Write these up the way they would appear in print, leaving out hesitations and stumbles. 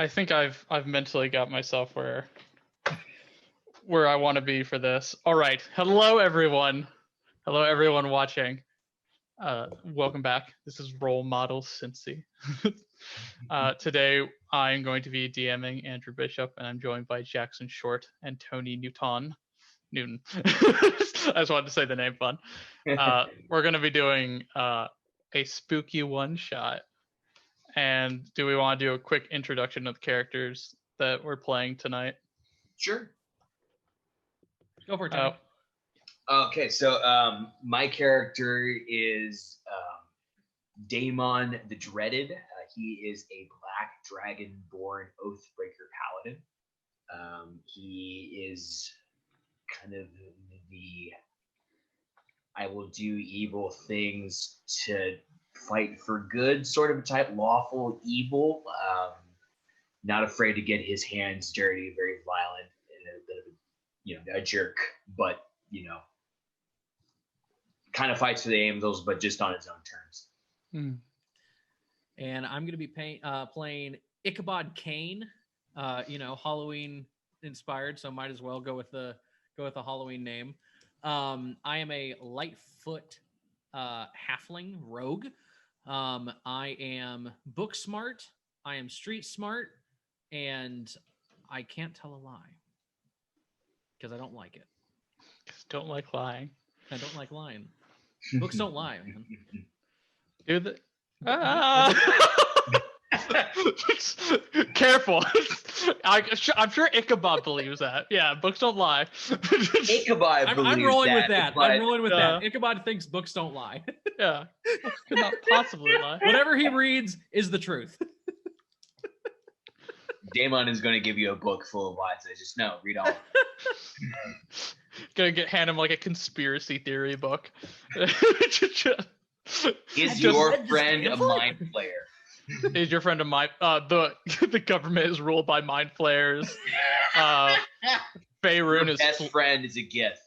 I think I've mentally got myself where I want to be for this. All right. Hello everyone. Hello everyone watching. Welcome back. This is Role Model Cincy. Today I'm going to be DMing Andrew Bishop, and I'm joined by Jackson Short and Tony Newton. I just wanted to say the name fun. We're going to be doing a spooky one-shot. And do we want to do a quick introduction of the characters that we're playing tonight? Sure. Go for it, Tony. Okay, so my character is Daemon the Dreaded. He is a black dragon-born Oathbreaker paladin. He is kind of the I will do evil things to fight for good sort of type, lawful evil. Not afraid to get his hands dirty, very violent, and a jerk, but kind of fights for the angels, but just on his own terms. And I'm going to be playing Ichabod Kane. Halloween inspired, so might as well go with the Halloween name. I am a Lightfoot halfling rogue. I am book smart. I am street smart, and I can't tell a lie because I don't like it. Don't like lying. I don't like lying. Books don't lie, man. Do the Careful. I'm sure Ichabod believes that. Yeah, books don't lie. Ichabod believes I'm rolling that, with that. but, I'm rolling with that. Ichabod thinks books don't lie. Yeah, books could not possibly lie. Whatever he reads is the truth. Daemon is going to give you a book full of lies. I just know. Read all of it. Hand him like a conspiracy theory book. Is your friend a mind flayer? Is your friend a mind? The government is ruled by mind flayers. Faerun is best friend is a gift.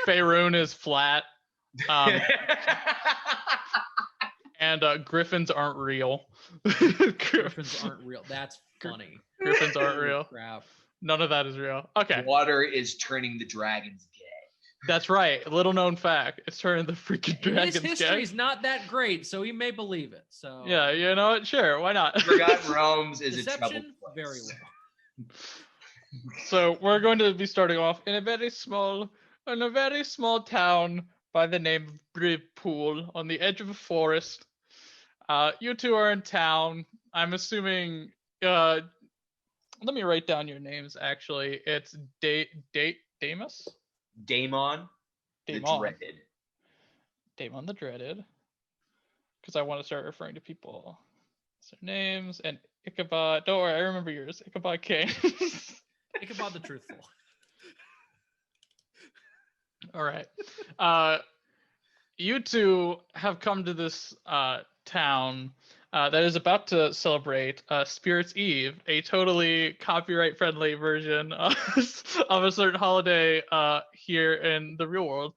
Faerun is flat. And griffins aren't real. Griffins aren't real. That's funny. Griffins aren't real. Crap. None of that is real. Okay. Water is turning the dragons gay. That's right. Little known fact. It's turning the freaking dragons gay. His history's not that great, so he may believe it. So yeah, you know what? Sure, why not? Forgotten Realms is Deception, a troubled place. Very well. So we're going to be starting off in a very small town by the name of Bridgepool on the edge of a forest. You two are in town. I'm assuming. Let me write down your names. Actually, it's Daemus. Daemon the Dreaded. Daemon the Dreaded. Because I want to start referring to people. So names and Ichabod. Don't worry, I remember yours. Ichabod Kane. Ichabod the Truthful. All right. You two have come to this town that is about to celebrate Spirit's Eve, a totally copyright-friendly version of a certain holiday here in the real world.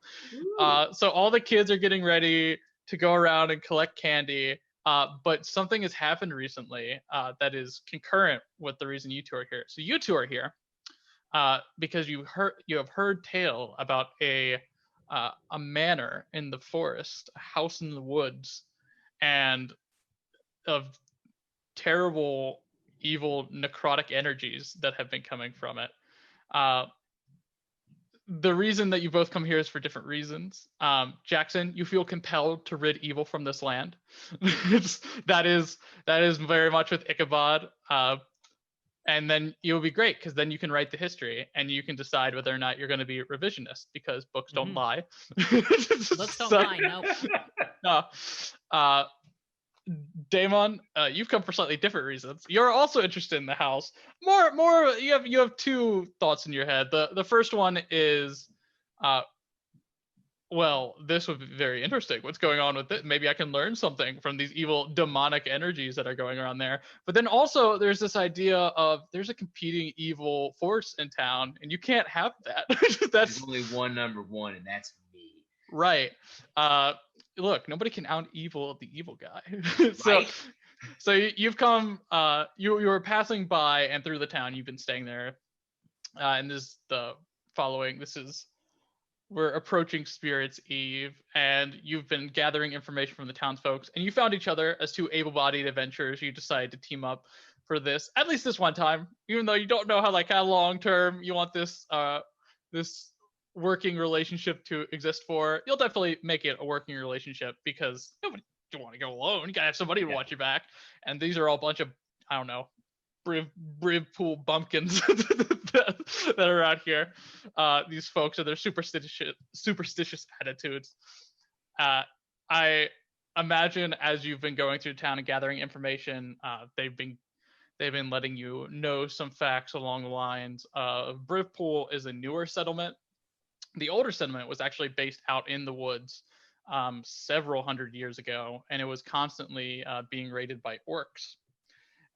So all the kids are getting ready to go around and collect candy, but something has happened recently that is concurrent with the reason you two are here. So you two are here because you have heard tale about a manor in the forest, a house in the woods, and of terrible, evil, necrotic energies that have been coming from it. The reason that you both come here is for different reasons. Jackson, you feel compelled to rid evil from this land. that is very much with Ichabod. And then you'll be great because then you can write the history and you can decide whether or not you're going to be revisionist because books don't lie. Let's don't lie. No. Daemon, you've come for slightly different reasons. You're also interested in the house. More. You have two thoughts in your head. The first one is, well, this would be very interesting. What's going on with it? Maybe I can learn something from these evil demonic energies that are going around there. But then also there's this idea of there's a competing evil force in town, and you can't have that. There's only one number one, and that's me. Right. Look, nobody can out evil the evil guy. So right? So you've come. You were passing by and through the town. You've been staying there, and this is the following. We're approaching Spirits Eve, and you've been gathering information from the townsfolk, and you found each other as two able-bodied adventurers. You decided to team up for this, at least this one time, even though you don't know how long term you want this working relationship to exist for. You'll definitely make it a working relationship because nobody you want to go alone. You gotta have somebody to watch your back, and these are all a bunch of, I don't know, Pool bumpkins that are out here. These folks are their superstitious attitudes. I imagine as you've been going through town and gathering information, they've been letting you know some facts along the lines of Pool is a newer settlement. The older settlement was actually based out in the woods several hundred years ago, and it was constantly being raided by orcs.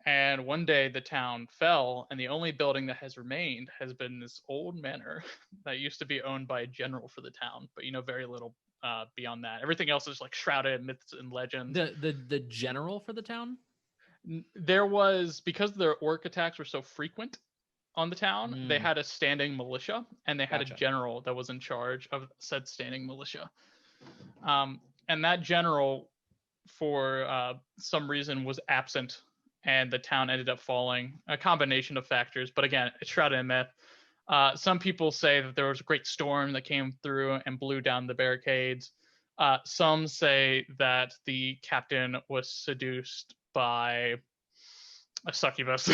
And one day the town fell, and the only building that has remained has been this old manor that used to be owned by a general for the town, but you know very little beyond that. Everything else is like shrouded in myths and legends. The general for the town? There was, because their orc attacks were so frequent on the town, they had a standing militia, and they had a general that was in charge of said standing militia. And that general, for some reason, was absent, and the town ended up falling. A combination of factors, but again, it's shrouded in myth. Some people say that there was a great storm that came through and blew down the barricades. Some say that the captain was seduced by a succubus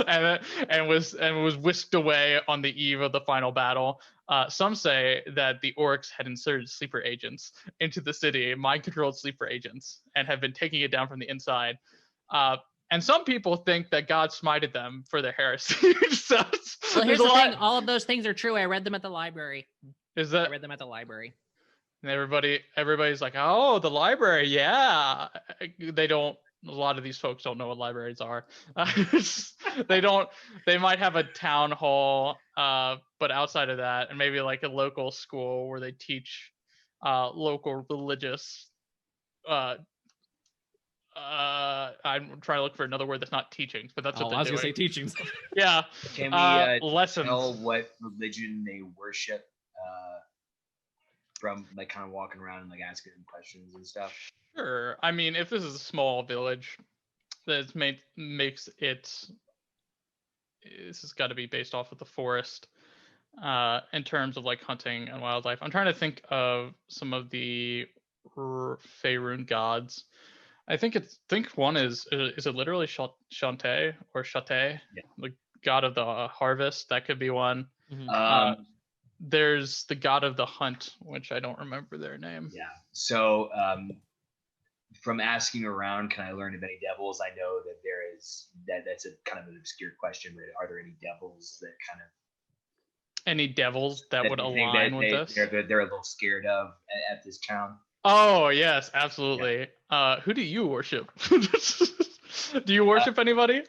and was whisked away on the eve of the final battle. Some say that the orcs had inserted sleeper agents into the city, mind-controlled sleeper agents, and have been taking it down from the inside. And some people think that God smited them for their heresy. So well, here's the thing. All of those things are true. I read them at the library. I read them at the library. And everybody's like, oh, the library, yeah. They don't. A lot of these folks don't know what libraries are. They might have a town hall, but outside of that, and maybe like a local school where they teach local religious. I'm trying to look for another word that's not teachings, but that's what they're doing. I was gonna say teachings. Yeah. Can we lessons. Tell what religion they worship? From like kind of walking around and like asking them questions and stuff. Sure. I mean, if this is a small village, that makes it. This has got to be based off of the forest, in terms of like hunting and wildlife. I'm trying to think of some of the Faerun gods. I think one is it literally Shantae or Shatay, the god of the harvest? That could be one. Mm-hmm. There's the god of the hunt, which I don't remember their name. Yeah. So from asking around, can I learn of any devils? I know that there is that's a kind of an obscure question, but are there any devils that kind of any devils that would align with this? They're a little scared of at this town. Oh yes, absolutely. Yeah. Who do you worship? Do you worship anybody?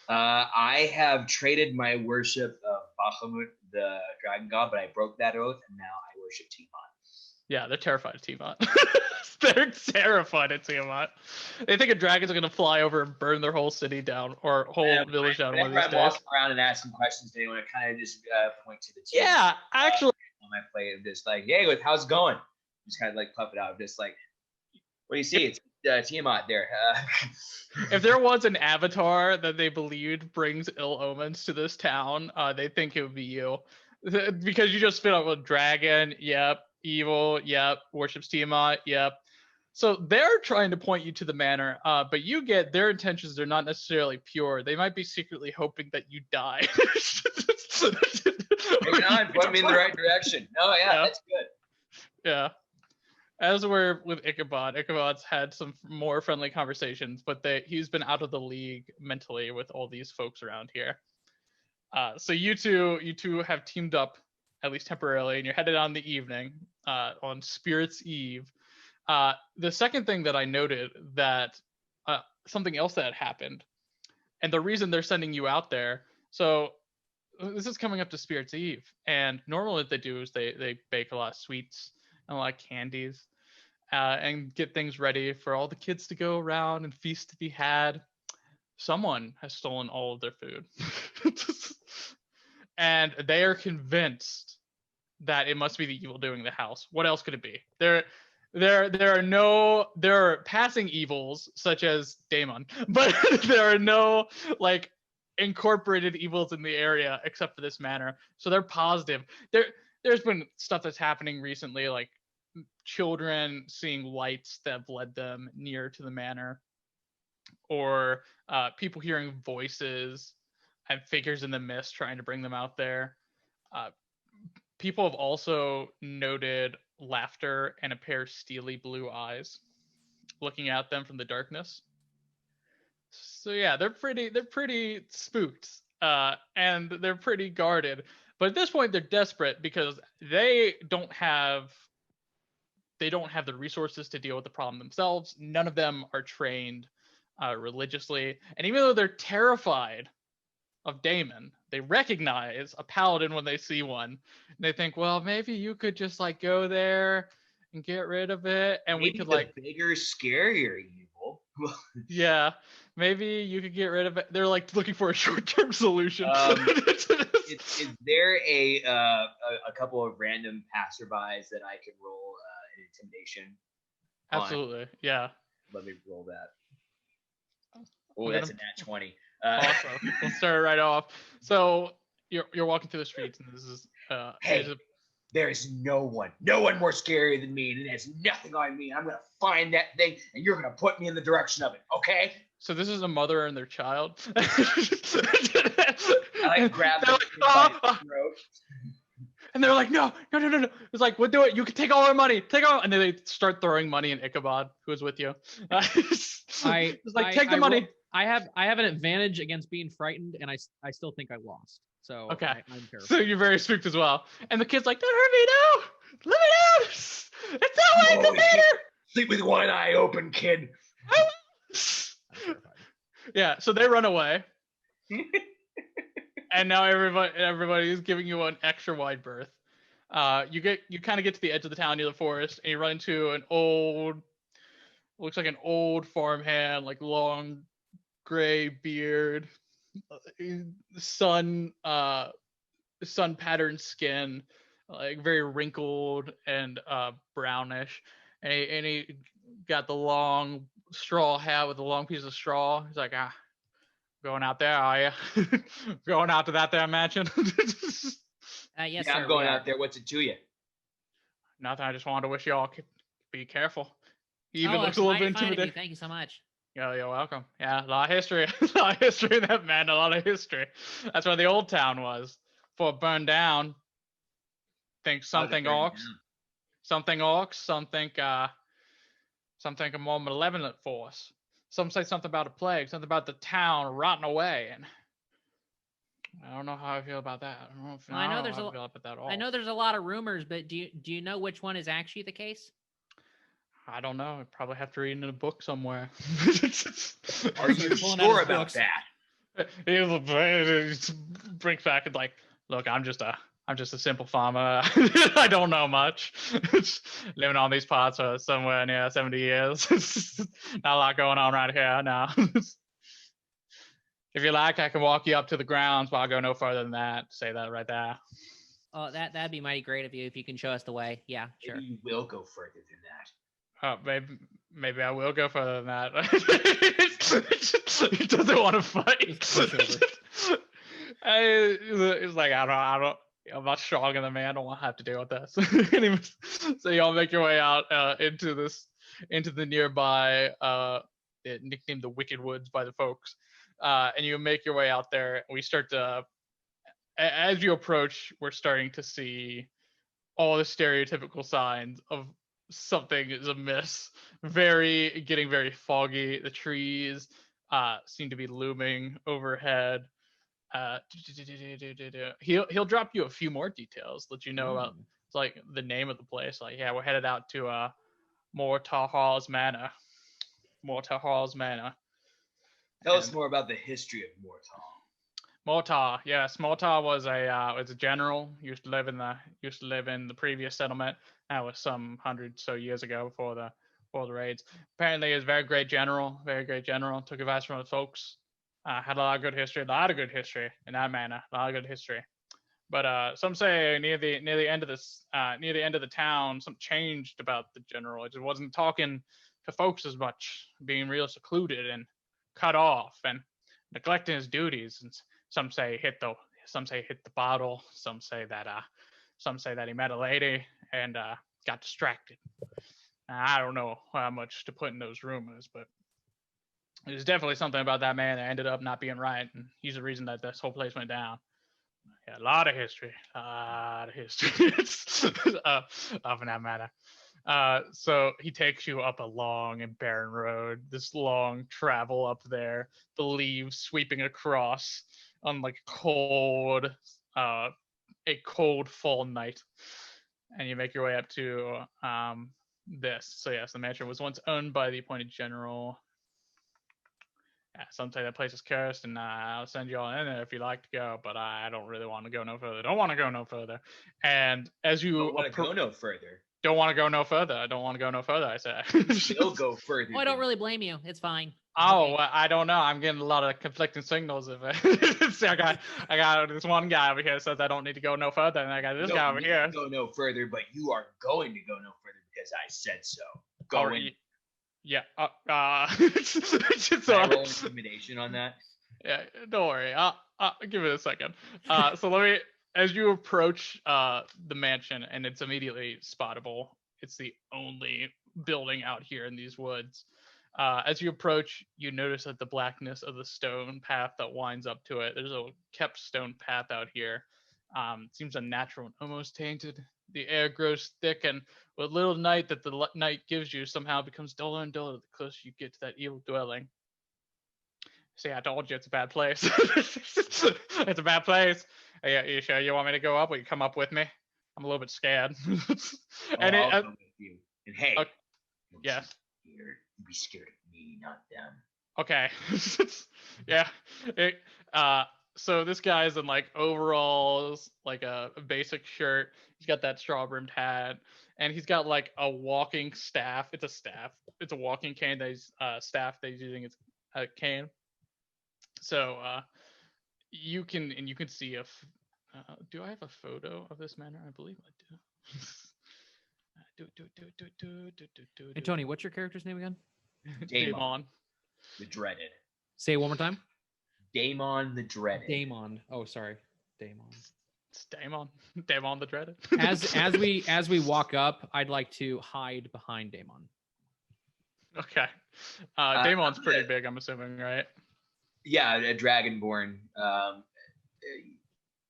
I have traded my worship of Bahamut, the dragon god, but I broke that oath, and now I worship Tiamat. Yeah, they're terrified of Tiamat. They're terrified of Tiamat. They think a dragon's going to fly over and burn their whole city down, or whole village down one of these days. I'm walking around and asking questions to anyone, I kind of just point to the team. Yeah, actually. On my plate, I'm just like, hey, how's it going? Just kind of like puff it out, just like, what do you see? It's Tiamat there. If there was an avatar that they believed brings ill omens to this town, they think it would be you, because you just fit up with dragon. Yep, evil. Yep, worships Tiamat. Yep. So they're trying to point you to the manor, but you get their intentions are not necessarily pure. They might be secretly hoping that you die. Hang on, point me in the right direction. Oh yeah, that's good. Yeah. As we're with Ichabod's had some more friendly conversations, but he's been out of the league mentally with all these folks around here. So you two have teamed up, at least temporarily, and you're headed on the evening on Spirits Eve. The second thing that I noted that something else that had happened, and the reason they're sending you out there. So this is coming up to Spirits Eve, and normally what they do is they bake a lot of sweets and a lot of candies. and get things ready for all the kids to go around and feast to be had. Someone has stolen all of their food. And they are convinced that it must be the evil doing the house. What else could it be? There are passing evils such as Daemon, but there are no like incorporated evils in the area except for this manor. So they're positive. There's been stuff that's happening recently, like children seeing lights that have led them near to the manor, or people hearing voices and figures in the mist trying to bring them out there. Uh, People have also noted laughter and a pair of steely blue eyes looking at them from the darkness. So yeah, they're pretty spooked, and they're pretty guarded. But at this point, they're desperate because they don't have the resources to deal with the problem themselves. None of them are trained religiously, and even though they're terrified of Daemon, they recognize a paladin when they see one. And they think, well, maybe you could just like go there and get rid of it, and Maybe we could the like bigger, scarier evil. yeah, maybe you could get rid of it. They're like looking for a short-term solution. Is there a couple of random passerbys that I can roll an intimidation on? Absolutely, yeah. Let me roll that. Oh, that's a nat 20. Awesome. We'll start right off. So you're walking through the streets, and this is Hey, there is no one more scary than me, and it has nothing on me. I'm gonna find that thing, and you're gonna put me in the direction of it, okay? So this is a mother and their child. I like grab the kid by his throat. And they're like, no. It's like, we'll do it. You can take all our money. And then they start throwing money in Ichabod, who is with you. It's like, take the money. I have an advantage against being frightened, and I still think I lost. So okay, I'm careful. So you're very spooked as well. And the kid's like, don't hurt me, no. Let me out. It's that way, the matter. Sleep with one eye open, kid. Yeah, so they run away. And now everybody is giving you an extra wide berth. You kind of get to the edge of the town near the forest, and you run into an looks like an old farmhand, like long gray beard, sun patterned skin, like very wrinkled and brownish, and he got the long straw hat with a long piece of straw. He's like, going out there, are you? Going out to that there mansion? Yes, yeah, sir, I'm going out there. What's it to you? Nothing. I just wanted to wish y'all could be careful. He even looks it's a little mighty bit fine of you. intimidated. Thank you so much. Yeah, you're welcome. Yeah, a lot of history. A lot of history in that, man. A lot of history. That's where the old town was. Before it burned down. Think something orcs. Something orcs. Something a more malevolent force. Some say something about a plague, something about the town rotting away, and I don't know how I feel about that. I know there's a lot of rumors, but do you know which one is actually the case? I don't know. I probably have to read it in a book somewhere. Are you sure about that? He brings back and like, look, I'm just a simple farmer. I don't know much. Living on these parts for somewhere near 70 years. Not a lot going on right here now. If you like, I can walk you up to the grounds, but I'll go no further than that. Say that right there. Oh, that'd be mighty great of you if you can show us the way. Yeah, sure. Maybe you will go further than that. Maybe I will go further than that. He doesn't want to fight. He's like, I don't. I'm not strong enough, man. I don't want to have to deal with this. Anyways, so y'all make your way out into the nearby, nicknamed the Wicked Woods by the folks, and you make your way out there. We start to, as you approach, we're starting to see all the stereotypical signs of something is amiss. Getting very foggy. The trees seem to be looming overhead. He'll drop you a few more details, let you know about like the name of the place. Like, yeah, we're headed out to Mortarhall's Manor. Tell us more about the history of Mortal. Mortar, yes, Mortar was a general. Used to live in the previous settlement. That was some hundred so years ago before the raids. Apparently, he was a very great general. Very great general. Took advice from his folks. Had a lot of good history. A lot of good history in that manner. A lot of good history. But some say near the end of the town, something changed about the general. It just wasn't talking to folks as much, being real secluded and cut off and neglecting his duties. And some say hit the bottle. Some say that he met a lady and got distracted. I don't know how much to put in those rumors, but there's definitely something about that man that ended up not being right, and he's the reason that this whole place went down. Yeah, a lot of history of in that matter. So he takes you up a long and barren road, this long travel up there, the leaves sweeping across on like a cold fall night, and you make your way up to this. So yes, the mansion was once owned by the appointed general. Yeah, some say that place is cursed, and I'll send you all in there if you'd like to go, but I don't really want to go no further. Don't want to go no further. And as you Don't want to go no further. Don't want to go no further. I don't want to go no further, I said. You'll go further. Oh, I don't really blame you. It's fine. Oh, Okay. I don't know. I'm getting a lot of conflicting signals of it. See, I got this one guy over here says I don't need to go no further, and I got this guy over here. Go no further, but you are going to go no further because I said so. Go in. Yeah. So I roll intimidation on that. Yeah, don't worry. I'll give it a second. So let me, as you approach the mansion, and it's immediately spottable. It's the only building out here in these woods. As you approach, you notice that the blackness of the stone path that winds up to it. There's a kept stone path out here. Seems unnatural and almost tainted. The air grows thick, and with little night that the night gives you somehow becomes duller and duller the closer you get to that evil dwelling. See, I told you it's a bad place. It's a bad place. You sure you want me to go up? Will you come up with me? I'm a little bit scared. And I'll come with you. And hey, yes. Be scared of me, not them. Okay. Yeah. So this guy's in like overalls, like a basic shirt. He's got that straw-brimmed hat, and he's got like a walking staff. It's a staff. It's a walking cane that he's staff that he's using. It's a cane. So you can see if do I have a photo of this man? I believe I do. Hey, Tony, what's your character's name again? Damon. The Dreaded. Say it one more time. Damon the Dreaded. Damon. Oh, sorry. Damon. It's Damon. Damon the Dreaded. as we walk up, I'd like to hide behind Damon. Okay. Damon's pretty big, I'm assuming, right? Yeah, a Dragonborn.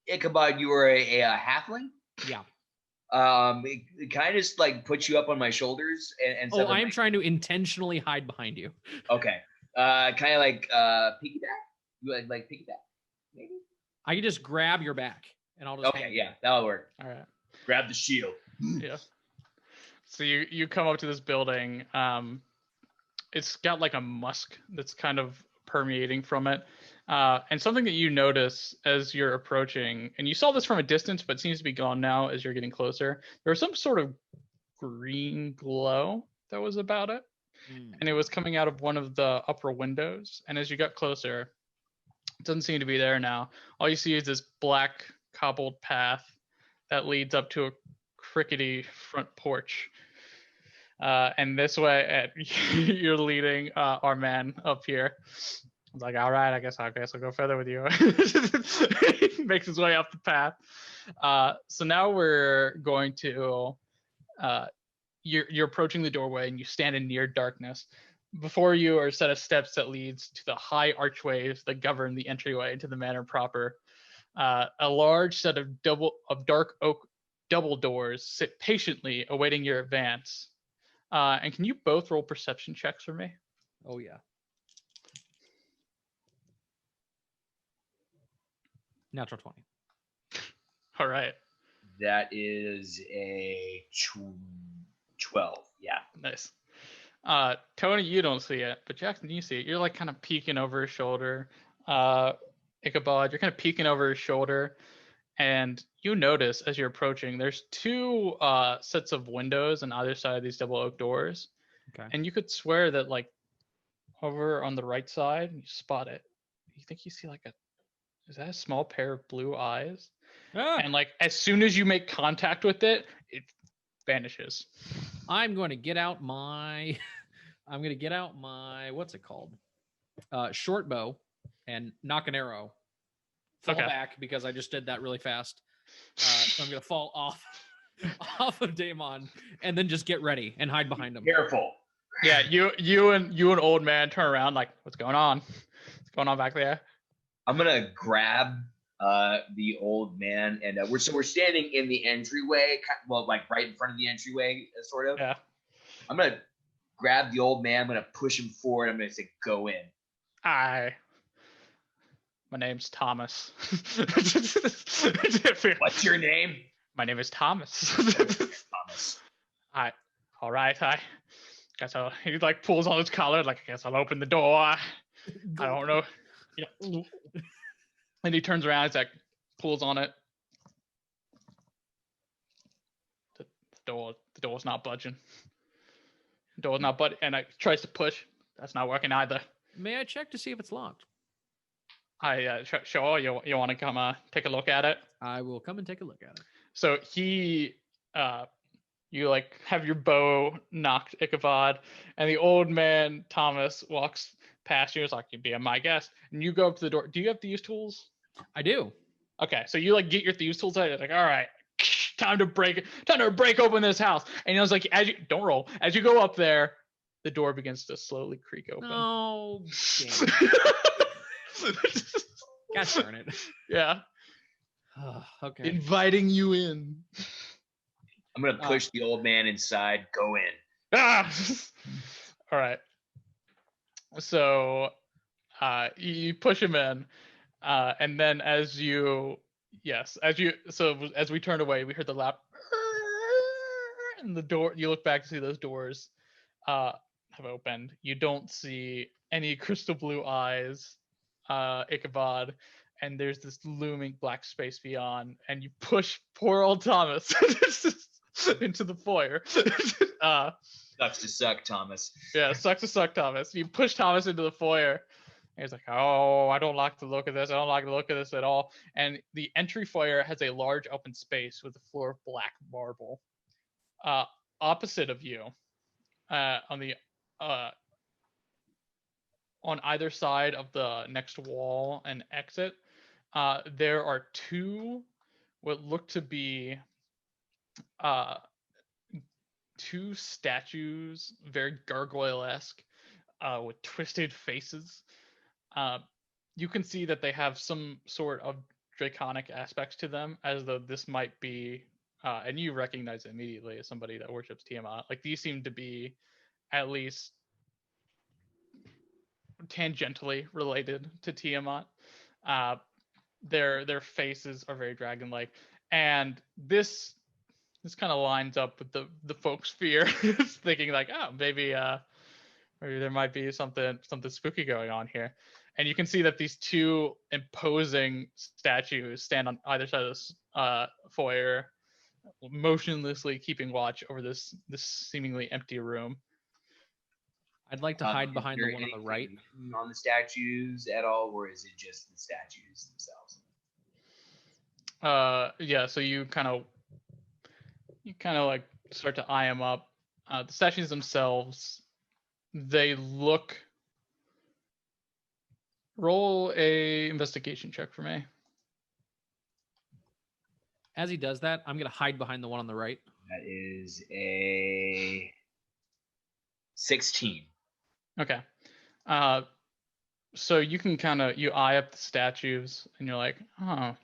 Ichabod, you were a halfling? Yeah. It kind of just like puts you up on my shoulders and Oh, I am trying to intentionally hide behind you. Okay. Kind of like piggyback? You like piggyback? Maybe? I can just grab your back and I'll just Okay, yeah, that'll work. All right. Grab the shield. Yeah. So you come up to this building. It's got like a musk that's kind of permeating from it. And something that you notice as you're approaching, and you saw this from a distance, but seems to be gone now as you're getting closer. There was some sort of green glow that was about it. And it was coming out of one of the upper windows. And as you got closer, it doesn't seem to be there now. All you see is this black cobbled path that leads up to a crickety front porch. And this way, you're leading our man up here. I was like, all right, I guess I'll go further with you. He makes his way up the path. So now we're going to, you're approaching the doorway and you stand in near darkness. Before you are a set of steps that leads to the high archways that govern the entryway into the manor proper. A large set of dark oak double doors sit patiently awaiting your advance. And can you both roll perception checks for me? Oh, yeah. Natural 20. All right. That is a 12. Yeah. Nice. Tony, you don't see it, but Jackson, you see it. You're like kind of peeking over his shoulder. Ichabod. You're kind of peeking over his shoulder, and you notice as you're approaching, there's two sets of windows on either side of these double oak doors. Okay. And you could swear that like over on the right side, you spot it. You think you see like is that a small pair of blue eyes? Ah! And like as soon as you make contact with it, it vanishes. I'm going to get out my what's it called? Short bow and knock an arrow. Fall Okay. back because I just did that really fast. So I'm going to fall off of Daemon and then just get ready and hide behind him. Careful. Yeah, you and old man turn around like, what's going on? What's going on back there? I'm gonna grab the old man, and we're standing in the entryway, well, like right in front of the entryway, sort of. Yeah. I'm gonna grab the old man. I'm gonna push him forward. I'm gonna say, "Go in." My name's Thomas. What's your name? My name is Thomas. Thomas. All right. I guess he like pulls on his collar, like I guess I'll open the door. I don't know. And he turns around, he's like pulls on it. The door's not budging. The door's not budging, and I tries to push. That's not working either. May I check to see if it's locked? Sure. You want to come take a look at it? I will come and take a look at it. So you like have your bow knocked Ichabod, and the old man Thomas walks past you. It's like, you'd be my guest, and you go up to the door. Do you have thieves tools? I do. Okay, so you like get your thieves tools out. You're like, all right, time to break open this house. And I was like, as you go up there, the door begins to slowly creak open. Oh, damn. Gosh darn it. Yeah. Okay. Inviting you in. I'm gonna push the old man inside. Go in. All right. So you push him in, and then as we turned away, we heard the loud and the door. You look back to see those doors have opened. You don't see any crystal blue eyes, Ichabod, and there's this looming black space beyond, and you push poor old Thomas into the foyer. Sucks to suck, Thomas. Yeah, sucks to suck, Thomas. You push Thomas into the foyer. And he's like, oh, I don't like the look of this. I don't like the look of this at all. And the entry foyer has a large open space with a floor of black marble. Opposite of you, on either side of the next wall and exit, there are two what look to be two statues, very gargoyle-esque, with twisted faces. You can see that they have some sort of draconic aspects to them, as though this might be, and you recognize it immediately as somebody that worships Tiamat. Like, these seem to be at least tangentially related to Tiamat. Their faces are very dragon-like, and this kind of lines up with the folks' fear, thinking like, oh, maybe there might be something spooky going on here. And you can see that these two imposing statues stand on either side of this foyer, motionlessly keeping watch over this seemingly empty room. I'd like to hide behind the one on the right. On the statues at all, or is it just the statues themselves? Yeah. So you kind of like start to eye them up. The statues themselves, they look. Roll a investigation check for me. As he does that, I'm going to hide behind the one on the right. That is a 16. Okay. So you can you eye up the statues, and you're like, oh,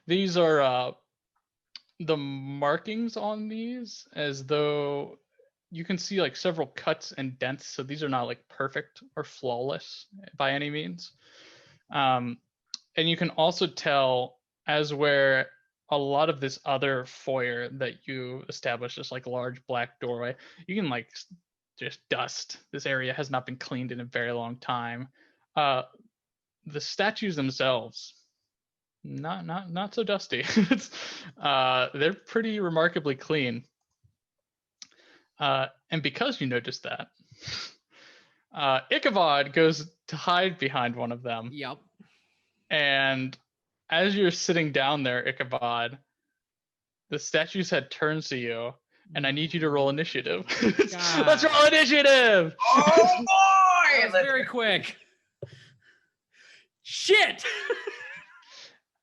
these are the markings on these, as though you can see like several cuts and dents. So these are not like perfect or flawless by any means. And you can also tell, as where a lot of this other foyer that you established, this like large black doorway, you can like just dust. This area has not been cleaned in a very long time. the statues themselves, not so dusty. They're pretty remarkably clean. And because you noticed that, Ichabod goes to hide behind one of them. Yep. And as you're sitting down there, Ichabod, the statue's head turns to you, and I need you to roll initiative. Let's roll initiative! Oh boy! That was very quick. Shit!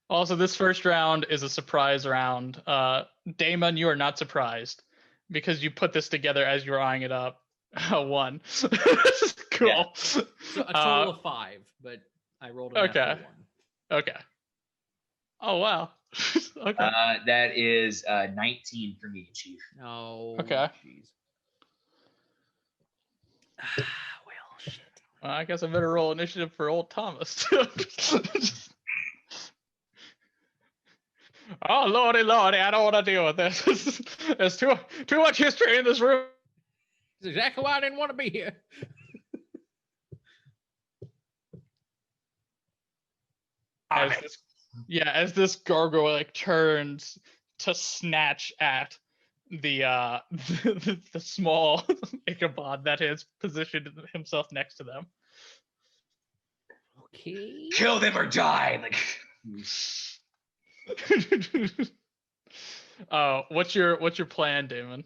Also, this first round is a surprise round. Damon, you are not surprised because you put this together as you were eyeing it up. 1. Cool. Yeah. So a total of 5, but I rolled a natural 1. Okay. Oh, wow. Okay. That is 19 for me, Chief. Oh, Okay. Jeez. Well, shit. Well, I guess I better roll initiative for old Thomas. Oh, lordy, I don't want to deal with this. There's too much history in this room. That's exactly why I didn't want to be here. As this gargoyle turns to snatch at the the small Ichabod that has positioned himself next to them. Okay. Kill them or die. Like. What's your plan, Damon?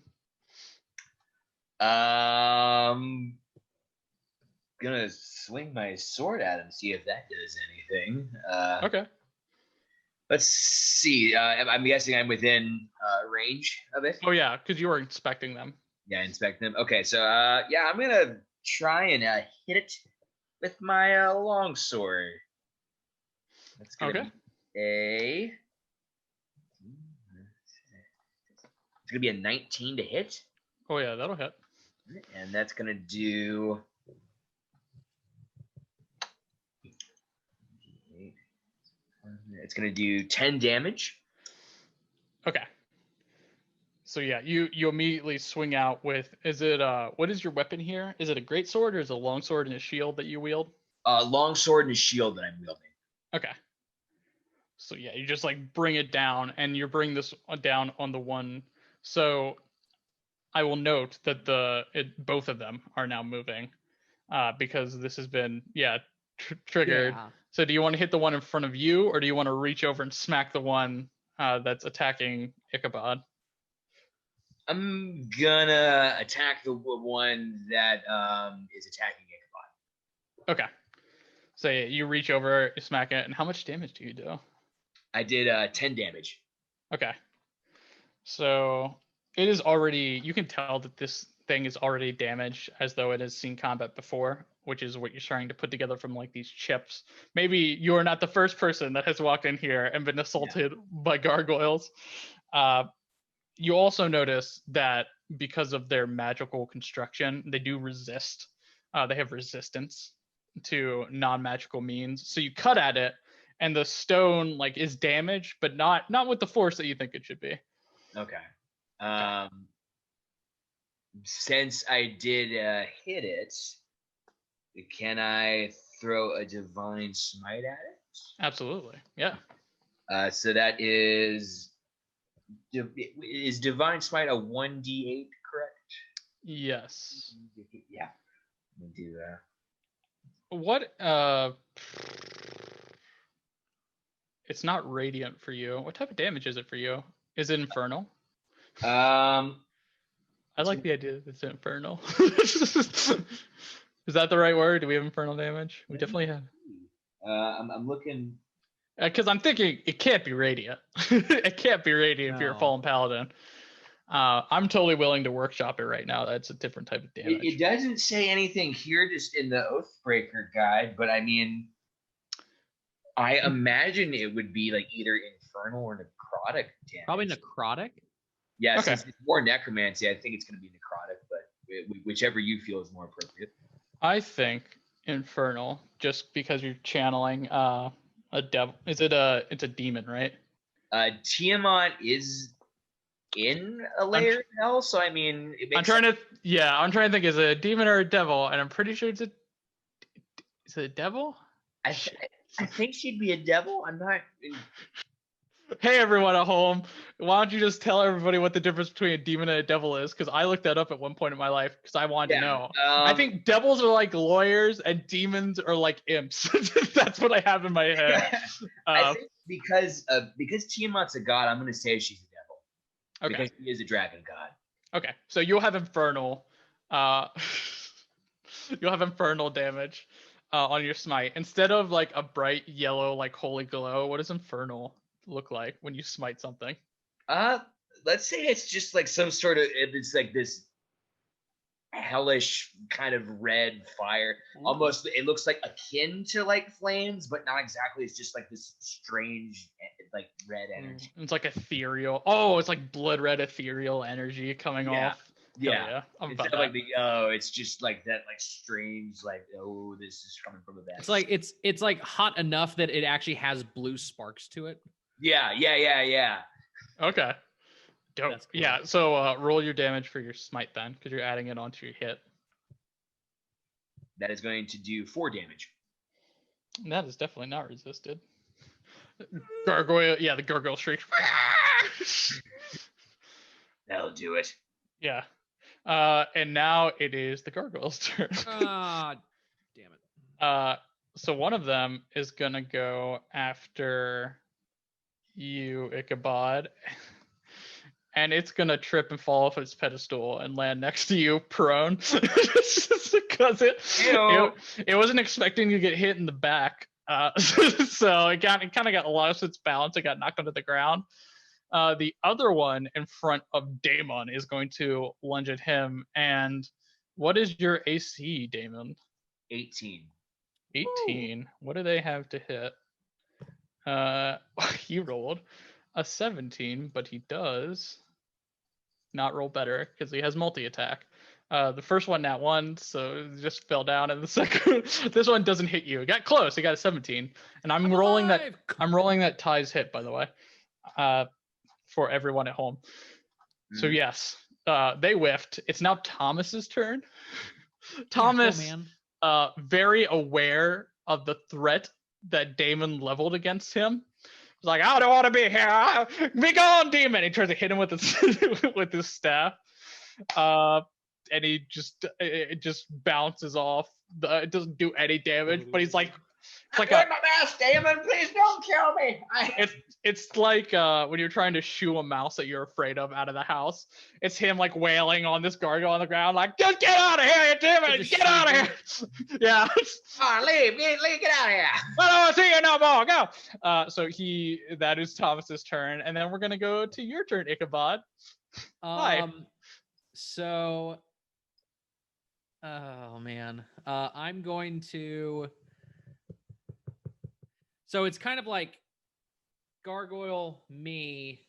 Gonna swing my sword at him, see if that does anything. Okay. Let's see. I'm guessing I'm within range of it. Oh yeah, because you were inspecting them. Yeah, inspect them. Okay, so yeah, I'm gonna try and hit it with my long sword. That's gonna be it's gonna be a 19 to hit. Oh yeah, that'll hit. And that's gonna do. It's gonna do 10 damage. Okay. So yeah, you immediately swing out with. Is it what is your weapon here? Is it a great sword or is it a long sword and a shield that you wield? Long sword and a shield that I'm wielding. Okay. So yeah, you just like bring it down, and you bring this down on the one. So I will note that both of them are now moving, because this has been triggered. Yeah. So do you want to hit the one in front of you, or do you want to reach over and smack the one that's attacking Ichabod? I'm gonna attack the one that is attacking Ichabod. Okay. So yeah, you reach over, you smack it, and how much damage do you do? I did 10 damage. Okay. So it is already, you can tell that this thing is already damaged as though it has seen combat before, which is what you're trying to put together from like these chips. Maybe you're not the first person that has walked in here and been assaulted by gargoyles. You also notice that because of their magical construction, they do resist. They have resistance to non-magical means. So you cut at it, and the stone like is damaged, but not with the force that you think it should be. Okay. Since I did hit it, can I throw a divine smite at it? Absolutely, yeah. So that is divine smite a 1d8, correct? Yes. Yeah. Let me do that. What it's not radiant for you. What type of damage is it for you? Is it infernal? I like the idea that it's infernal. Is that the right word? Do we have infernal damage? We definitely have. I'm looking. Because I'm thinking it can't be radiant. It can't be radiant if you're a No. fallen paladin. I'm totally willing to workshop it right now. That's a different type of damage. It doesn't say anything here, just in the Oathbreaker guide, but I mean, I imagine it would be like either infernal or necrotic damage. Probably necrotic. Yeah, Okay. since it's more necromancy, I think it's going to be necrotic, but whichever you feel is more appropriate. I think infernal, just because you're channeling a devil. It's a demon, right? Tiamat is in a layer of hell, so I mean, it makes I'm trying to think, is it a demon or a devil? And I'm pretty sure is it a devil? I I think she'd be a devil. I'm not. Hey everyone at home, why don't you just tell everybody what the difference between a demon and a devil is? Because I looked that up at one point in my life because I wanted to know. I think devils are like lawyers and demons are like imps. That's what I have in my head. I think because Tiamat's a god, I'm gonna say she's a devil. Okay. Because she is a dragon god. Okay, so you'll have infernal. You'll have infernal damage on your smite instead of like a bright yellow like holy glow. What does infernal look like when you smite something? Let's say it's just like some sort of, it's like this hellish kind of red fire. Almost, it looks like akin to like flames, but not exactly. It's just like this strange like red energy. It's like ethereal. Oh, it's like blood red ethereal energy coming off. Yeah. I'm Instead about of that. like it's just like that like strange like, oh, this is coming from the back. It's like hot enough that it actually has blue sparks to it. Yeah. Okay. Dope. That's cool. Yeah, so roll your damage for your smite then, because you're adding it onto your hit. That is going to do 4 damage. And that is definitely not resisted. Gargoyle, yeah, the gargoyle shrieks. That'll do it. Yeah. And now it is the gargoyle's turn. Ah, damn it. So one of them is gonna go after you, Ichabod. And it's gonna trip and fall off its pedestal and land next to you, prone. Just because it wasn't expecting to get hit in the back. So it kind of got lost its balance. It got knocked onto the ground. The other one in front of Damon is going to lunge at him. And what is your AC, Damon? 18. 18. Ooh. What do they have to hit? He rolled a 17, but he does not roll better because he has multi-attack. The first one, that one, so it just fell down, and the second, this one doesn't hit you. It got close. It got a 17, and I'm rolling that ties hit, by the way, for everyone at home. So yes, they whiffed. It's now Thomas's turn. Thomas, very aware of the threat that Damon leveled against him. He's like, I don't want to be here. Be gone, demon. He tries to hit him with his staff. And it just bounces off. It doesn't do any damage, but he's like, I'm doing my best, Damon. Please don't kill me. It's like when you're trying to shoo a mouse that you're afraid of out of the house. It's him like wailing on this gargoyle on the ground, like, just get out of here, you demon! Get out of here! Yeah. Leave, get out of here. I don't want to see you no more. Go. So that is Thomas's turn, and then we're gonna go to your turn, Ichabod. Hi. So, oh man, I'm going to. So it's kind of like gargoyle, me,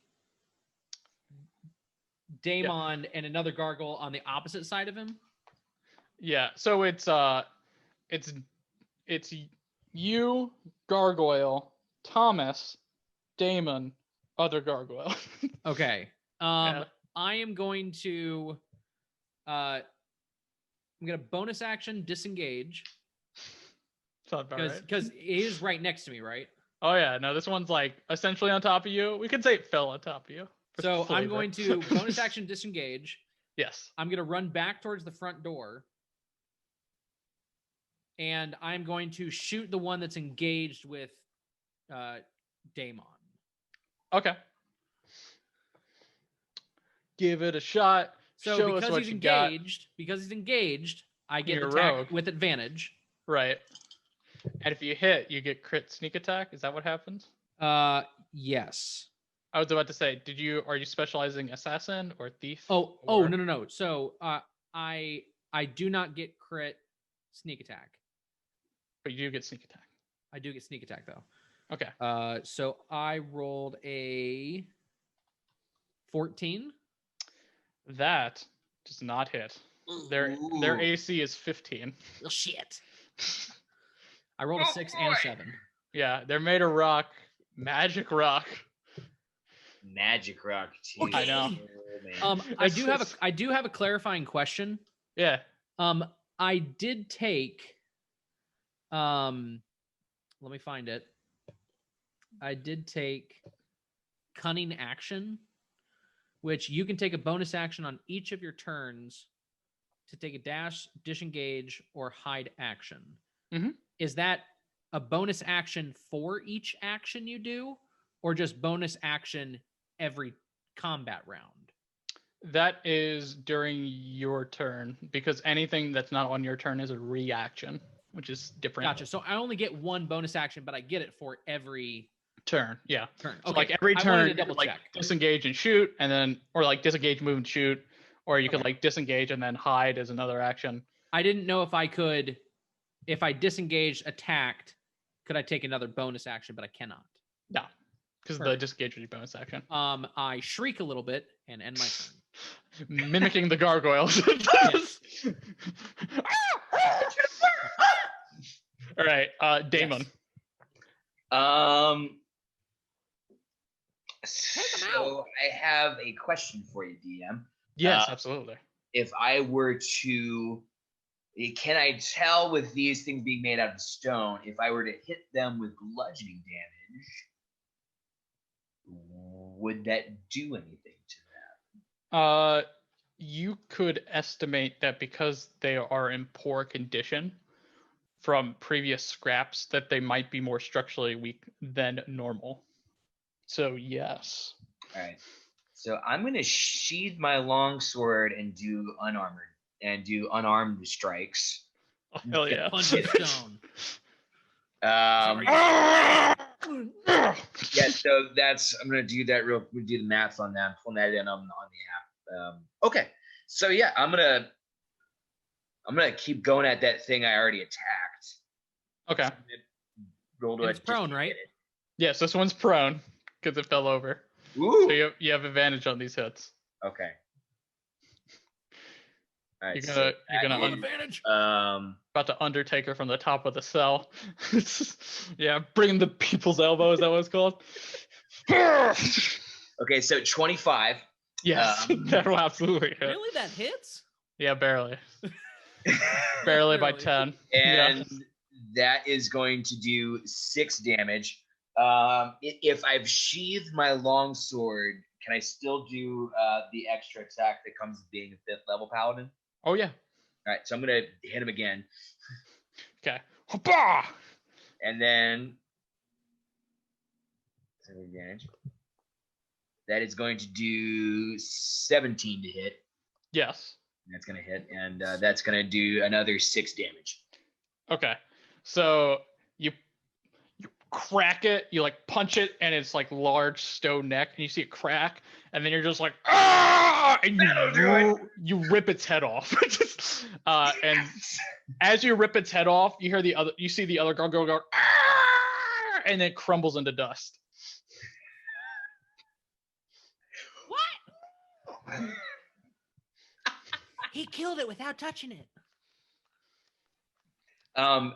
Damon, and another gargoyle on the opposite side of him. Yeah. So it's you, gargoyle, Thomas, Damon, other gargoyle. Okay. I am going to I'm gonna bonus action disengage. Because he is right next to me, right? Oh yeah, no, this one's like essentially on top of you. We could say it fell on top of you. So I'm going to bonus action disengage. Yes. I'm going to run back towards the front door. And I'm going to shoot the one that's engaged with Damon. Okay. Give it a shot. So show because us what he's you engaged, I get You're attack rogue. with advantage. Right. And if you hit, you get crit sneak attack. Is that what happens? Yes. I was about to say, are you specializing assassin or thief? No. So I do not get crit sneak attack. But you do get sneak attack. I do get sneak attack though. Okay. So I rolled a 14. That does not hit. Their AC is 15. Well, shit. I rolled a 6 and a 7. Yeah, they're made of rock. Magic rock. Magic rock. Okay. I know. Oh, I do have a clarifying question. Yeah. I did take let me find it. I did take cunning action, which you can take a bonus action on each of your turns to take a dash, disengage, or hide action. Mhm. Is that a bonus action for each action you do, or just bonus action every combat round? That is during your turn, because anything that's not on your turn is a reaction, which is different. Gotcha. So I only get one bonus action, but I get it for every Turn, yeah. turn. So Okay. like every I wanted turn, to you double could, like check. disengage and shoot, and then or like disengage, move, and shoot, or you could Okay. like disengage and then hide as another action. I didn't know if I could, if I disengaged, attacked, could I take another bonus action, but I cannot. No, because the Perfect. disengage is your bonus action. I shriek a little bit and end my turn. Mimicking the gargoyles. Yes. All right, Damon. Yes. So I have a question for you, DM. Yes, absolutely. If I were to, can I tell with these things being made out of stone, if I were to hit them with bludgeoning damage, would that do anything to that? You could estimate that because they are in poor condition from previous scraps, that they might be more structurally weak than normal. So yes. All right. So I'm going to sheathe my longsword and do unarmed strikes. Oh, hell yeah. Punch of stone. Yeah, so I'm gonna do that we'll do the math on that. I'm pulling that in on the app. Okay. So yeah, I'm gonna keep going at that thing I already attacked. Okay. Roll to And it's prone, right? Yes, this one's prone because it fell over. Ooh. So you have advantage on these hits. Okay. All right, You're gonna advantage. about to Undertaker from the top of the cell. Yeah, bring the people's elbow. Is that what it's called? Okay, so 25. Yes, that will absolutely hit. Really, that hits? Yeah, barely. Barely by 10. And that is going to do 6 damage. If I've sheathed my longsword, can I still do the extra attack that comes with being a 5th level paladin? Oh yeah. All right, so I'm gonna hit him again. Okay. And then advantage. That is going to do 17 to hit. Yes. That's gonna hit, and that's gonna do another 6 damage. Okay. So you crack it, you like punch it, and it's like large stone neck, and you see it crack, and then you're just like, ah, and you rip its head off. And as you rip its head off, you see the other gargoyle go, ah, and then it crumbles into dust. What? He killed it without touching it. So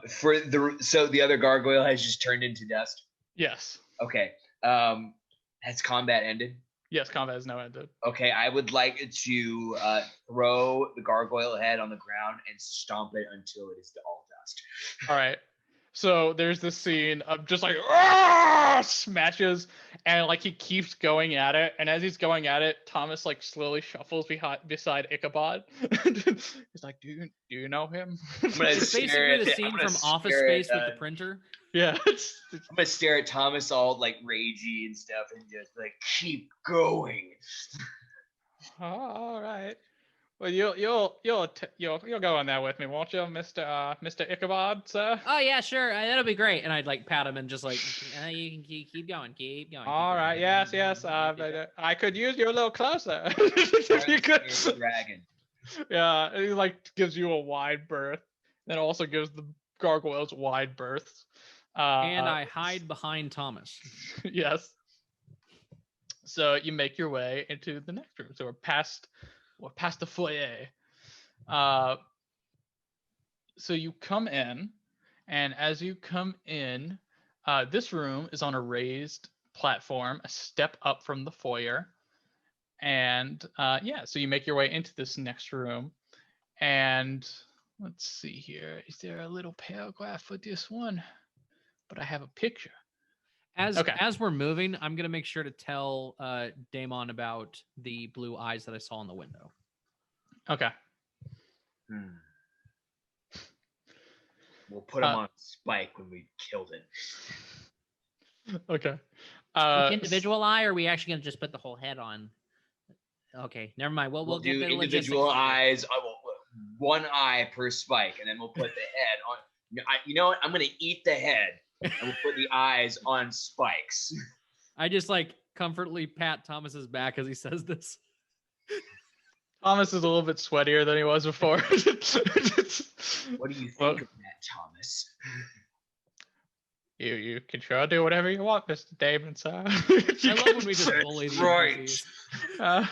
the other gargoyle has just turned into dust. Yes. Okay. Has combat ended? Yes, combat has now ended. Okay, I would like to throw the gargoyle head on the ground and stomp it until it is all dust. All right. So there's this scene of just like "Argh!" smashes, and like he keeps going at it, and as he's going at it, Thomas like slowly shuffles beside Ichabod. He's like, "Do you know him?" I'm gonna It's basically the scene from Office Space with the printer. Yeah. I'm gonna stare at Thomas all like ragey and stuff, and just like keep going. All right. Well, you'll go on that with me, won't you, Mr. Ichabod, sir? Oh yeah, sure. That'll be great. And I'd like pat him and just like, you can keep going, keep going. All right. Yes. I could use you a little closer. If you could. Dragon. Yeah, he like gives you a wide berth, then also gives the gargoyles wide berths. And I hide behind Thomas. Yes. So you make your way into the next room. So we're past the foyer. So you come in, and as you come in, this room is on a raised platform, a step up from the foyer. And so you make your way into this next room. And let's see here. Is there a little paragraph for this one? but I have a picture. As we're moving, I'm gonna make sure to tell Damon about the blue eyes that I saw in the window. Okay. We'll put him on spike when we killed it. Okay. Each individual eye, or are we actually gonna just put the whole head on? Okay, never mind. Well, we'll get do the individual logistics eyes. One eye per spike, and then we'll put the head on. You know what? I'm gonna eat the head, and we'll put the eyes on spikes. I just like comfortably pat Thomas's back as he says this. Thomas is a little bit sweatier than he was before. What do you think of that, Thomas? You can sure do whatever you want, Mr. Damon, sir. I love when we just bully the NPCs.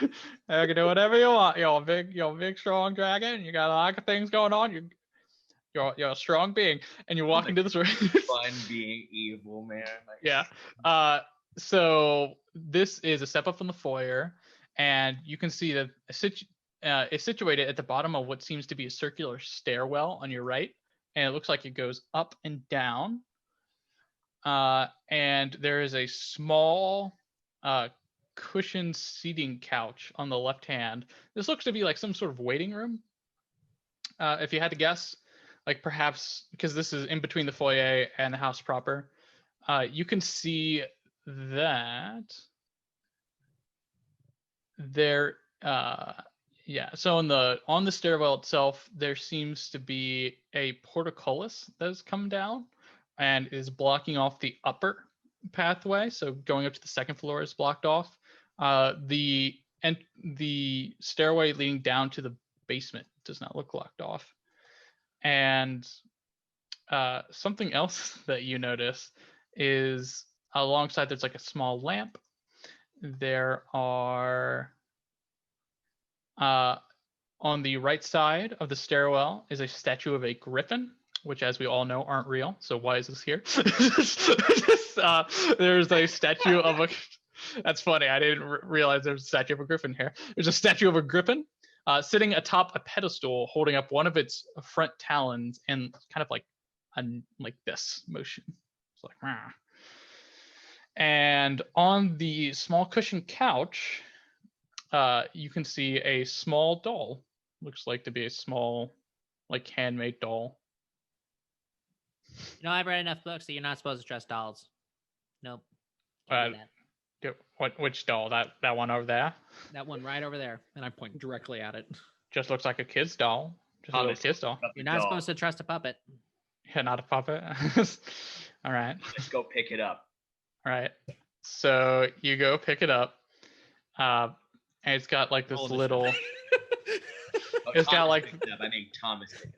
You can do whatever you want. You're a big, strong dragon. You got a lot of things going on. You're a strong being, and you walk into this room. Fun being evil, man. Yeah. So this is a step up from the foyer, and you can see that it's situated at the bottom of what seems to be a circular stairwell on your right, and it looks like it goes up and down. And there is a small cushioned seating couch on the left hand. This looks to be like some sort of waiting room. If you had to guess, like perhaps because this is in between the foyer and the house proper, you can see that there. So on the stairwell itself, there seems to be a portcullis that has come down and is blocking off the upper pathway. So going up to the second floor is blocked off. The stairway leading down to the basement does not look locked off. And something else that you notice is alongside there's like a small lamp. There are on the right side of the stairwell is a statue of a griffin, which, as we all know, aren't real. So why is this here? There's a statue of a. That's funny. I didn't realize there's a statue of a griffin here. There's a statue of a griffin sitting atop a pedestal, holding up one of its front talons in kind of like this motion. It's like, rah. And on the small cushion couch, you can see a small doll. Looks like to be a small, like handmade doll. I've read enough books that you're not supposed to trust dolls. Nope. Which doll? That one over there? That one right over there. And I point directly at it. Just looks like a kid's doll. Just a little kid's doll. You're not supposed to trust a puppet. Yeah, not a puppet. All right. Let's go pick it up. All right. So you go pick it up. And it's got like this little. It's got like. I made Thomas pick it up.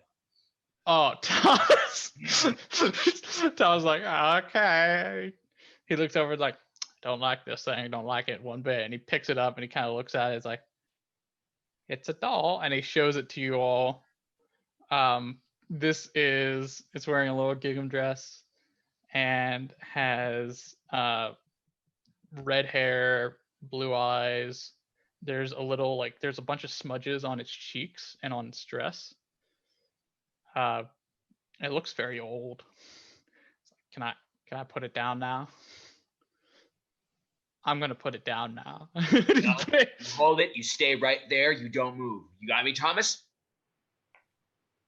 Oh, Thomas. Thomas like, okay. He looks over like, don't like this thing, don't like it one bit. And he picks it up and he kind of looks at it. It's like, it's a doll. And he shows it to you all. It's wearing a little gingham dress and has red hair, blue eyes. There's a bunch of smudges on its cheeks and on its dress. It looks very old. Can I put it down now? I'm gonna put it down now. No, you hold it. You stay right there. You don't move. You got me, Thomas?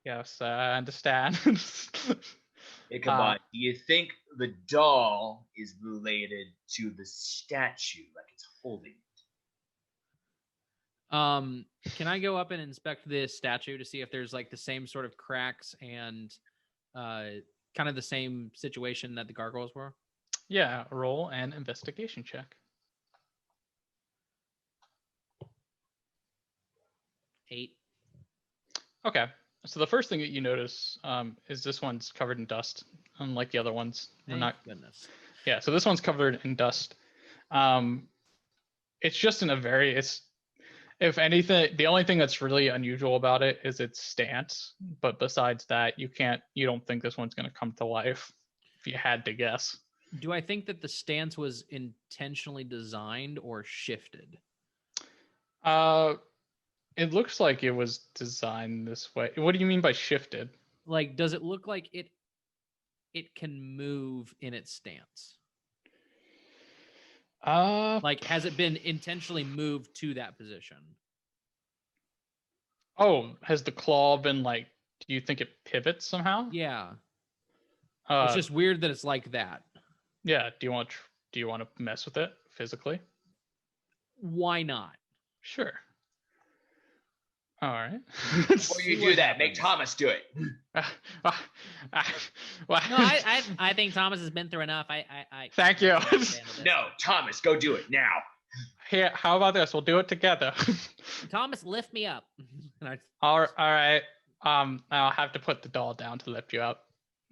Yes, I understand. Ichabod, do you think the doll is related to the statue, like it's holding it? Can I go up and inspect this statue to see if there's like the same sort of cracks and kind of the same situation that the gargoyles were? Yeah, roll an investigation check. 8. Okay. So the first thing that you notice is this one's covered in dust, unlike the other ones. Goodness. Yeah, so this one's covered in dust. It's just if anything, the only thing that's really unusual about it is its stance. But besides that, you don't think this one's going to come to life if you had to guess. Do I think that the stance was intentionally designed or shifted? It looks like it was designed this way. What do you mean by shifted? Like, does it look like it it can move in its stance? Like, has it been intentionally moved to that position? Oh, has the claw been like? Do you think it pivots somehow? Yeah. Uh, It's just weird that it's like that. Yeah. Do you want to mess with it physically? Why not? Sure. All right. Before you See do what that, make happens. Thomas do it. Well, No, I think Thomas has been through enough. I Thank you. I can handle this. No, Thomas, go do it now. Here, how about this? We'll do it together. Thomas, lift me up. All right. I'll have to put the doll down to lift you up.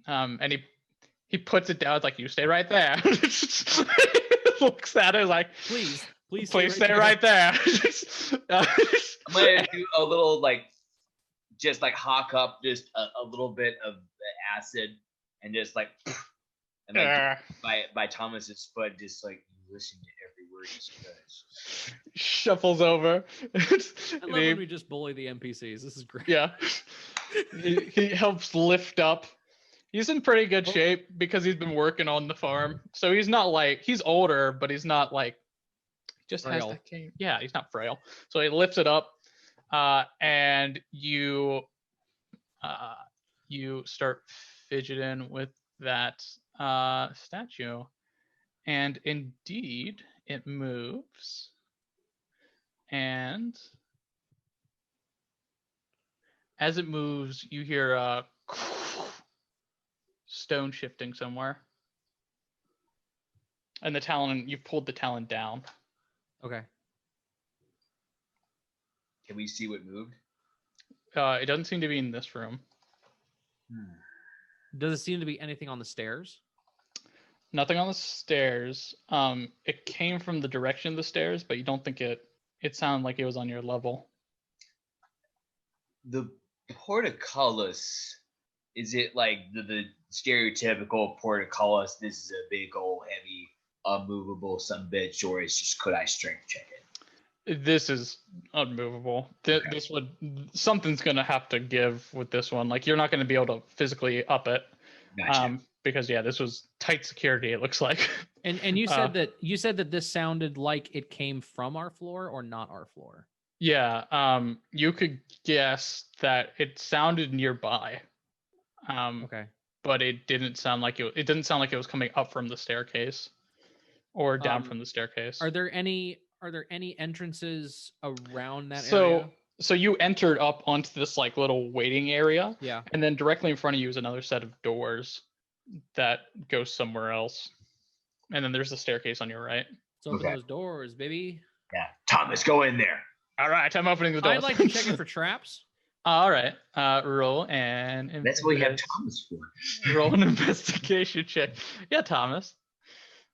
And he puts it down. It's like, you stay right there. Looks at it like, Please stay right there. I'm gonna do a little just hawk up just a little bit of the acid and just and by Thomas's foot, just you listen to every word he says. Shuffles over. I love when we just bully the NPCs. This is great. Yeah. he helps lift up. He's in pretty good shape because he's been working on the farm. So he's not he's older, but he's not just frail. has that cane. Yeah, he's not frail. So he lifts it up, and you start fidgeting with that statue, and indeed it moves, and as it moves, you hear stone shifting somewhere, and the talon, you've pulled the talon down. Okay. Can we see what moved? It doesn't seem to be in this room. Does it seem to be anything on the stairs? Nothing on the stairs. It came from the direction of the stairs, but you don't think it sounded like it was on your level. The portcullis, is it the stereotypical portcullis? This is a big old heavy unmovable sumbitch, or it's just could I strength check it? This is unmovable. This would, something's gonna have to give with this one. You're not gonna be able to physically up it. Gotcha. Because this was tight security, it looks like. And you said that this sounded like it came from our floor or not our floor. Yeah. You could guess that it sounded nearby. Okay. But it didn't sound like it didn't sound like it was coming up from the staircase or down from the staircase. Are there any entrances around that so area? So you entered up onto this little waiting area. Yeah. And then directly in front of you is another set of doors that goes somewhere else. And then there's the staircase on your right. So open those doors, baby. Yeah. Thomas, go in there. All right, I'm opening the doors. I'd like to check it for traps. All right. Roll an That's what we have Thomas for. Roll an investigation check. Yeah, Thomas.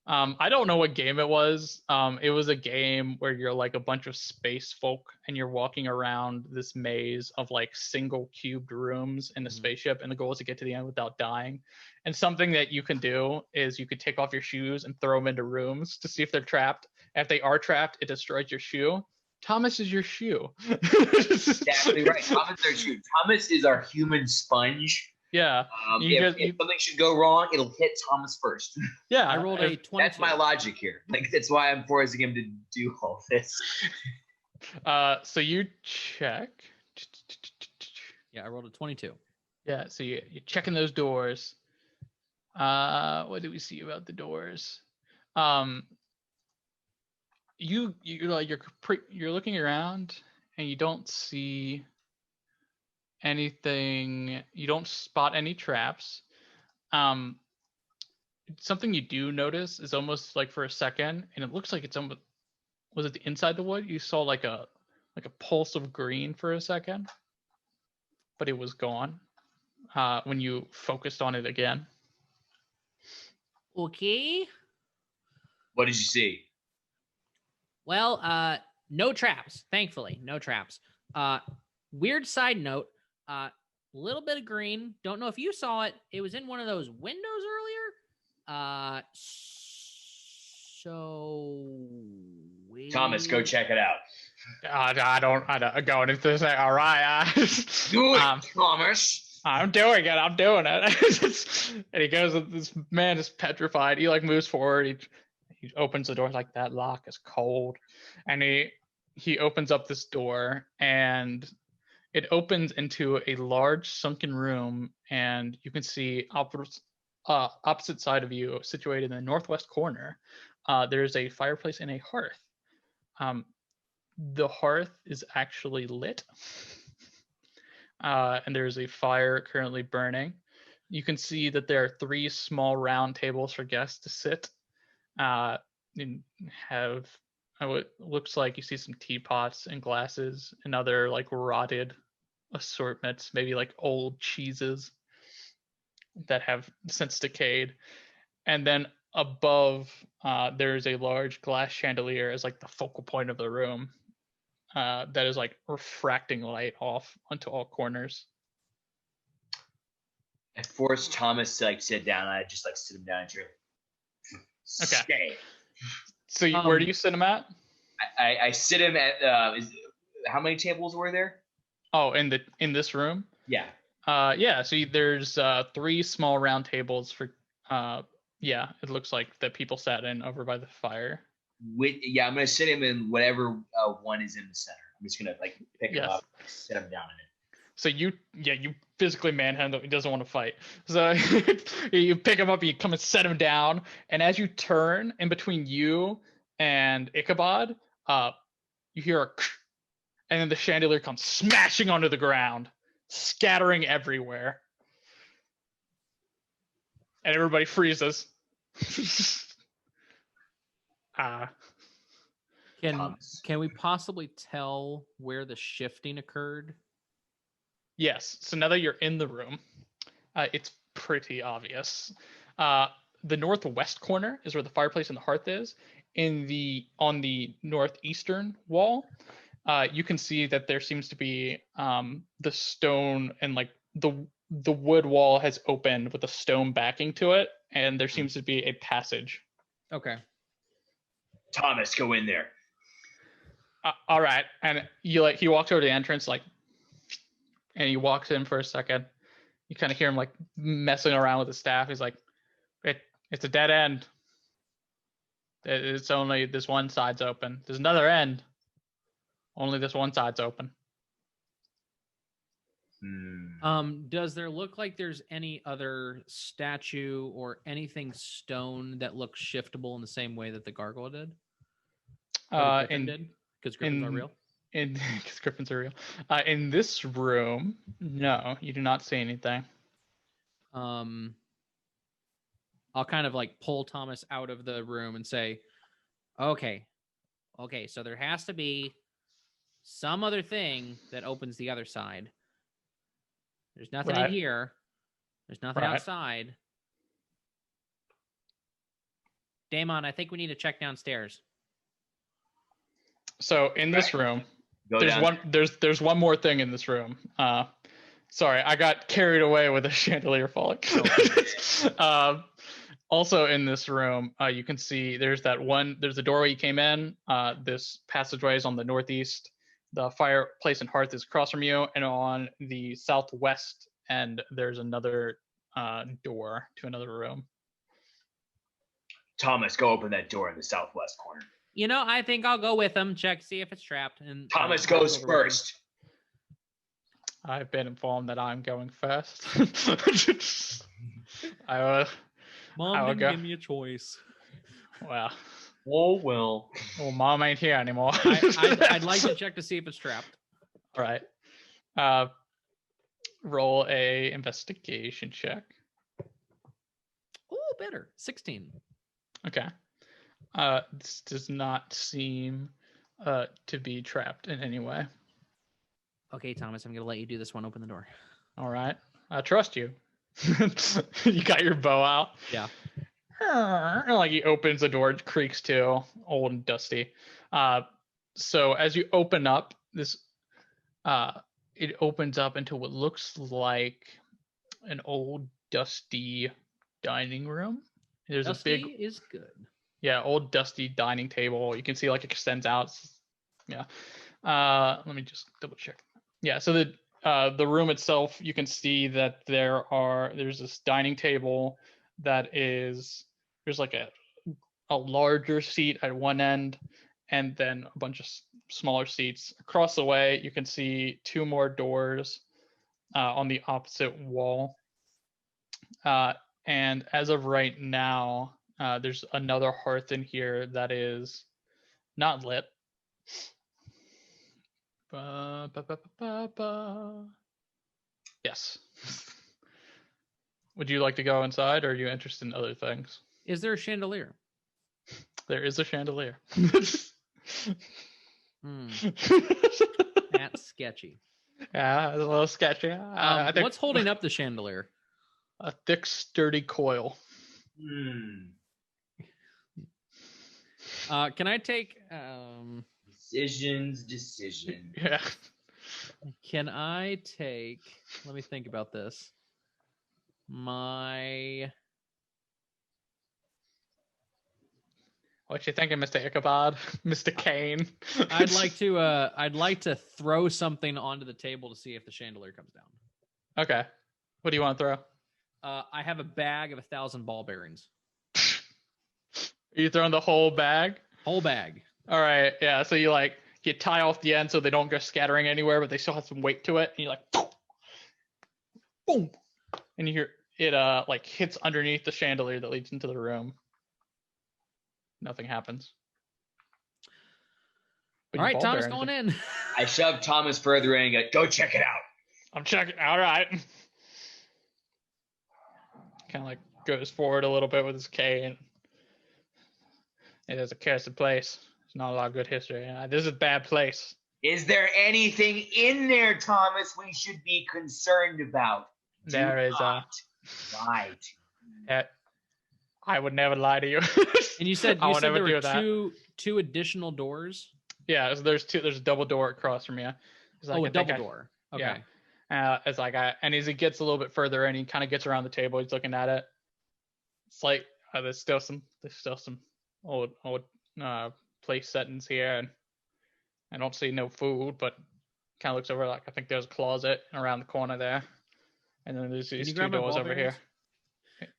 I don't know what game it was. It was a game where you're a bunch of space folk and you're walking around this maze of single cubed rooms in a spaceship, and the goal is to get to the end without dying. And something that you can do is you could take off your shoes and throw them into rooms to see if they're trapped. If they are trapped, it destroys your shoe. Thomas is your shoe. Exactly right. Thomas is our shoe. Thomas is our human sponge. Yeah. If something should go wrong, it'll hit Thomas first. Yeah. I rolled a 22. That's my logic here. That's why I'm forcing him to do all this. So you check. Yeah, I rolled a 22. Yeah, so you're checking those doors. What do we see about the doors? You're looking around and you don't see anything. You don't spot any traps. Something you do notice is almost for a second, and it looks like it's almost, was it inside the wood? You saw a pulse of green for a second, but it was gone when you focused on it again. Okay. What did you see? Well, no traps. Thankfully, no traps. Weird side note. Little bit of green. Don't know if you saw it. It was in one of those windows earlier. Thomas, go check it out. I don't going into this. All right. Do it, Thomas. I'm doing it. I'm doing it. And he goes, this man is petrified. He like moves forward. He opens the door like that lock is cold. And he opens up this door and it opens into a large sunken room. And you can see opposite side of you, situated in the northwest corner, there's a fireplace and a hearth. The hearth is actually lit. And there's a fire currently burning. You can see that there are 3 small round tables for guests to sit and have what looks like you see some teapots and glasses and other like rotted assortments, maybe like old cheeses that have since decayed. And then above, there's a large glass chandelier as like the focal point of the room. That is like refracting light off onto all corners. I forced Thomas to like sit down. I just like sit him down and drink. Okay. Stay. So where do you sit him at? I sit him at how many tables were there? Oh, in this room? Yeah. Yeah. So there's 3 small round tables for yeah. It looks like that people sat in over by the fire. I'm gonna sit him in whatever one is in the center. I'm just gonna like pick him up, sit him down in it. So you physically manhandle him. He doesn't want to fight. So you pick him up, you come and set him down, and as you turn in between you and Ichabod, you hear a and then the chandelier comes smashing onto the ground, scattering everywhere. And everybody freezes. Can we possibly tell where the shifting occurred? Yes. So now that you're in the room, it's pretty obvious. The northwest corner is where the fireplace and the hearth is. On the northeastern wall, you can see that there seems to be the stone and like the wood wall has opened with a stone backing to it, and there seems to be a passage. Okay. Thomas, go in there. All right, and he walks over to the entrance and he walks in for a second. You kind of hear him like messing around with the staff. He's like, it's a dead end. It's only this one side's open. There's another end. Only this one side's open. Does there look like there's any other statue or anything stone that looks shiftable in the same way that the gargoyle did? Because griffins are real. Because griffins are real. In this room, no, you do not see anything. I'll kind of like pull Thomas out of the room and say, okay, so there has to be some other thing that opens the other side. There's nothing in here. There's nothing outside. Damon, I think we need to check downstairs. So in this room, there's one more thing in this room. Sorry, I got carried away with a chandelier falling. Also in this room, you can see there's a doorway you came in. This passageway is on the northeast. The fireplace and hearth is across from you, and on the southwest end, there's another door to another room. Thomas, go open that door in the southwest corner. I think I'll go with him. Check, see if it's trapped. And Thomas goes first. I've been informed that I'm going first. Mom didn't give me a choice. Well. Oh, well. Well, Mom ain't here anymore. I'd like to check to see if it's trapped. All right. Roll a investigation check. Oh, better. 16. Okay. This does not seem to be trapped in any way. Okay, Thomas, I'm going to let you do this one. Open the door. All right. I trust you. You got your bow out? Yeah. Like he opens the door, it creaks too, old and dusty. So as you open up this, it opens up into what looks like an old dusty dining room. There's Dusty a big is good. Yeah, old dusty dining table. You can see like it extends out. Yeah. Let me just double check. Yeah, so the room itself, you can see that there's this dining table there's like a larger seat at one end, and then a bunch of smaller seats across the way. You can see 2 more doors on the opposite wall. And as of right now, there's another hearth in here that is not lit. Yes. Would you like to go inside, or are you interested in other things? Is there a chandelier? There is a chandelier. That's sketchy. Yeah, it's a little sketchy. I think What's holding up the chandelier? a thick, sturdy coil. Can I take? Decision. Yeah. Can I take? Let me think about this. What you thinking, Mr. Ichabod? Mr. Kane? I'd like to throw something onto the table to see if the chandelier comes down. Okay. What do you want to throw? I have a bag of 1,000 ball bearings. Are you throwing the whole bag? Whole bag. All right. Yeah. So you tie off the end so they don't go scattering anywhere, but they still have some weight to it. And you boom, and you hear it hits underneath the chandelier that leads into the room. Nothing happens. But all right, Thomas, going in. I shove Thomas further in and go check it out. I'm checking. All right. Kind of goes forward a little bit with his cane. It is a cursed place. There's not a lot of good history. This is a bad place. Is there anything in there, Thomas, we should be concerned about? There is lie to me. I would never lie to you. And you said there were two additional doors? Yeah, so there's a double door across from you. A double door. Okay. Yeah. And as he gets a little bit further in, he kind of gets around the table. He's looking at it. It's like there's still some old place settings here, and I don't see no food, but kind of looks over I think there's a closet around the corner there, and then there's these 2 doors over here.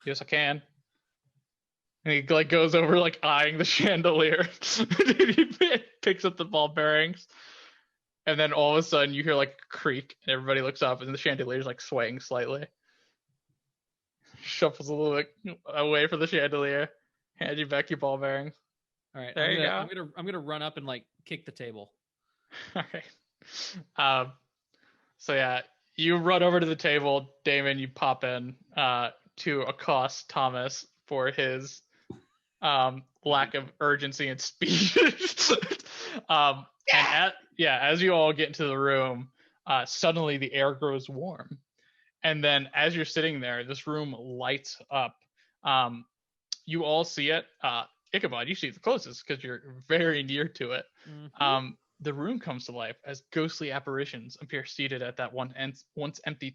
Yes, I can. And he goes over eyeing the chandelier. He picks up the ball bearings, and then all of a sudden you hear a creak, and everybody looks up, and the chandelier's swaying slightly. Shuffles a little bit away from the chandelier, hands you back your ball bearings. All right, there you go. I'm gonna run up and kick the table. All right. So yeah, you run over to the table, Damon. You pop in to accost Thomas for his lack of urgency and speed. As you all get into the room, suddenly the air grows warm, and then as you're sitting there, this room lights up. You all see it. Ichabod, you see it the closest because you're very near to it. Mm-hmm. The room comes to life as ghostly apparitions appear seated at that once empty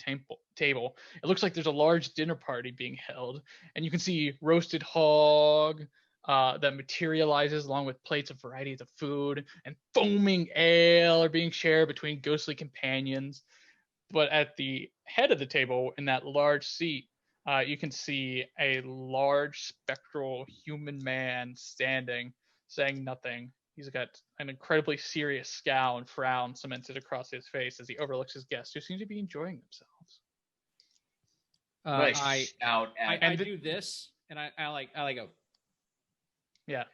table. It looks like there's a large dinner party being held, and you can see roasted hog that materializes along with plates of varieties of food, and foaming ale are being shared between ghostly companions. But at the head of the table, in that large seat, you can see a large spectral human man standing, saying nothing. He's got an incredibly serious scowl and frown cemented across his face as he overlooks his guests, who seem to be enjoying themselves. I do this, and I go. Yeah.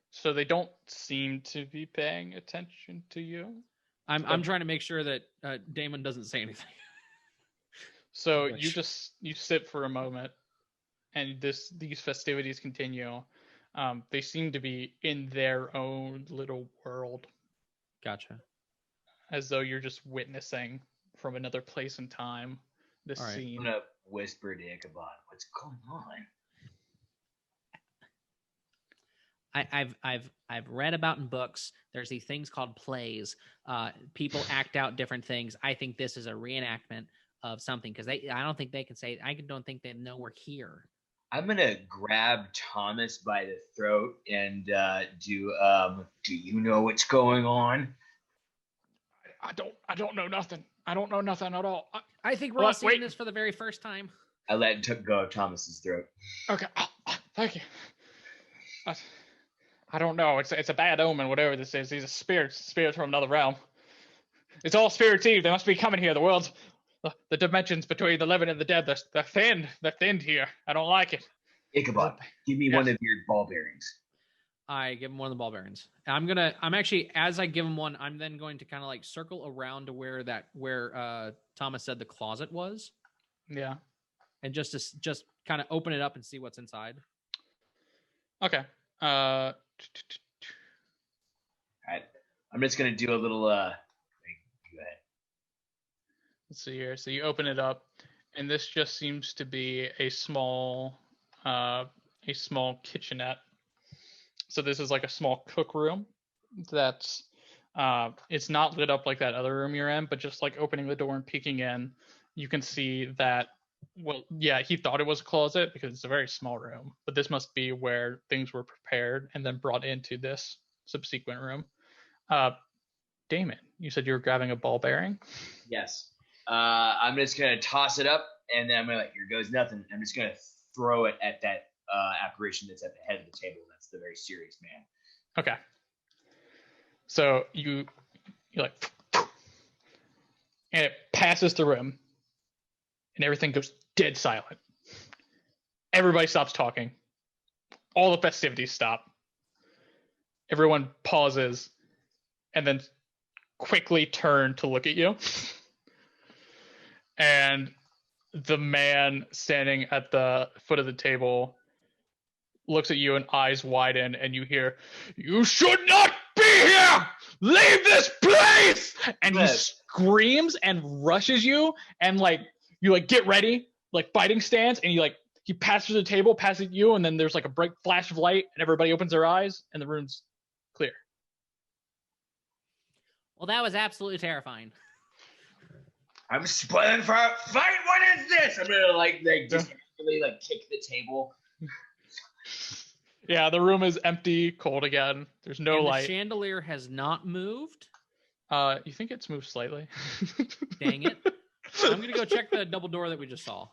So they don't seem to be paying attention to you. I'm trying to make sure that Damon doesn't say anything. So you sit for a moment, and these festivities continue. They seem to be in their own little world. Gotcha. As though you're just witnessing from another place and time this scene. I'm gonna whisper to Ichabod, "What's going on?" I've read about in books. There's these things called plays. People act out different things. I think this is a reenactment of something because I don't think they can say. I don't think they know we're here. I'm gonna grab Thomas by the throat and do you know what's going on? I don't know nothing. I don't know nothing at all. I think we're all What? seeing Wait. this for the very first time. I let go of Thomas's throat. Okay. Thank you. I don't know. It's a bad omen, whatever this is. These are spirits from another realm. It's all spirits Eve. They must be coming here. The world's, the dimensions between the living and the dead, they're thin. They're thinned here. I don't like it. Ichabod, give me one of your ball bearings. I give him one of the ball bearings. I'm actually, as I give him one, I'm then going to kind of like circle around to where Thomas said the closet was. Yeah. And just kind of open it up and see what's inside. Okay. All right. I'm just gonna do a little. Go ahead. Let's see here. So you open it up, and this just seems to be a small kitchenette. So this is like a small cook room. That's it's not lit up like that other room you're in, but just like opening the door and peeking in, you can see that. Well, yeah, he thought it was a closet because it's a very small room, but this must be where things were prepared and then brought into this subsequent room. Damon, you said you were grabbing a ball bearing? Yes. I'm just gonna toss it up, and then I'm gonna here goes nothing. I'm just gonna throw it at that apparition that's at the head of the table. That's the very serious man. Okay. So you're like, and it passes the room, and everything goes dead silent. Everybody stops talking. All the festivities stop. Everyone pauses, and then quickly turn to look at you. And the man standing at the foot of the table looks at you and eyes widen, and you hear, "You should not be here! Leave this place!" And he screams and rushes you, and you get ready, like fighting stance, and he passes the table, passes you, and then there's like a bright flash of light, and everybody opens their eyes, and the room's clear. Well, that was absolutely terrifying. I'm spoiling for a fight. What is this? I'm gonna just really kick the table. Yeah, the room is empty, cold again. There's no light. The chandelier has not moved. You think it's moved slightly? Dang it! I'm gonna go check the double door that we just saw. All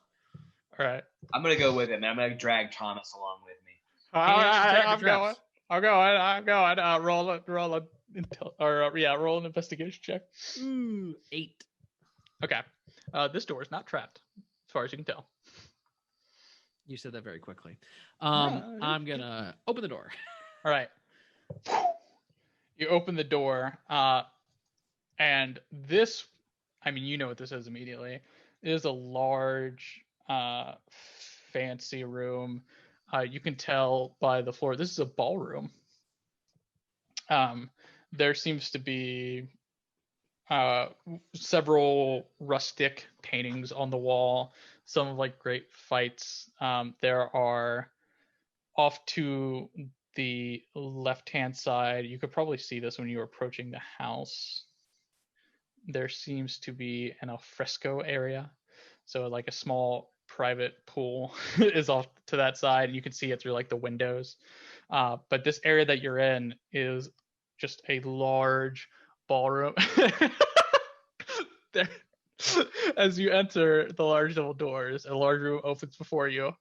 right. I'm gonna go with him. I'm gonna drag Thomas along with me. I'm going. Roll an investigation check. Ooh, 8. Okay. This door is not trapped, as far as you can tell. You said that very quickly. I'm gonna open the door. All right. You open the door, and this, you know what this is immediately. It is a large, fancy room. You can tell by the floor. This is a ballroom. There seems to be several rustic paintings on the wall, some of great fights. There are off to the left-hand side, you could probably see this when you were approaching the house. There seems to be an alfresco area, so a small private pool is off to that side, and you can see it through the windows. But this area that you're in is just a large ballroom. There, as you enter the large double doors, a large room opens before you.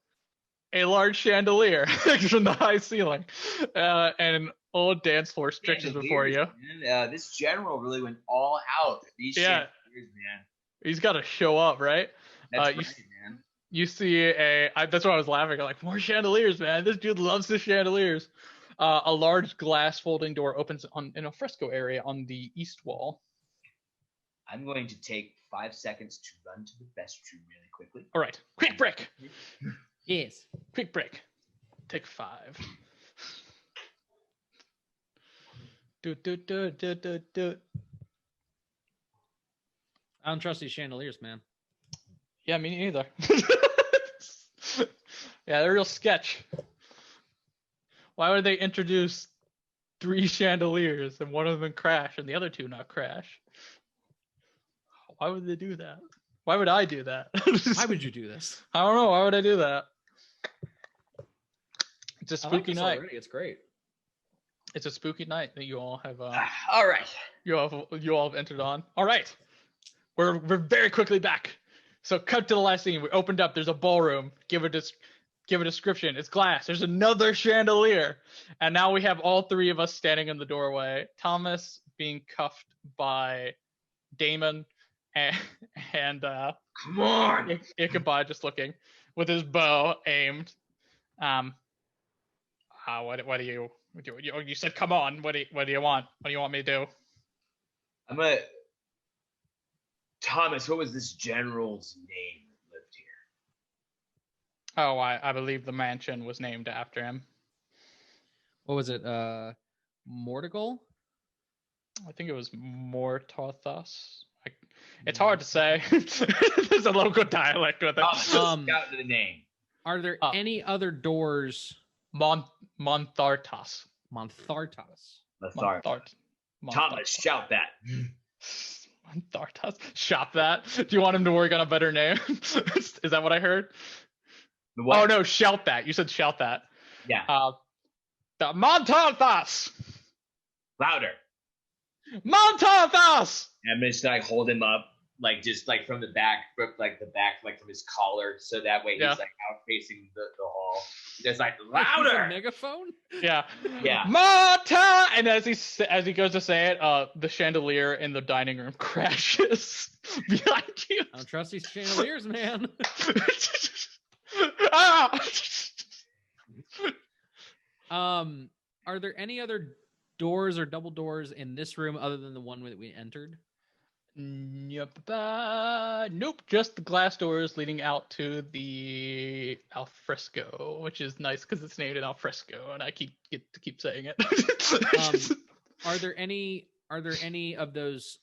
A large chandelier from the high ceiling, and an old dance floor stretches before you. Man. This general really went all out. These chandeliers, man. He's got to show up, right? That's right, man. You see that's why I was laughing. I'm like, more chandeliers, man. This dude loves the chandeliers. A large glass folding door opens in a fresco area on the east wall. I'm going to take 5 seconds to run to the restroom really quickly. All right. Quick break. Yes. Quick break. Take 5. Do. I don't trust these chandeliers, man. Yeah, me neither. Yeah, they're real sketch. Why would they introduce 3 chandeliers and one of them crash and the other 2 not crash? Why would they do that? Why would I do that? Why would you do this? I don't know. Why would I do that? It's a spooky night. Already. It's great. It's a spooky night that you all have. All right. You all have entered on. All right. we're very quickly back. So cut to the last scene. We opened up. There's a ballroom. Give a description. It's glass. There's another chandelier, and now we have all three of us standing in the doorway. Thomas being cuffed by Damon, and Come on. Ichabod just looking with his bow aimed. What do you said? Come on. What do you want? What do you want me to do? Thomas, what was this general's name that lived here? Oh, I believe the mansion was named after him. What was it? Mortigal? I think it was Mortothos. It's hard to say. There's a local dialect with it. Scout to the name. Are there any other doors? Monthartas. Monthartas. Thomas, shout that. Monthartas. Shop that. Do you want him to work on a better name? Is that what I heard? What? Oh no, shout that. You said shout that. Yeah. The Monthartas. Louder. Monthartas. And I'm just like hold him up, like just like from the back, like from his collar, so that way he's like out facing the hall. Just like louder. A megaphone. Yeah. Yeah. Monta. And as he goes to say it, the chandelier in the dining room crashes behind you. I don't trust these chandeliers, man. Ah! Are there any other doors or double doors in this room other than the one that we entered? Nope, just the glass doors leading out to the alfresco, which is nice because it's named an alfresco, and I get to keep saying it. Are there any of those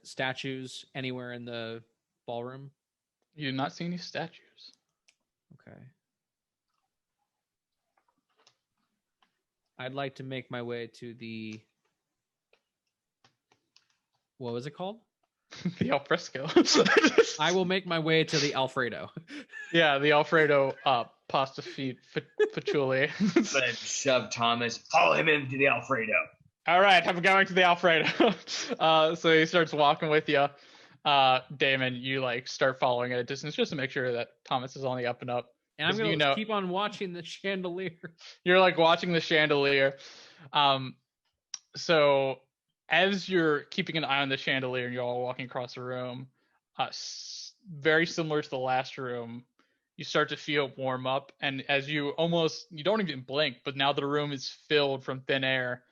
statues anywhere in the ballroom? You do not see any statues. Okay. I'd like to make my way to the... What was it called? The alfresco. I will make my way to the Alfredo. Yeah, the Alfredo pasta fagioli. But shove Thomas. Follow him into the Alfredo. All right, I'm going to the Alfredo. So he starts walking with you. Damon, you like start following at a distance just to make sure that Thomas is on the up and up. And I'm going to keep on watching the chandelier. You're like watching the chandelier. So as you're keeping an eye on the chandelier and you're all walking across the room, very similar to the last room, you start to feel warm up. And as you don't even blink, but now the room is filled from thin air.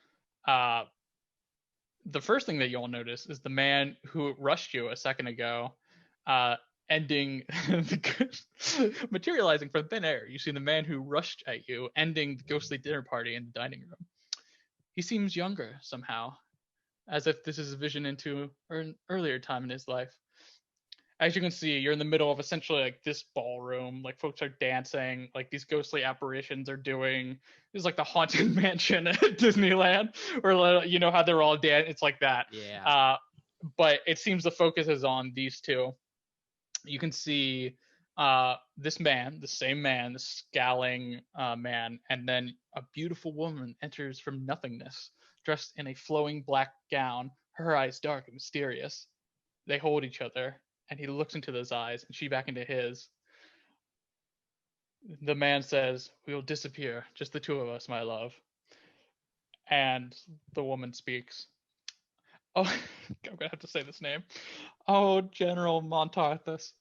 The first thing that you'll notice is the man who rushed you a second ago, materializing from thin air. You see the man who rushed at you, ending the ghostly dinner party in the dining room. He seems younger somehow, as if this is a vision into an earlier time in his life. As you can see, you're in the middle of essentially like this ballroom. Like folks are dancing, like these ghostly apparitions are doing. This is like the Haunted Mansion at Disneyland, or you know how they're all dancing. It's like that. Yeah. But it seems the focus is on these two. You can see this man, the same man, the scowling man, and then a beautiful woman enters from nothingness, dressed in a flowing black gown, her eyes dark and mysterious. They hold each other, and he looks into those eyes, and she back into his. The man says, "We will disappear, just the two of us, my love." And the woman speaks. Oh, I'm going to have to say this name. "Oh, General Montarthus,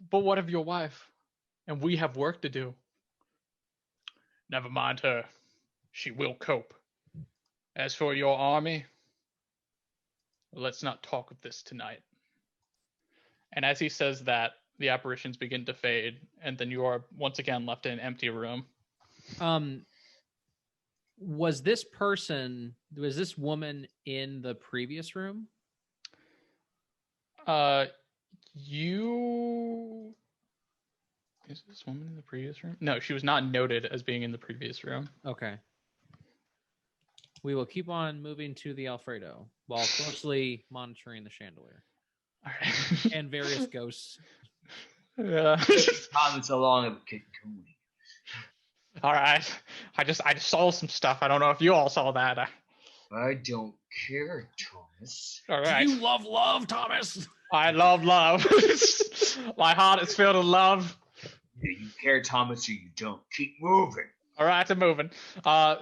but what of your wife? And we have work to do." "Never mind her. She will cope. As for your army, let's not talk of this tonight." And as he says that, the apparitions begin to fade, and then you are once again left in an empty room. Was this woman in the previous room? Is this woman in the previous room? No, she was not noted as being in the previous room. Okay. We will keep on moving to the Alfredo while closely monitoring the chandelier. All right. And various ghosts. Yeah. Comments along of cocooning. All right. I just saw some stuff. I don't know if you all saw that. I don't care, Thomas. All right. Do you love love, Thomas? I love love. My heart is filled with love. Do you care, Thomas, or you don't? Keep moving. All right, I'm moving.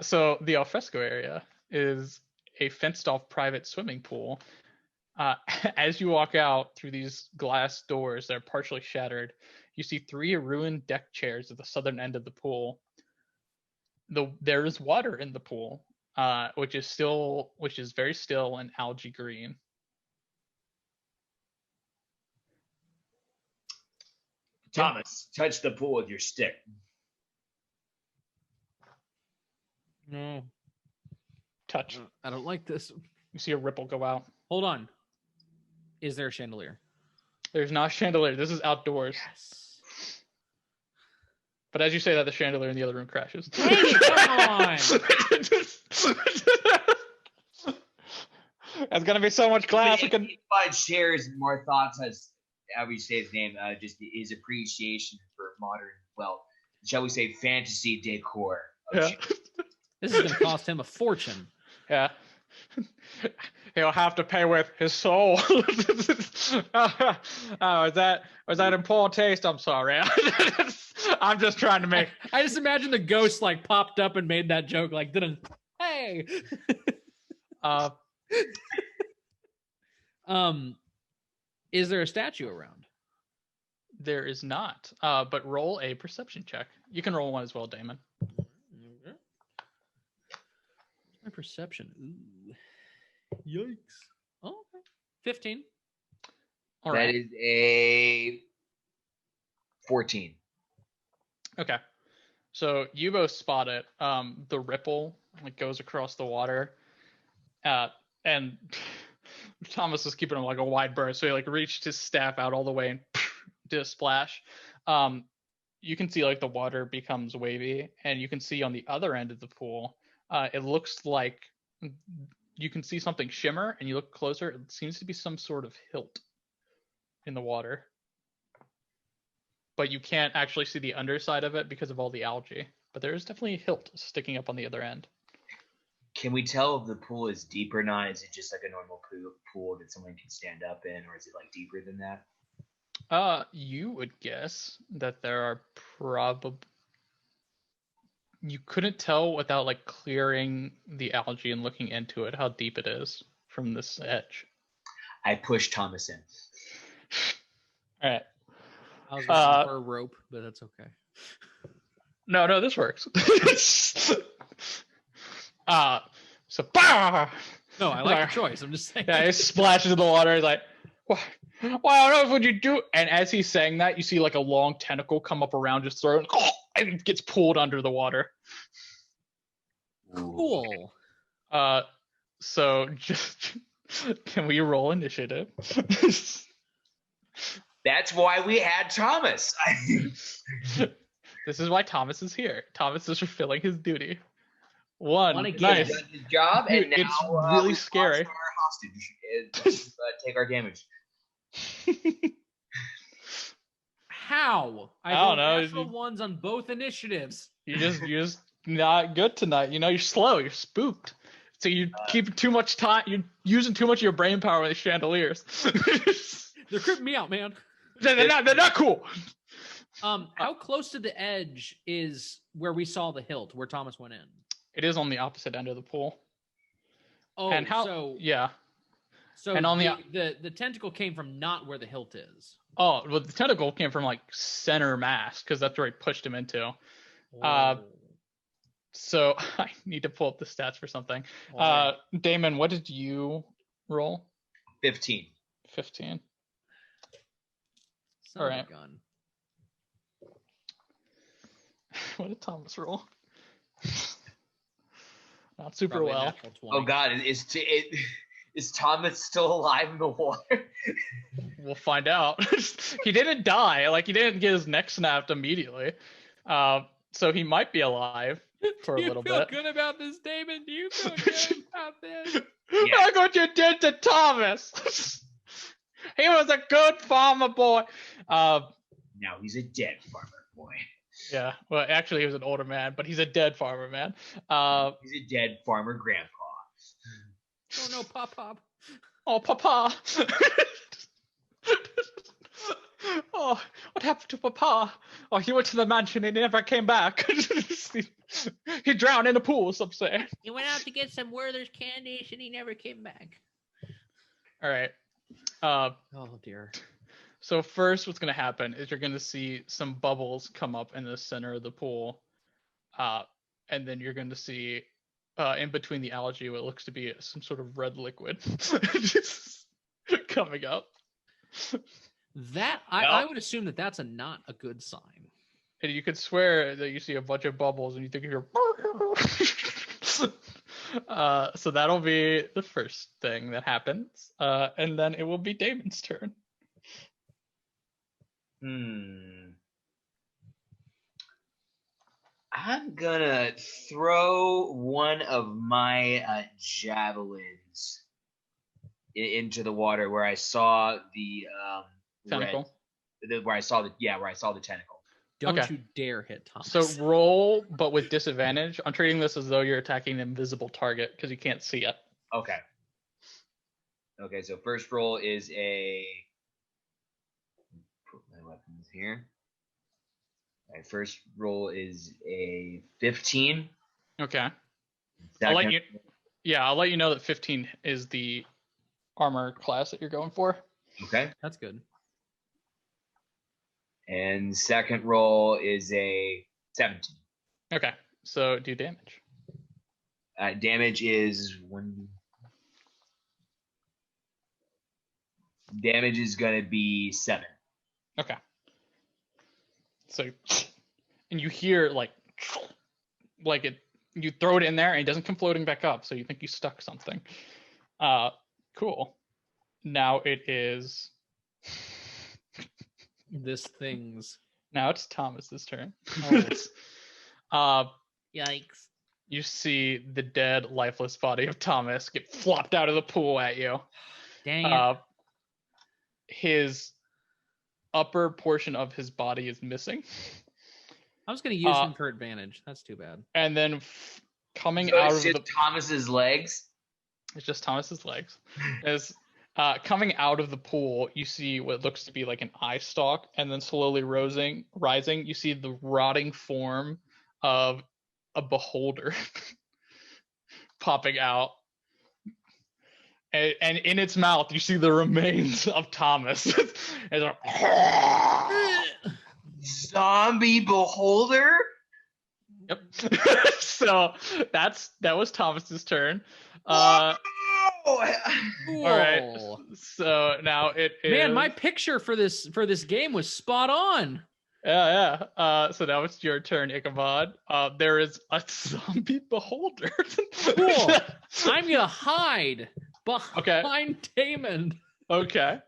So the alfresco area is a fenced-off private swimming pool. As you walk out through these glass doors that are partially shattered, you see 3 ruined deck chairs at the southern end of the pool. There is water in the pool, which is very still and algae green. Thomas, touch the pool with your stick. No. Touch. I don't like this. You see a ripple go out. Hold on. Is there a chandelier? There's not a chandelier. This is outdoors. Yes. But as you say that, the chandelier in the other room crashes. Hey, come on. There's gonna be so much glass. Bud shares more thoughts as how we say his name, just his appreciation for modern, well, shall we say, fantasy decor. Yeah. This is going to cost him a fortune. Yeah. He'll have to pay with his soul. Oh, is that in poor taste? I'm sorry. I'm just trying to make. I just imagine the ghost like popped up and made that joke. Like, didn't? Hey. Is there a statue around? There is not. But roll a perception check. You can roll one as well, Damon. Okay. My perception. Ooh. Yikes. Oh, okay. 15. All right. That is a 14. Okay. So you both spot it. The ripple like goes across the water. And Thomas is keeping him like a wide berth, so he like reached his staff out all the way and did a splash. You can see like the water becomes wavy, and you can see on the other end of the pool, it looks like you can see something shimmer, and you look closer, it seems to be some sort of hilt in the water. But you can't actually see the underside of it because of all the algae. But there is definitely a hilt sticking up on the other end. Can we tell if the pool is deep or not? Is it just like a normal pool that someone can stand up in, or is it like deeper than that? You would guess that there are probably. You couldn't tell without like clearing the algae and looking into it how deep it is from this edge. I push Thomas in. All right. I was looking for a rope, but that's okay. No, this works. So bah! No, I like the choice. I'm just saying. Yeah, it splashes in the water. He's like, why on earth would you do? And as he's saying that, you see like a long tentacle come up around his throat, and it gets pulled under the water. Cool. So just can we roll initiative? That's why we had Thomas. This is why Thomas is here. Thomas is fulfilling his duty. One, nice. He's done his job, and Dude, now it's really we scary. lost our hostage. Take our damage. How? I don't know. Natural ones on both initiatives. You're just not good tonight. You know, you're slow. You're spooked. So you keep too much time. You're using too much of your brain power with the chandeliers. They're creeping me out, man. They're not cool. How close to the edge is where we saw the hilt, where Thomas went in? It is on the opposite end of the pool. Oh, and how? So yeah. So and on the tentacle came from not where the hilt is. Oh, well, the tentacle came from like center mass because that's where he pushed him into. So I need to pull up the stats for something. Right. Damon, what did you roll? 15. 15. Son All of a right. gun. What did Thomas roll? Not super Probably a well. natural 20. Oh God, is Thomas still alive in the water? We'll find out. He didn't die. Like, he didn't get his neck snapped immediately. So he might be alive for a little bit. Do you feel good about this, Damon? Do you feel good about this? Yeah. Look what you did to Thomas. He was a good farmer boy. Now he's a dead farmer boy. Yeah. Well, actually, he was an older man, but he's a dead farmer man. He's a dead farmer grandpa. Oh no, Pop Pop. Oh, Papa. Oh, what happened to Papa? Oh, he went to the mansion and he never came back. He drowned in the pool, some say. He went out to get some Werther's candies and he never came back. All right. Oh dear. So first, what's going to happen is you're going to see some bubbles come up in the center of the pool, and then you're going to see in between the algae what looks to be some sort of red liquid just coming up. That I would assume that that's not a good sign. And you could swear that you see a bunch of bubbles and you think you're. So that'll be the first thing that happens, and then it will be Damon's turn. I'm gonna throw one of my javelins into the water where I saw the Tentacle. where I saw the tentacle. Don't Okay. you dare hit Thomas. So roll, but with disadvantage. I'm treating this as though you're attacking an invisible target because you can't see it. Okay. Okay, so first roll is a. Put my weapons here. My first roll is a 15. Okay. Second, I'll let you know that 15 is the armor class that you're going for. Okay. That's good. And second roll is a 17. Okay. So do damage. Damage is one. Damage is gonna be 7. Okay. So, and you hear like it. You throw it in there and it doesn't come floating back up. So you think you stuck something. Cool. Now it is. This thing's. Now it's Thomas's turn. Oh. Yikes. You see the dead, lifeless body of Thomas get flopped out of the pool at you. Dang it. His upper portion of his body is missing. I was going to use him for advantage. That's too bad. And then coming So out it's of just Thomas's legs. It's just Thomas's legs. As coming out of the pool, you see what looks to be like an eye stalk, and then slowly rising, you see the rotting form of a beholder popping out. And in its mouth, you see the remains of Thomas. It's like, Zombie beholder? yep. So that was Thomas's turn. Whoa! All right. Whoa. So now it is. Man, my picture for this game was spot on. Yeah. So now it's your turn, Ichabod. There is a zombie beholder. Cool. I'm gonna hide behind Damon. Okay.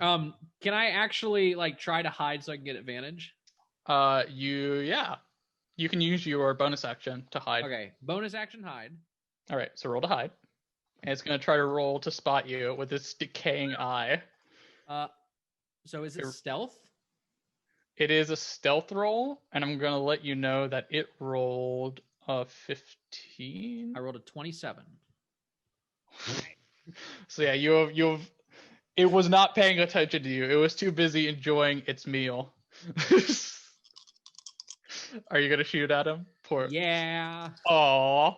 Can I actually try to hide so I can get advantage? You can use your bonus action to hide. Okay, bonus action hide. All right, so roll to hide. And it's going to try to roll to spot you with its decaying eye. So is it stealth? It is a stealth roll, and I'm going to let you know that it rolled a 15. I rolled a 27. So yeah, you've it was not paying attention to you. It was too busy enjoying its meal. Are you going to shoot at him? Yeah. Aw.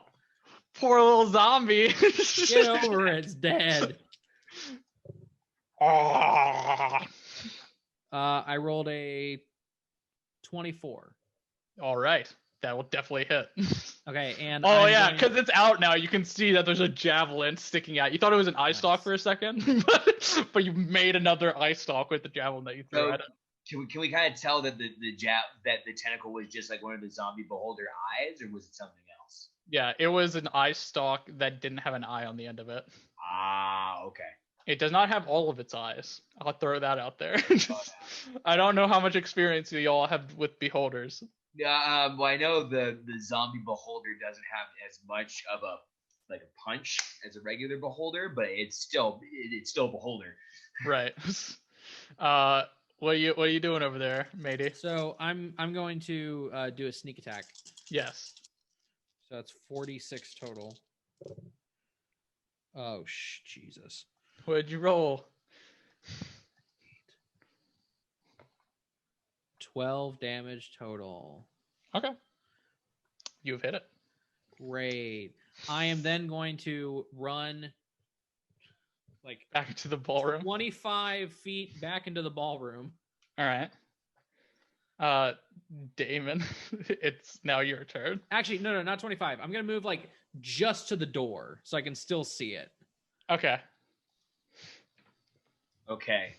Poor little zombie. Get over it. It's dead. Ah. I rolled a 24. All right. That will definitely hit. Okay, and because it's out now. You can see that there's a javelin sticking out. You thought it was an eye stalk for a second, but you made another eye stalk with the javelin that you threw at it. Can we kind of tell that the tentacle was just like one of the zombie beholder eyes, or was it something else? Yeah, it was an eye stalk that didn't have an eye on the end of it. Ah, okay. It does not have all of its eyes. I'll throw that out there. I don't know how much experience you all have with beholders. Yeah, well, I know the zombie beholder doesn't have as much of a punch as a regular beholder, but it's still a beholder. Right. What are you doing over there, matey? So I'm going to do a sneak attack. Yes. So that's 46 total. Oh, Jesus. What'd you roll? 12 damage total. Okay. You've hit it. Great. I am then going to run like Back to the ballroom. 25 feet back into the ballroom. All right. Damon, it's now your turn. Actually, no, not 25. I'm going to move like just to the door so I can still see it. Okay. Okay.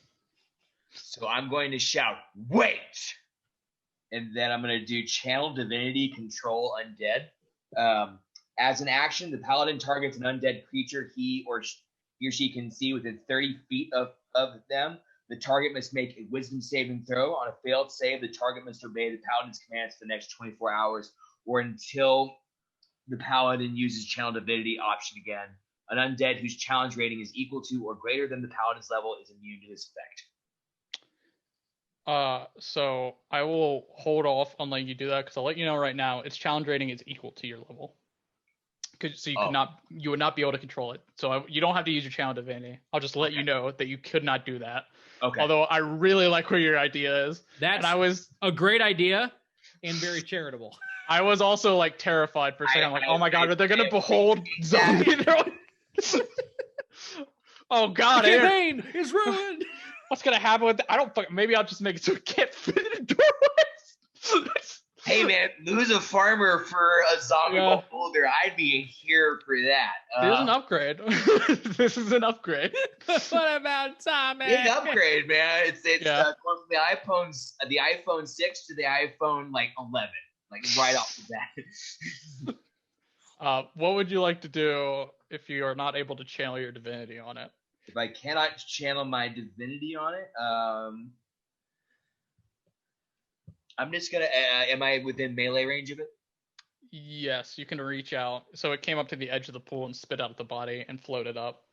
So I'm going to shout, wait! And then I'm going to do Channel Divinity Control Undead. As an action, the paladin targets an undead creature he or she can see within 30 feet of them. The target must make a wisdom saving throw. On a failed save, the target must obey the paladin's commands for the next 24 hours or until the paladin uses Channel Divinity option again. An undead whose challenge rating is equal to or greater than the paladin's level is immune to this effect. So I will hold off on letting you do that because I'll let you know right now its challenge rating is equal to your level. So you would not be able to control it. So you don't have to use your Channel Divinity. I'll just let you know that you could not do that. Okay. Although I really like where your idea is. That's a great idea and very charitable. I was also like terrified for a second. I'm like, oh my god, are they gonna behold zombie? Oh god, the campaign is ruined. What's gonna happen with that? Maybe I'll just make it so it can't fit in the doorways. Hey man, lose a farmer for a zombie beholder. I'd be here for that. There's an upgrade. This is an upgrade. What about Tommy? Big upgrade, man. It's going from the iPhone 6 to the iPhone like 11, like right off the bat. What would you like to do if you are not able to channel your divinity on it? If I cannot channel my divinity on it, I'm just gonna. Am I within melee range of it? Yes, you can reach out. So it came up to the edge of the pool and spit out the body and floated up.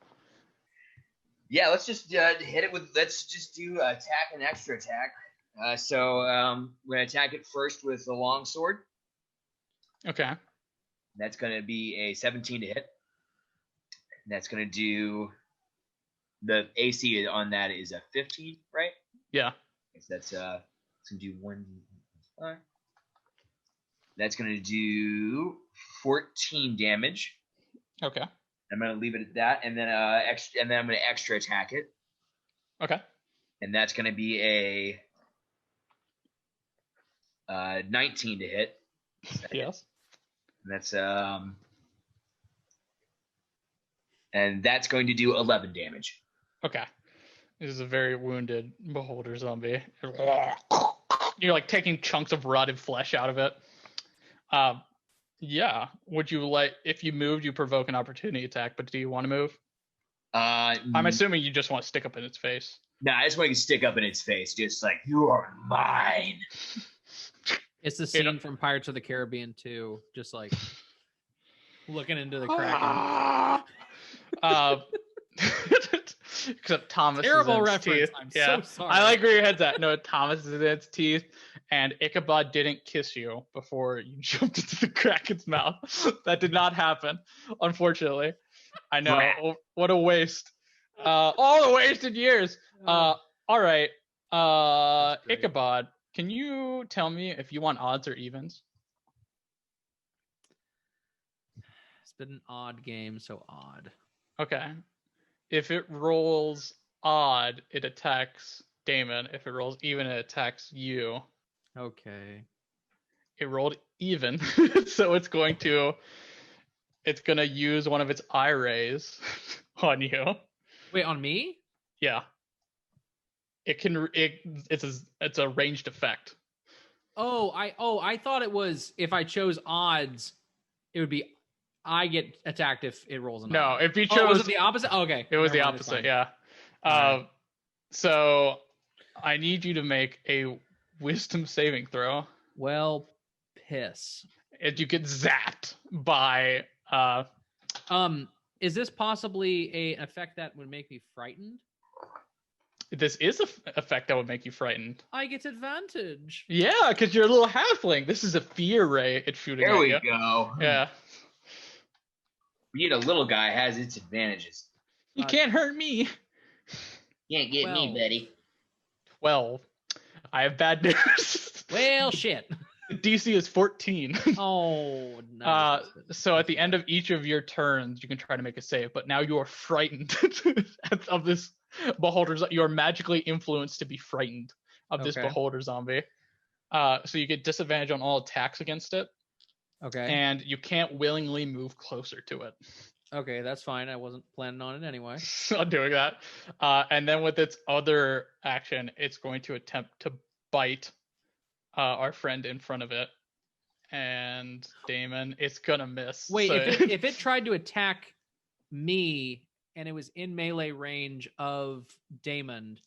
Yeah, let's just hit it with. Let's just do attack and extra attack. So we're gonna attack it first with the long sword. Okay. That's gonna be a 17 to hit. And that's gonna do. The AC on that is a 15, right? Yeah. So that's gonna do 1. That's gonna do 14 damage. Okay. I'm gonna leave it at that, and then I'm gonna extra attack it. Okay. And that's gonna be a 19 to hit. Yes. And that's going to do 11 damage. Okay. This is a very wounded beholder zombie. You're like taking chunks of rotted flesh out of it. Yeah. Would you if you moved, you provoke an opportunity attack, but do you want to move? I'm assuming you just want to stick up in its face. No, I just want to stick up in its face, just like, you are mine. It's the scene from Pirates of the Caribbean 2, just like looking into the Kraken. Except Thomas terrible is in reference. Its teeth. I'm so sorry. I like where your head's at. No, Thomas is in its teeth, and Ichabod didn't kiss you before you jumped into the Kraken's mouth. That did not happen, unfortunately. I know. What a waste. All the wasted years. All right. Ichabod, can you tell me if you want odds or evens? It's been an odd game, so odd. Okay. If it rolls odd, it attacks Damon. If it rolls even, it attacks you. Okay. It rolled even, so it's gonna use one of its eye rays on you. Wait, on me? Yeah. It's a ranged effect. I thought it was if I chose odds, it would be I get attacked if it rolls an odd. No, if you chose was it the opposite? Oh, okay. It was the opposite, yeah. Right. So I need you to make a wisdom saving throw. Well, piss. If you get zapped by is this possibly an effect that would make me frightened? This is an effect that would make you frightened. I get advantage. Yeah, because you're a little halfling. This is a fear ray it's shooting at you. There we go. Yeah. Being a little guy has its advantages. You can't hurt me. Can't get me, 12. Betty. 12. I have bad news. Well, shit. The DC is 14. Oh, nice. So at the end of each of your turns, you can try to make a save, but now you are frightened of this beholder. You are magically influenced to be frightened of this Okay. beholder zombie. So you get disadvantage on all attacks against it, Okay. and you can't willingly move closer to it. Okay, that's fine. I wasn't planning on it anyway. Not doing that. And then with its other action, it's going to attempt to bite our friend in front of it. And Damon, it's gonna miss. Wait, so- if it tried to attack me and it was in melee range of Damon,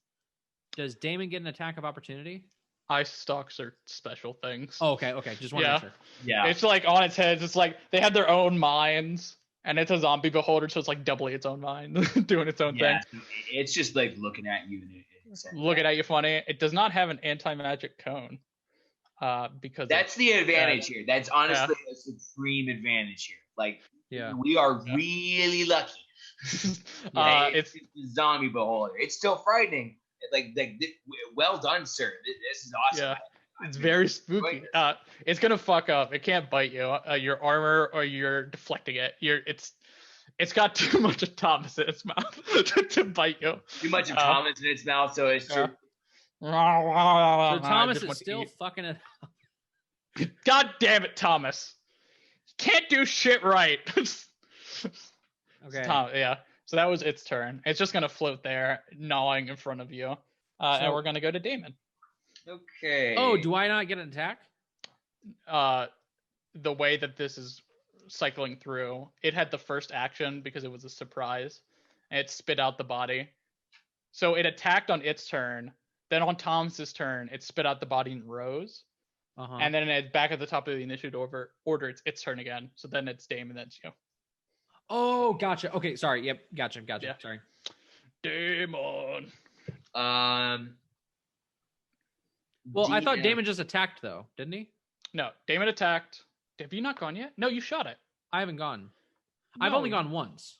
does Damon get an attack of opportunity? Ice stalks are special things. Oh, okay. Just want to Yeah. make sure. Yeah. It's like on its head. It's like they have their own minds, and it's a zombie beholder, so it's like doubly its own mind, doing its own Yeah. thing. It's just like looking at you. Looking at you funny. It does not have an anti-magic cone. Because That's the advantage here. That's honestly a supreme advantage here. Like, Yeah. we are really lucky. it's a zombie beholder. It's still frightening. Well done, sir. This is awesome. Yeah. It's very spooky. It's gonna fuck up. It can't bite you. Your armor, or you're deflecting it. It's got too much of Thomas in its mouth to bite you. Too much of Thomas in its mouth, so it's true. So So Thomas is still fucking it. God damn it, Thomas! Can't do shit right. Okay. Yeah. So that was its turn. It's just gonna float there, gnawing in front of you, and we're gonna go to Damon. Okay. Oh, do I not get an attack? The way that this is cycling through, it had the first action because it was a surprise, and it spit out the body. So it attacked on its turn. Then on Thomas's turn, it spit out the body in rows. Uh-huh. And then it's back at the top of the initiative order, it's its turn again. So then it's Damon, then it's you. Oh, gotcha. Okay, sorry. Yep, gotcha. Yeah. Sorry. Damon. Well, I thought Damon just attacked though, didn't he? No, Damon attacked. Have you not gone yet? No, you shot it. I haven't gone. I've No. only gone once.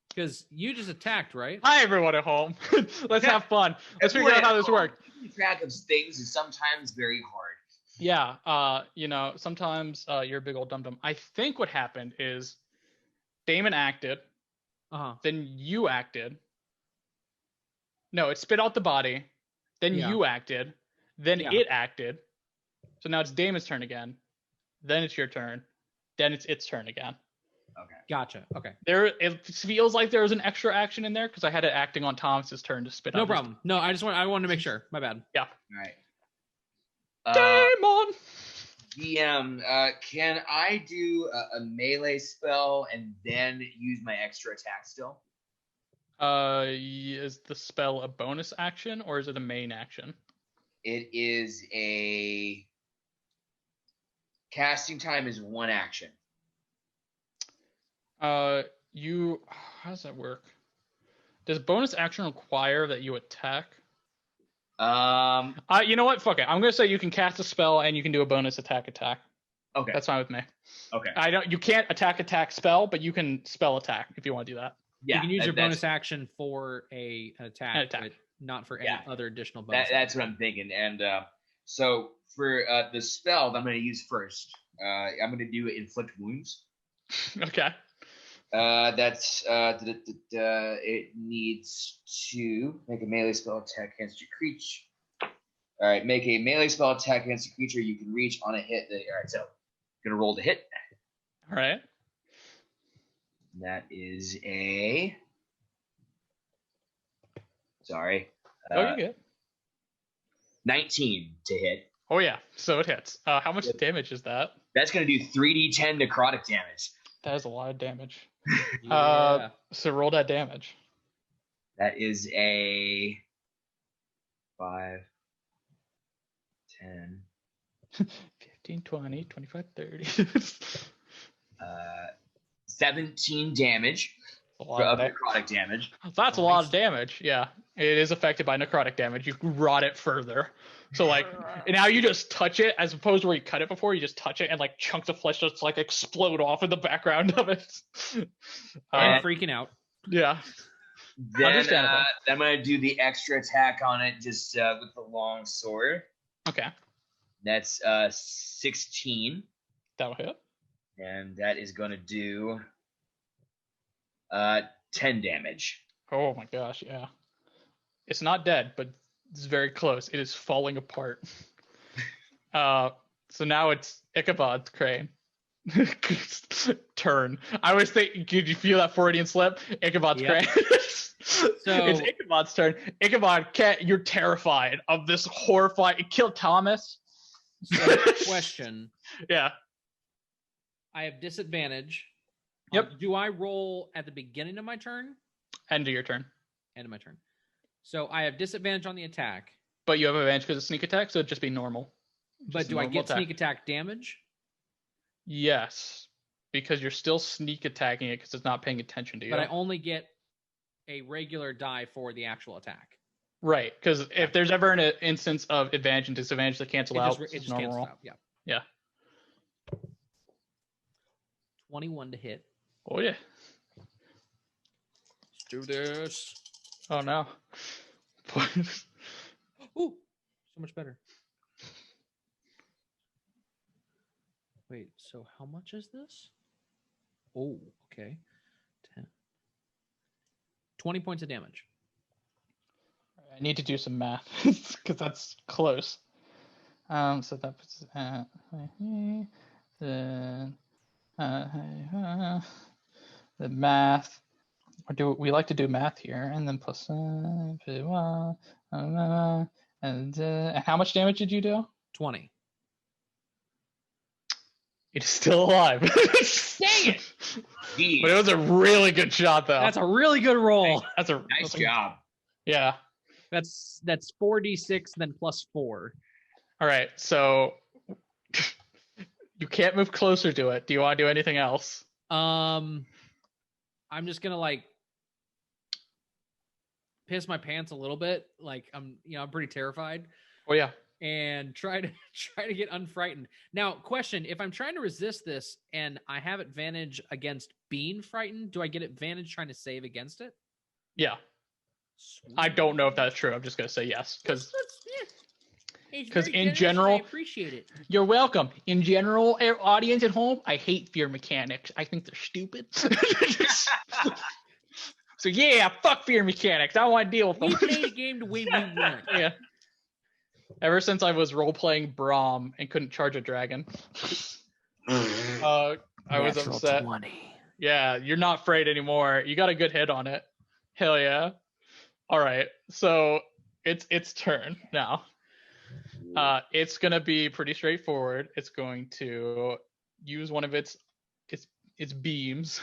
Because you just attacked, right? Hi, everyone at home. Let's have fun. Let's figure out how this works. Keeping track of things is sometimes very hard. Yeah, sometimes you're a big old dum-dum. I think what happened is Damon acted, Uh-huh. then you acted. No, it spit out the body, then Yeah. you acted, then Yeah. it acted. So now it's Damon's turn again. Then it's your turn. Then it's its turn again. Okay. Gotcha. Okay. It feels like there was an extra action in there because I had it acting on Thomas's turn to spit out. No his- problem. No, I wanted to make sure. My bad. All right. Damon. DM, can I do a melee spell and then use my extra attack still? Is the spell a bonus action or is it a main action? It is a casting time is one action. How does that work? Does bonus action require that you attack? You know what? Fuck it. I'm gonna say you can cast a spell and you can do a bonus attack. Okay. That's fine with me. Okay. You can't attack spell, but you can spell attack if you want to do that. Yeah. You can use your that's- bonus action for an attack, but not for any other additional bonus. That's what I'm thinking. And so for the spell that I'm going to use first, I'm going to do inflict wounds. Okay. It needs to make a melee spell attack against your creature. All right, make a melee spell attack against a creature you can reach on a hit. All right, so I'm gonna roll to hit. All right. That is a. Sorry. Oh, you good. 19 to hit. Oh yeah. So it hits. How much damage is that? That's gonna do 3d10 necrotic damage. That is a lot of damage. Yeah. So roll that damage. That is a 5, 10, 15, 20, 25, 30. 17 damage a lot of of necrotic damage. That's a lot of damage. Yeah. It is affected by necrotic damage. You rot it further. So like now you just touch it as opposed to where you cut it before. You just touch it and like chunks of flesh just like explode off in the background of it. I'm freaking out. Yeah. Then Understandable. I'm gonna do the extra attack on it just with the long sword. Okay. That's 16, That'll hit. and that is gonna do 10 damage. Oh my gosh, yeah. It's not dead, but it's very close. It is falling apart. So now it's Ichabod's crane. Turn. I was thinking, did you feel that Freudian slip? Ichabod's crane. So it's Ichabod's turn. Ichabod, you're terrified of this horrifying. It killed Thomas. So question. Yeah. I have disadvantage. Yep. Do I roll at the beginning of my turn? End of your turn. End of my turn. So I have disadvantage on the attack. But you have advantage because of sneak attack, so it'd just be normal. But do I get sneak attack damage? Yes. Because you're still sneak attacking it because it's not paying attention to you. But I only get a regular die for the actual attack. Right, because if there's ever an instance of advantage and disadvantage that cancel out, It it's just normal cancels roll. out. Yeah. Yeah. 21 to hit. Oh yeah. Let's do this. Oh no. Ooh, so much better. Wait, so how much is this? Oh, okay. 10. 20 points of damage. I need to do some math because that's close. So that puts the math. We like to do math here, and then plus and how much damage did you do? 20. It's still alive. Dang it! Jeez. But it was a really good shot, though. That's a really good roll. Nice Nice job. Yeah. That's 4d6 then plus 4. All right. So you can't move closer to it. Do you want to do anything else? I'm just gonna like piss my pants a little bit. Like I'm pretty terrified. Oh yeah. And try to get unfrightened. Now, question: if I'm trying to resist this and I have advantage against being frightened, do I get advantage trying to save against it? Yeah. Sweet. I don't know if that's true. I'm just gonna say yes because It's 'cause very in generous, general- I appreciate it. you're welcome. In general, audience at home, I hate fear mechanics. I think they're stupid. So yeah, fuck fear mechanics. I don't want to deal with them. We play the game the way we want. Yeah. Ever since I was role playing Braum and couldn't charge a dragon, I was upset. 20. Yeah, you're not afraid anymore. You got a good hit on it. Hell yeah. All right, so it's turn now. It's gonna be pretty straightforward. It's going to use one of its beams,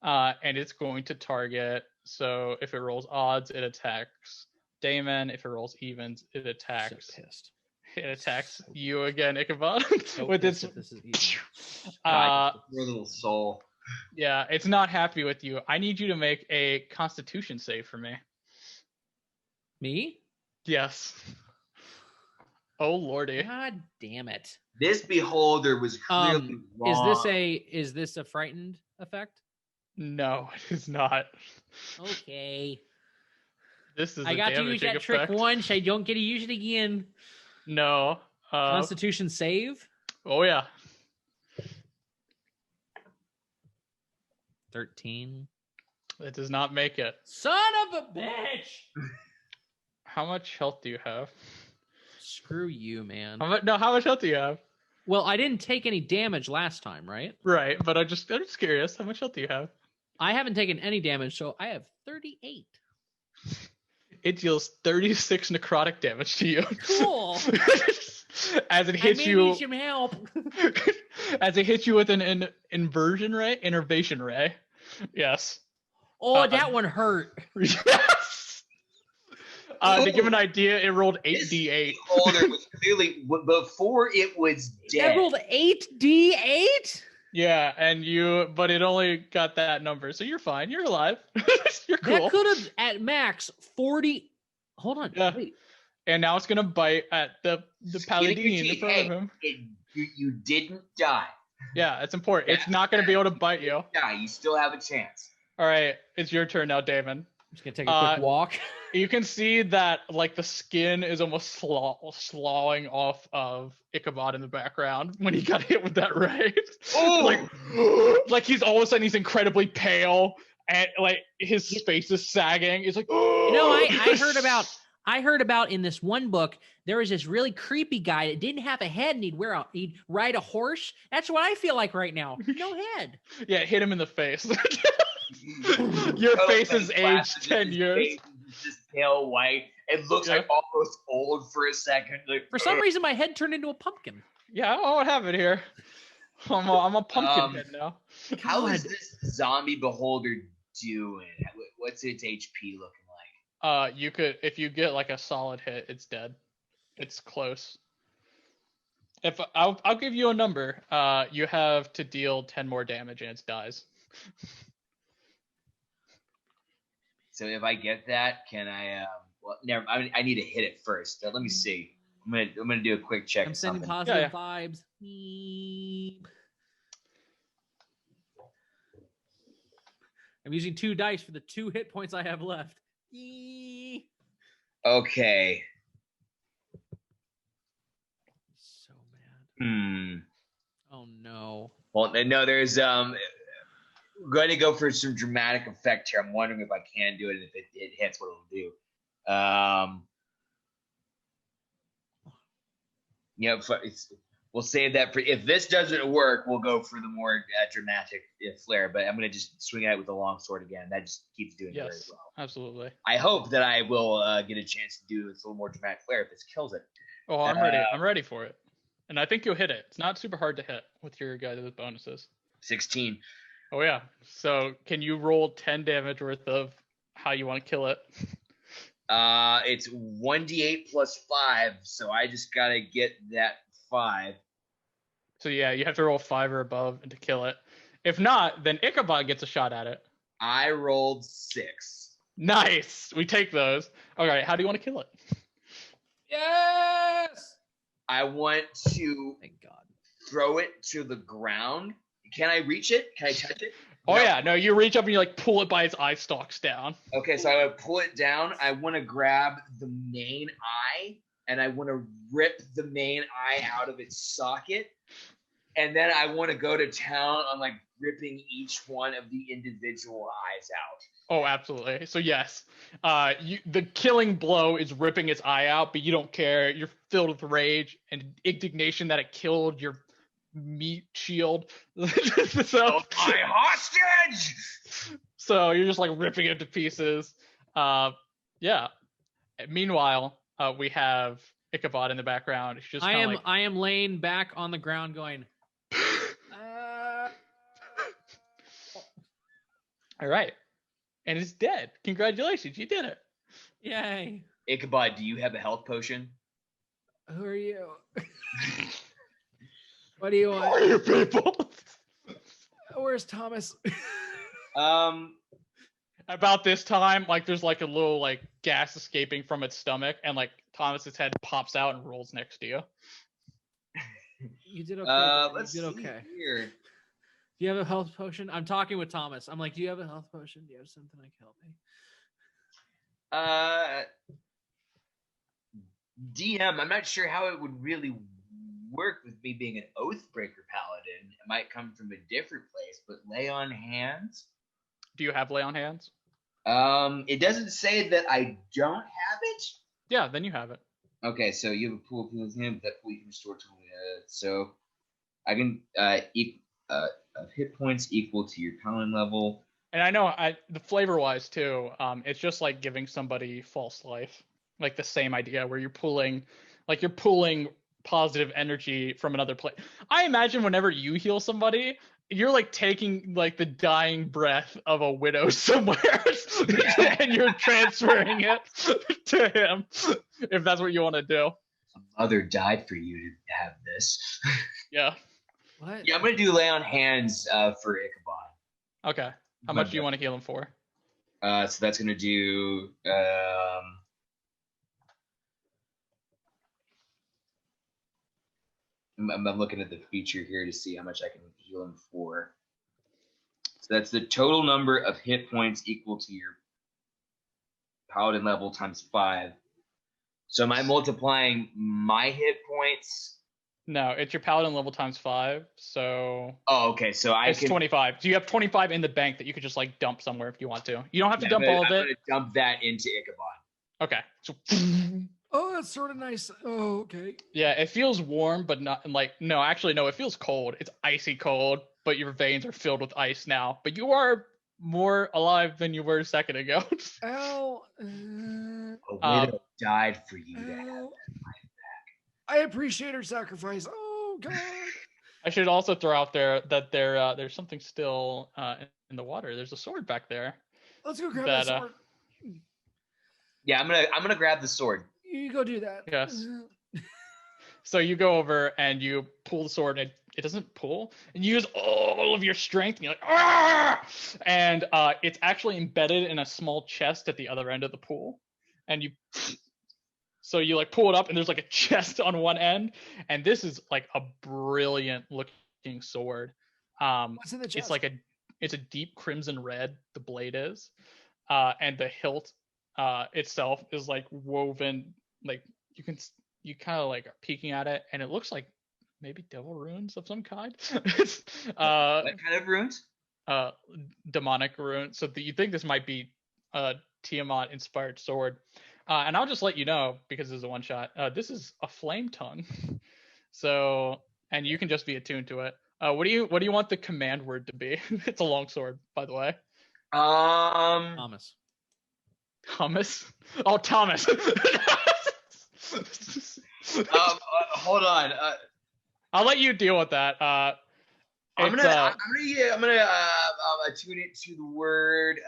and it's going to target. So if it rolls odds, it attacks Damon. If it rolls evens, it attacks. So pissed. It attacks you again, Ichabod, So with its. pissed that this is easy. Your little soul. Yeah, it's not happy with you. I need you to make a Constitution save for me. Me? Yes. Oh lordy. God damn it. This beholder was clearly wrong. Is this a frightened effect? No, it is not. Okay. This is. I got to use that trick once. I don't get to use it again. No. Constitution save. Oh yeah. 13. It does not make it. Son of a bitch. How much health do you have? Screw you, man. How much health do you have? Well, I didn't take any damage last time, right? Right, but I'm just curious. How much health do you have? I haven't taken any damage, so I have 38. It deals 36 necrotic damage to you. Cool. As it hits you. Need some help. As it hits you with an innervation ray. Yes. Oh, that one hurt. Yes. To give an idea, it rolled 8d8. Beholder was clearly before it was That dead. rolled 8d8? Yeah, but it only got that number, so you're fine. You're alive. You're cool. That could have at max 40. Hold on. Yeah. Wait. And now it's gonna bite at the Skin of your paladin in teeth. front Hey, of him. you didn't die. Yeah, it's important. Yeah. It's not gonna be able to bite you. Yeah, you still have a chance. All right, it's your turn now, Damon. I'm just gonna take a quick walk. You can see that like the skin is almost sloughing off of Ichabod in the background when he got hit with that ray. like he's all of a sudden he's incredibly pale and like his face is sagging. He's like, I heard about in this one book there was this really creepy guy that didn't have a head and he'd ride a horse. That's what I feel like right now. No head. Yeah, hit him in the face. Your face is aged 10 years. Just pale white. It looks like almost old for a second. Like, for some reason, my head turned into a pumpkin. Yeah, I don't have it here. I'm a pumpkin head now. How is this zombie beholder doing? What's its HP looking like? You could, if you get like a solid hit, it's dead. It's close. If I'll give you a number. You have to deal 10 more damage and it dies. So if I get that, can I? Well, never. I need to hit it first. Let me see. I'm gonna do a quick check. I'm sending positive vibes. I'm using 2 dice for the 2 hit points I have left. Okay. So mad. Oh no. Well, no, there's going to go for some dramatic effect here. I'm wondering if I can do it, and if it hits, what it'll do. We'll save that for if this doesn't work. We'll go for the more dramatic flair. But I'm going to just swing at it with the long sword again. That just keeps doing very well. Absolutely. I hope that I will get a chance to do this a little more dramatic flair if this kills it. Oh, I'm ready. I'm ready for it, and I think you'll hit it. It's not super hard to hit with your guys with bonuses. 16. Oh yeah. So can you roll 10 damage worth of how you want to kill it? It's 1d8 plus 5, so I just gotta get that 5. So yeah, you have to roll 5 or above to kill it. If not, then Ichabod gets a shot at it. I rolled 6. Nice. We take those. All right. How do you want to kill it? Yes. I want to Thank God. throw it to the ground. Can I reach it? Can I touch it? Oh no. Yeah, no. You reach up and you like pull it by its eye stalks down. Okay, so I would pull it down. I want to grab the main eye and I want to rip the main eye out of its socket, and then I want to go to town on like ripping each one of the individual eyes out. Oh, absolutely. So yes, the killing blow is ripping its eye out, but you don't care. You're filled with rage and indignation that it killed your meat shield. So my hostage. So you're just like ripping it to pieces. Yeah. Meanwhile, we have Ichabod in the background. He's just I am laying back on the ground going. All right. And it's dead. Congratulations, you did it. Yay. Ichabod, do you have a health potion? Who are you? What do you want? Who are you people? Where's Thomas? About this time, like there's like a little like gas escaping from its stomach, and like Thomas's head pops out and rolls next to you. You did okay. Let's you did see okay. Here. Do you have a health potion? I'm talking with Thomas. I'm like, do you have a health potion? Do you have something that can help me? DM, I'm not sure how it would really work with me being an Oathbreaker paladin. It might come from a different place, but lay on hands. Do you have lay on hands? It doesn't say that I don't have it. Yeah, then you have it. Okay, so you have a pool of him that pool you can restore to so I can hit points equal to your paladin level. And I know the flavor wise too, it's just like giving somebody false life. Like the same idea where you're pulling positive energy from another place. I imagine whenever you heal somebody, you're like taking like the dying breath of a widow somewhere and you're transferring it to him, if that's what you want to do. A mother died for you to have this. Yeah. What? Yeah, I'm gonna do lay on hands for Ichabod. Okay. How much do you want to heal him for? So that's gonna do. I'm looking at the feature here to see how much I can heal him for. So that's the total number of hit points equal to your paladin level times 5. So am I multiplying my hit points? No, it's your paladin level times 5. So Oh, okay. So it's 25. So you have 25 in the bank that you could just like dump somewhere if you want to. You don't have to dump all of I'm it. gonna dump that into Ichabod. Okay. So Oh, that's sort of nice. Oh, okay. yeah, it feels warm, but not like no, actually no, it feels cold. It's icy cold, but your veins are filled with ice now. But you are more alive than you were a second ago. Ow. A widow died for you. Ow. I appreciate her sacrifice. Oh God. I should also throw out there that there's something still in the water. There's a sword back there. Let's go grab that sword. Yeah, I'm gonna grab the sword. You go do that. Yes. So you go over and you pull the sword, and it doesn't pull, and you use all of your strength, and you're like, ah! And it's actually embedded in a small chest at the other end of the pool, and so you like pull it up, and there's like a chest on one end, and this is like a brilliant looking sword. What's in the chest? It's a deep crimson red. The blade is, and the hilt itself is like woven, like you kind of like are peeking at it, and it looks like maybe devil runes of some kind. What kind of runes? Demonic runes. So you think this might be a Tiamat inspired sword. And I'll just let you know, because this is a one shot. This is a flame tongue. So, and you can just be attuned to it. What do you want the command word to be? It's a long sword, by the way. Thomas. Hummus? Oh, Thomas. Hold on. I'll let you deal with that. I'm gonna attune it to the word.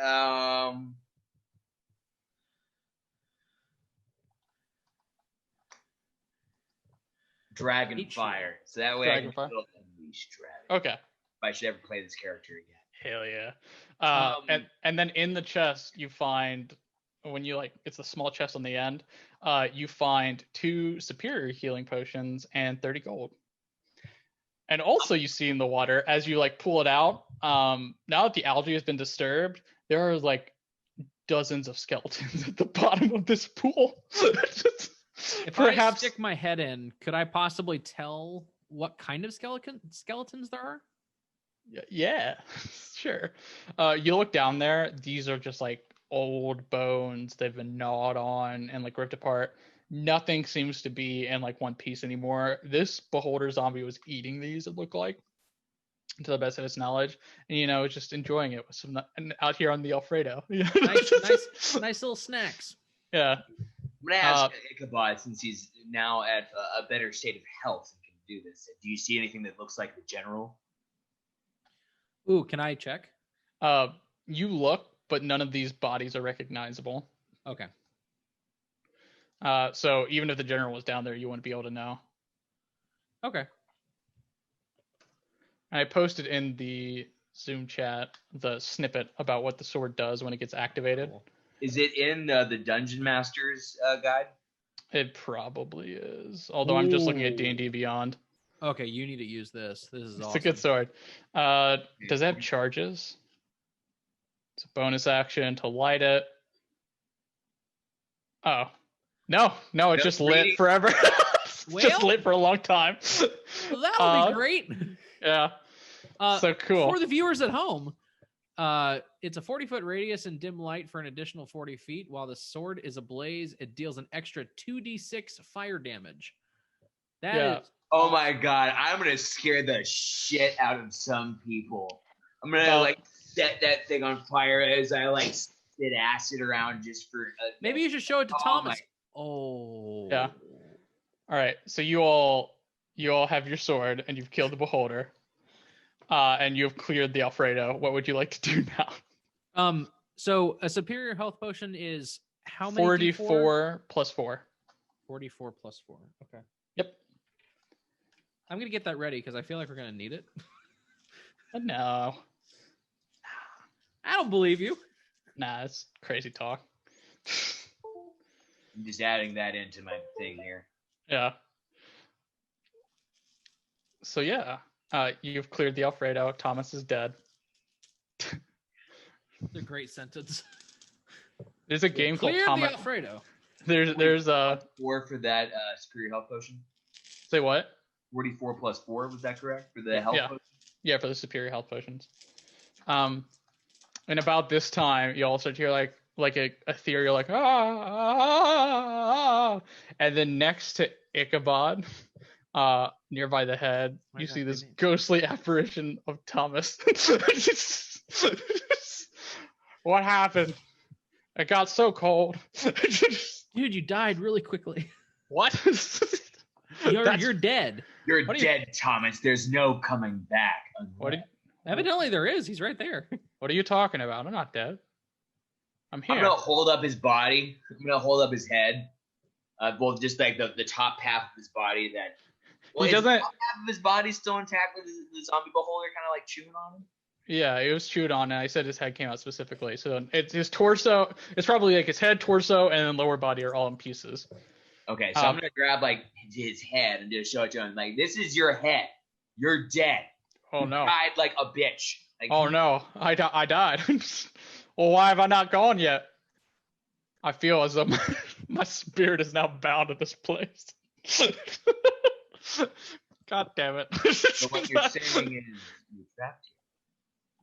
Dragonfire. So that way I can unleash dragon. Okay. If I should ever play this character again. Hell yeah. And then in the chest you find, when you it's a small chest on the end, you find 2 superior healing potions and 30 gold. And also you see in the water, as you pull it out, now that the algae has been disturbed, there are dozens of skeletons at the bottom of this pool. If I stick my head in, could I possibly tell what kind of skeletons there are? Yeah, sure. You look down there, these are just old bones. They've been gnawed on and ripped apart. Nothing seems to be in one piece anymore. This beholder zombie was eating these, it looked like, to the best of its knowledge, and just enjoying it with some out here on the Alfredo. nice little snacks. Yeah. I'm gonna ask Ichabod, since he's now at a better state of health and can do this. Do you see anything that looks like the general? Ooh, can I check? You look, but none of these bodies are recognizable. Okay. So even if the general was down there, you wouldn't be able to know. Okay. I posted in the Zoom chat the snippet about what the sword does when it gets activated. Cool. Is it in the Dungeon Master's guide? It probably is. Although I'm just looking at D&D Beyond. Okay, you need to use this. This is awesome. It's a good sword. Does it have charges? It's a bonus action to light it. Oh. No, it just lit forever. Just lit for a long time. Well, that'll be great. Yeah. So cool. For the viewers at home, it's a 40-foot radius in dim light for an additional 40 feet. While the sword is ablaze, it deals an extra 2d6 fire damage. That is. Oh my god, I'm gonna scare the shit out of some people. I'm gonna set that thing on fire as I spit acid around just for. Maybe you should show it to Thomas. Oh. Yeah. All right. So you all have your sword and you've killed the beholder. And you've cleared the Alfredo. What would you like to do now? So a superior health potion is how many? 44 plus 4. 44 plus 4. Okay. Yep. I'm gonna get that ready because I feel like we're gonna need it. No. I don't believe you. Nah, it's crazy talk. I'm just adding that into my thing here. Yeah. So yeah, you've cleared the Alfredo. Thomas is dead. It's a great sentence. There's a game called Clear the Thomas. Alfredo. There's 4 for that superior health potion. say what? 44 plus 4, was that correct? For the health Yeah. potion? Yeah, for the superior health potions. And about this time, you all start to hear like a ethereal like ah, and then next to Ichabod, nearby the head, My you God, see this baby. ghostly apparition of Thomas. What happened? It got so cold. Dude, you died really quickly. What? You're dead. You're What do you- dead, Thomas. There's no coming back. What are, Evidently there is. He's right there. what are you talking about? I'm not dead. I'm here. I'm gonna hold up his body. I'm gonna hold up his head. Well, just like the top half of his body. That well, He is the doesn't- top half of his body still intact with the zombie beholder kind of like chewing on him. Yeah, it was chewed on, and I said his head came out specifically. So it's his torso. It's probably like his head, torso, and then lower body are all in pieces. Okay, so I'm gonna grab like his head and just show it to him. Like, this is your head. You're dead. Oh You no! died like a bitch. Like, Oh no! I died. Well, why have I not gone yet? I feel as though my spirit is now bound to this place. God damn it! So what you're saying is you trapped him.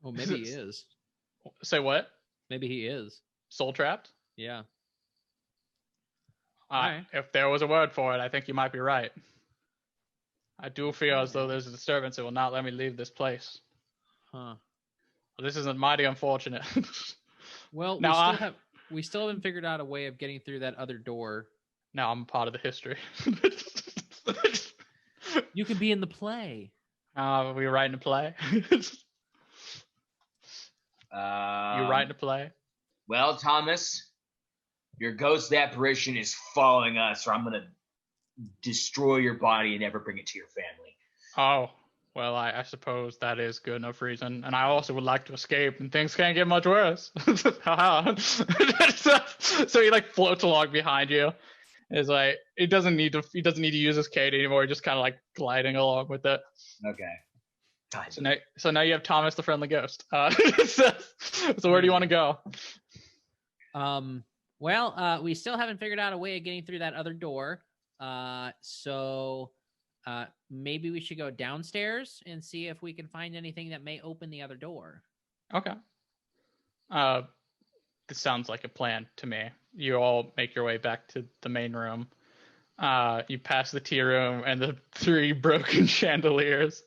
Oh, maybe he is. Say what? Maybe he is. Soul trapped? Yeah. Alright. If there was a word for it, I think you might be right. I do feel as though there's a disturbance that will not let me leave this place. Huh. Well, this isn't mighty unfortunate. Well, Now we still haven't figured out a way of getting through that other door. Now I'm part of the history. You could be in the play. We writing a play? You writing a play? Well, Thomas, your ghost apparition is following us, or I'm gonna destroy your body and never bring it to your family. Oh, well, I suppose that is good enough reason. And I also would like to escape, and things can't get much worse. So he like floats along behind you. It's like he doesn't need to use his cane anymore. Just kind of like gliding along with it. Okay. God. So now you have Thomas the friendly ghost. So where do you want to go? Well, we still haven't figured out a way of getting through that other door. So maybe we should go downstairs and see if we can find anything that may open the other door. Okay. This sounds like a plan to me. You all make your way back to the main room. You pass the tea room and the 3 broken chandeliers.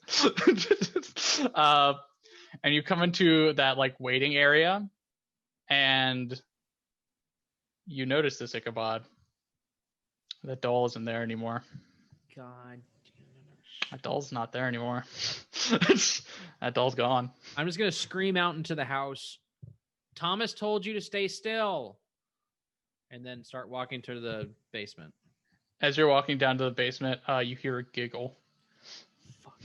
And you come into that like waiting area, and you notice this, Ichabod. That doll isn't there anymore. God. That doll's not there anymore. That doll's gone. I'm just gonna scream out into the house. Thomas told you to stay still. And then start walking to the basement. As you're walking down to the basement, you hear a giggle. Fuck.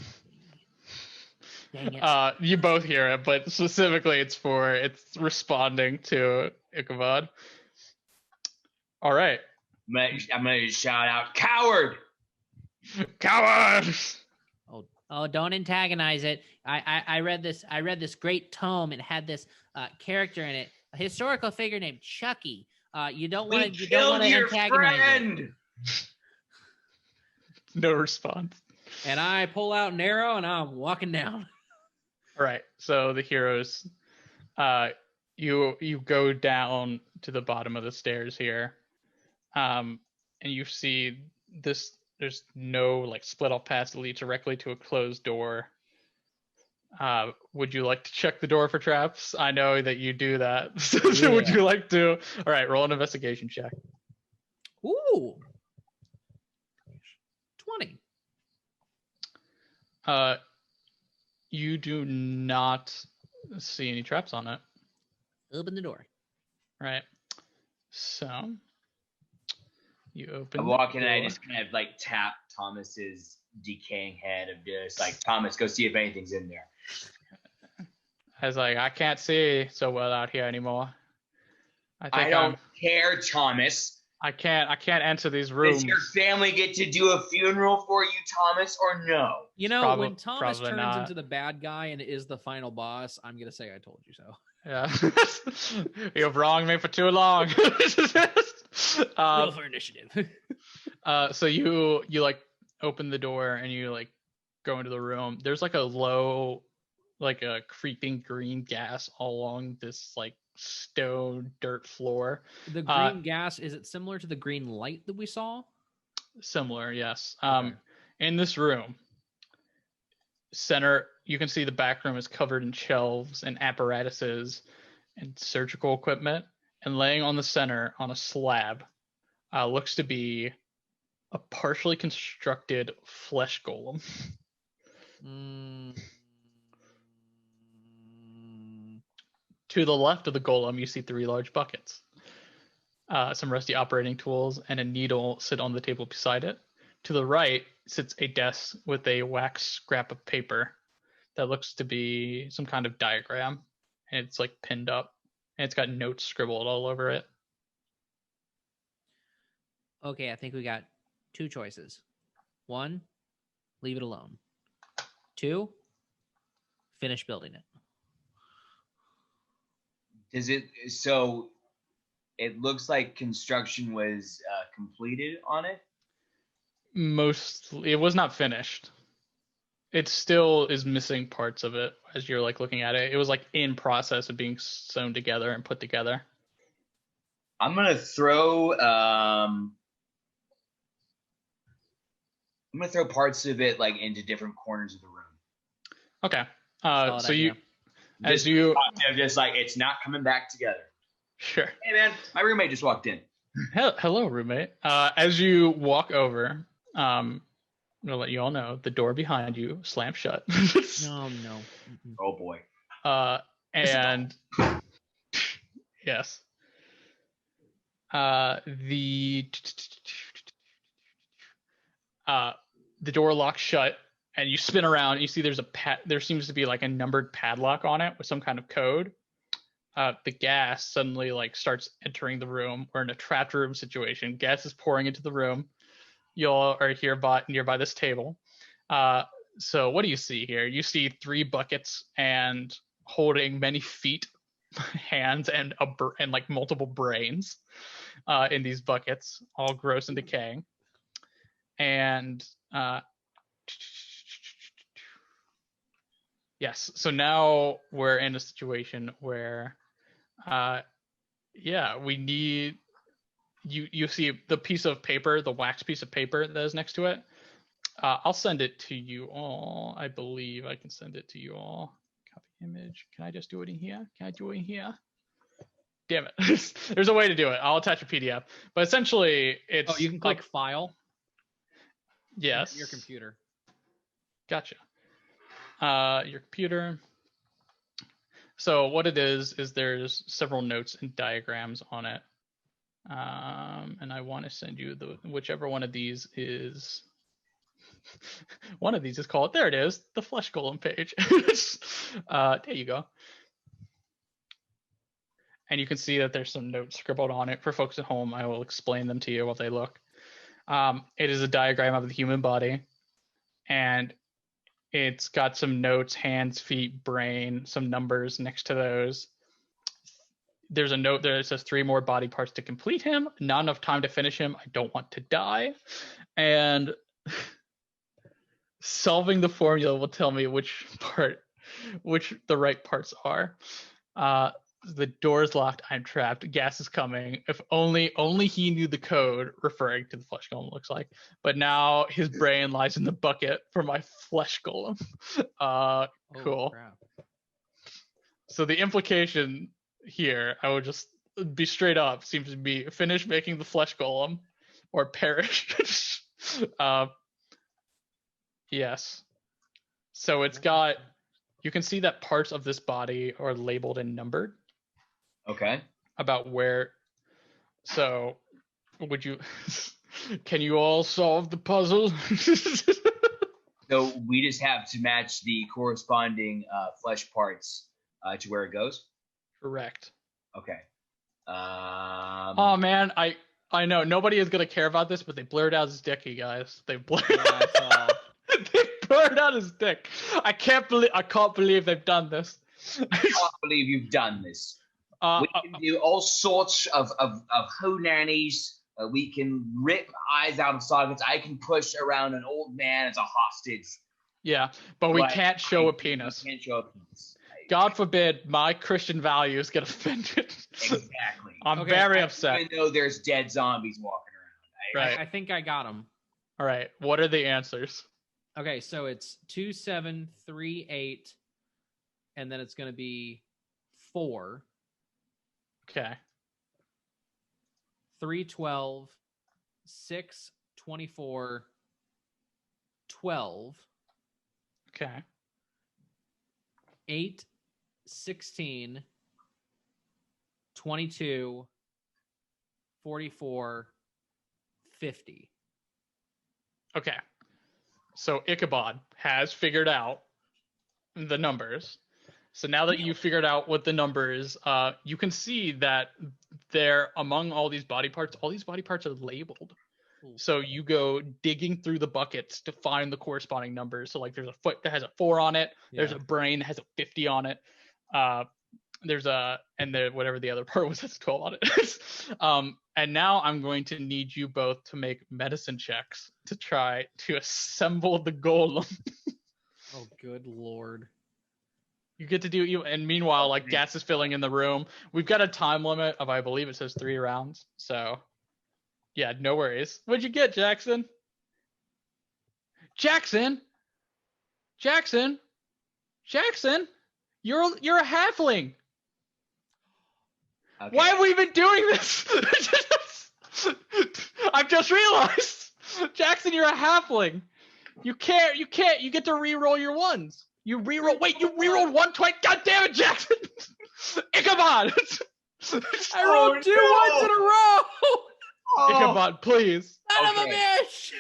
Dang it. You both hear it, but specifically it's responding to Ichabod. All right. I'm gonna shout out, "Coward!" Coward! Oh, don't antagonize it. I read this great tome. It had this character in it, a historical figure named Chucky. You don't want to antagonize it. No response. And I pull out an arrow and I'm walking down. All right. So the heroes, you go down to the bottom of the stairs here, and you see this. There's no like split off paths that lead directly to a closed door. Would you like to check the door for traps? I know that you do that. So would you like to? All right, roll an investigation check. Ooh. 20. You do not see any traps on it. Open the door. Right. So You open I walk in the and I door. just kind of like tap Thomas's decaying head of just like, Thomas, go see if anything's in there. I was like, I can't see so well out here anymore. I don't care, Thomas. I can't enter these rooms. Does your family get to do a funeral for you, Thomas, or no? You know, when Thomas probably turns not. into the bad guy and is the final boss, I'm gonna say I told you so. Yeah. You've wronged me for too long. Roll for initiative. So you like open the door and you like go into the room. There's like a creeping green gas all along this like stone dirt floor. The green gas, is it similar to the green light that we saw? Similar, yes. Okay. In this room, center, you can see the back room is covered in shelves and apparatuses and surgical equipment. And laying on the center on a slab looks to be a partially constructed flesh golem. To the left of the golem, you see 3 large buckets. Some rusty operating tools and a needle sit on the table beside it. To the right sits a desk with a wax scrap of paper that looks to be some kind of diagram. And it's like pinned up. And it's got notes scribbled all over it. Okay, I think we got 2 choices. 1, leave it alone. 2, finish building it. So it looks like construction was completed on it? Mostly, it was not finished. It still is missing parts of it as you're like looking at it. It was like in process of being sewn together and put together. I'm gonna throw parts of it like into different corners of the room. Okay. Solid So idea. Just like it's not coming back together. Sure. Hey man, my roommate just walked in. Hello, roommate. As you walk over, I'm gonna let you all know the door behind you slams shut. No. Oh boy. And yes. The door locks shut, and you spin around. And you see there seems to be like a numbered padlock on it with some kind of code. The gas suddenly like starts entering the room. We're in a trapped room situation. Gas is pouring into the room. Y'all are nearby this table. So what do you see here? You see 3 buckets and holding many feet, hands, and like multiple brains in these buckets, all gross and decaying. And yes, so now we're in a situation where we need you see the piece of paper, the wax piece of paper that is next to it. I'll send it to you all. I believe I can send it to you all. Copy image. Can I just do it in here? Can I do it in here? Damn it. There's a way to do it. I'll attach a PDF. But essentially, it's... Oh, you can click File? Yes. Your computer. Gotcha. Your computer. So what it is there's several notes and diagrams on it. And I want to send you whichever one of these is... One of these is called, there it is, the Flesh Golem page. There you go. And you can see that there's some notes scribbled on it. For folks at home, I will explain them to you while they look. It is a diagram of the human body, and it's got some notes, hands, feet, brain, some numbers next to those. There's a note there that says 3 more body parts to complete him. Not enough time to finish him. I don't want to die. And solving the formula will tell me which the right parts are. The door's locked. I'm trapped. Gas is coming. If only he knew the code, referring to the flesh golem, looks like. But now his brain lies in the bucket for my flesh golem. Cool. Crap. So the implication here, I would just be straight up, seems to be finish making the flesh golem or perish. Yes. So it's got, you can see that parts of this body are labeled and numbered. Okay. About where, so would you, Can you all solve the puzzle? So we just have to match the corresponding flesh parts to where it goes. Correct. Okay. Oh man, I know nobody is gonna care about this, but they blurred out his dick, you guys. They blurred. Yeah, I saw. They blurred out his dick. I can't believe they've done this. I can't believe you've done this. We can do all sorts of ho-nannies. We can rip eyes out of sockets. I can push around an old man as a hostage. Yeah, but we can't show a penis. We can't show a penis. God forbid my Christian values get offended. Exactly. I'm very upset. Even though there's dead zombies walking around. Right. I think I got him. All right. What are the answers? Okay, so it's 2, 7, 3, 8, and then it's going to be 4, Okay. 3, 12, 6, 24, 12, Okay. 8, 16, 22, 44, 50. Okay. So Ichabod has figured out the numbers. So now that you've figured out what the numbers, you can see that they're among all these body parts are labeled. So you go digging through the buckets to find the corresponding numbers. So like there's a foot that has a 4 on it. There's a brain that has a 50 on it. There's whatever the other part was, that's 12 on it. And now I'm going to need you both to make medicine checks to try to assemble the golem. Oh, good Lord. You get to do, and meanwhile, like gas is filling in the room. We've got a time limit of, I believe it says 3 rounds. So yeah, no worries. What'd you get, Jackson? Jackson, you're a halfling. Okay. Why have we been doing this? I've just realized. Jackson, you're a halfling. You get to re-roll your ones. You re-rolled 1 twice. God damn it, Jackson. Ichabod. I rolled 2 ones in a row. Ichabod, please. Son of a bitch.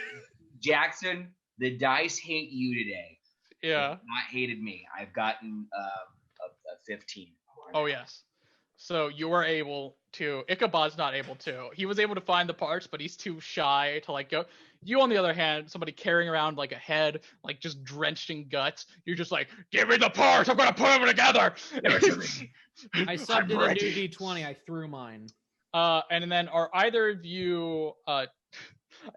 Jackson, the dice hate you today. Yeah. Not hated me. I've gotten a 15. Oh, yes. So you were able to. Ichabod's not able to. He was able to find the parts, but he's too shy to like go. You, on the other hand, somebody carrying around like a head, like just drenched in guts. You're just like, give me the parts. I'm gonna put them together. I subbed in a new D20. I threw mine. And then are either of you?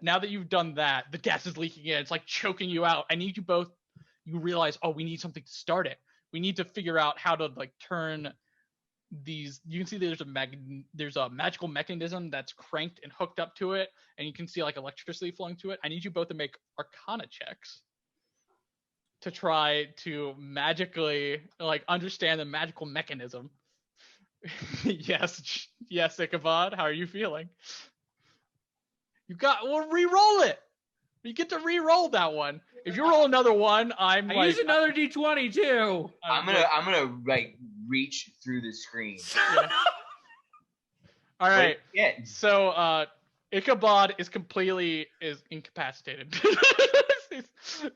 Now that you've done that, the gas is leaking in. It's like choking you out. I need you both. You realize, oh, we need something to start it. We need to figure out how to like turn these. You can see there's a magical mechanism that's cranked and hooked up to it, and you can see like electricity flowing to it. I need you both to make Arcana checks to try to magically like understand the magical mechanism. yes, Ichabod. How are you feeling? We'll re-roll it. You get to re-roll that one. If you roll another one, I use another D20 too. I'm gonna like reach through the screen. Yeah. All right. So Ichabod is incapacitated.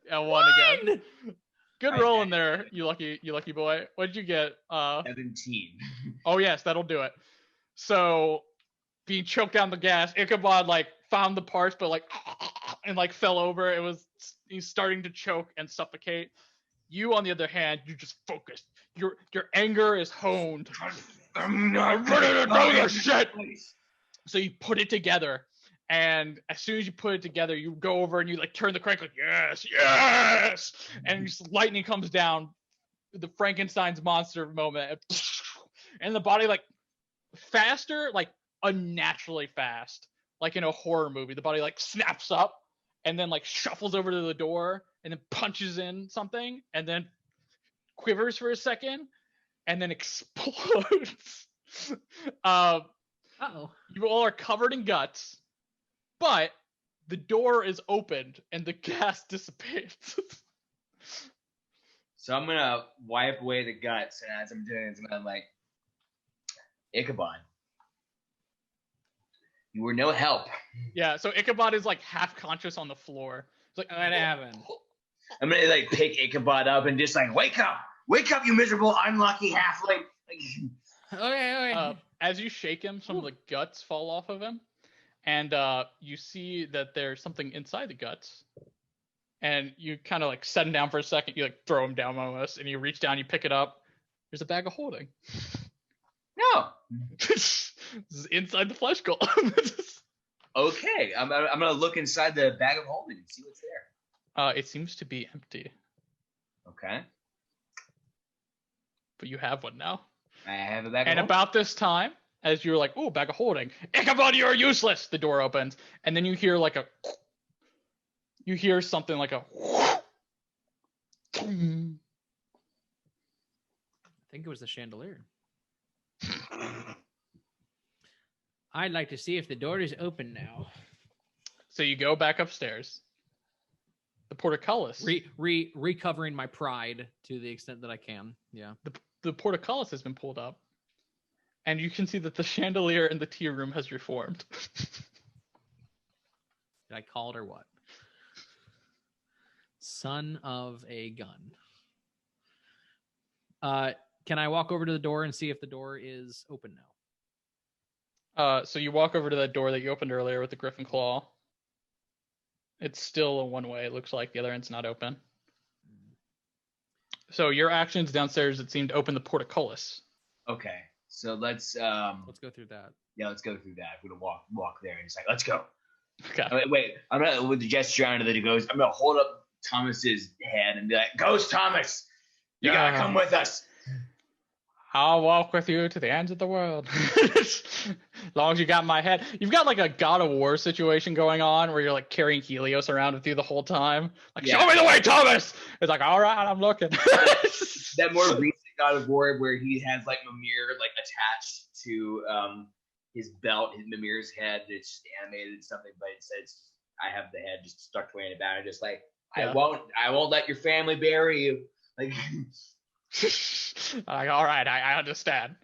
One again. Good roll in there, you lucky boy. What did you get? 17. Oh yes, that'll do it. So being choked down the gas, Ichabod like found the parts, but like and like fell over. He's starting to choke and suffocate. You, on the other hand, you're just focused. Your anger is honed. I'm ready to know this shit. So you put it together, and as soon as you put it together, you go over and you like turn the crank like yes, and just lightning comes down, the Frankenstein's monster moment, and the body like faster, like unnaturally fast, like in a horror movie. The body like snaps up and then like shuffles over to the door and then punches in something and then quivers for a second and then explodes. You all are covered in guts, but the door is opened and the gas dissipates. So I'm gonna wipe away the guts, and as I'm doing it, I'm like, Ichabod, You were no help. Yeah, so Ichabod is like half conscious on the floor. It's like, What happened? I'm gonna like pick Ichabod up and just like wake up, you miserable, unlucky halfling. Like, Okay. as you shake him, some of the guts fall off of him, and you see that there's something inside the guts. And you kind of like set him down for a second. You like throw him down almost, and you reach down, you pick it up. There's a bag of holding. no. This is inside the flesh golem. Okay, I'm gonna look inside the bag of holding and see what's there. It seems to be empty. Okay. But you have one now. I have a bag of And holding. about this time, as you're like, "Oh, bag of holding, Ichabod, you're useless." The door opens, and then you hear like something like a. I think it was the chandelier. I'd like to see if the door is open now. So you go back upstairs. The portcullis. Recovering my pride to the extent that I can. Yeah. The portcullis has been pulled up, and you can see that the chandelier in the tea room has reformed. Did I call it or what? Son of a gun. Can I walk over to the door and see if the door is open now? So you walk over to that door that you opened earlier with the griffin claw. It's still a one-way. It looks like the other end's not open. So your actions downstairs, it seemed to open the portcullis. Okay, so let's go through that. Yeah, let's go through that. We're gonna walk there and it's like, let's go. Okay. Wait, I'm gonna with the gesture on the ghost. I'm gonna hold up Thomas's head and be like, "Ghost Thomas, you gotta come with us." I'll walk with you to the ends of the world. As long as you got my head. You've got like a God of War situation going on where you're like carrying Helios around with you the whole time. Like, show me the way, Thomas! It's like, all right, I'm looking. That more recent God of War where he has like Mimir like attached to his belt, Mimir's head. It's just animated and something, but it says, I have the head just stuck to me in a banner, just like, I won't let your family bury you. Like like, all right, I understand.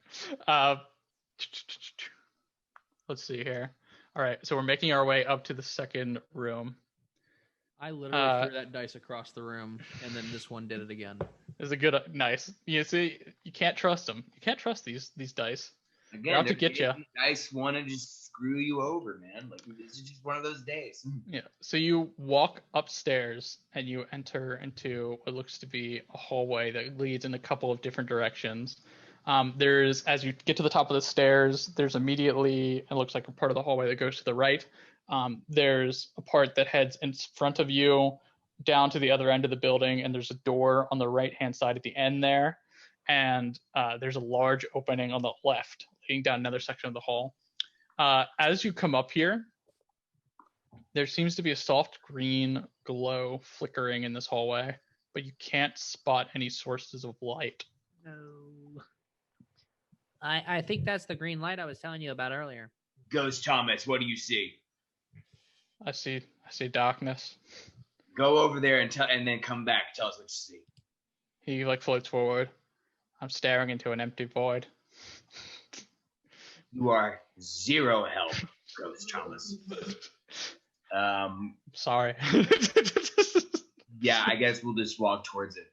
Let's see here. All right, so we're making our way up to the second room. I literally threw that dice across the room, and then this one did it again. It's a good, nice. You see, you can't trust them. You can't trust these dice. Again, they're out to get you. Dice want to just screw you over, man. Like it's just one of those days. Yeah. So you walk upstairs and you enter into what looks to be a hallway that leads in a couple of different directions. There's, as you get to the top of the stairs, there's immediately, it looks like a part of the hallway that goes to the right. There's a part that heads in front of you down to the other end of the building, and there's a door on the right-hand side at the end there. And there's a large opening on the left leading down another section of the hall. As you come up here, there seems to be a soft green glow flickering in this hallway, but you can't spot any sources of light. No. I think that's the green light I was telling you about earlier. Ghost Thomas, what do you see? I see darkness. Go over there and then come back. Tell us what you see. He like floats forward. I'm staring into an empty void. You are zero help, Ghost Thomas. Sorry. Yeah, I guess we'll just walk towards it.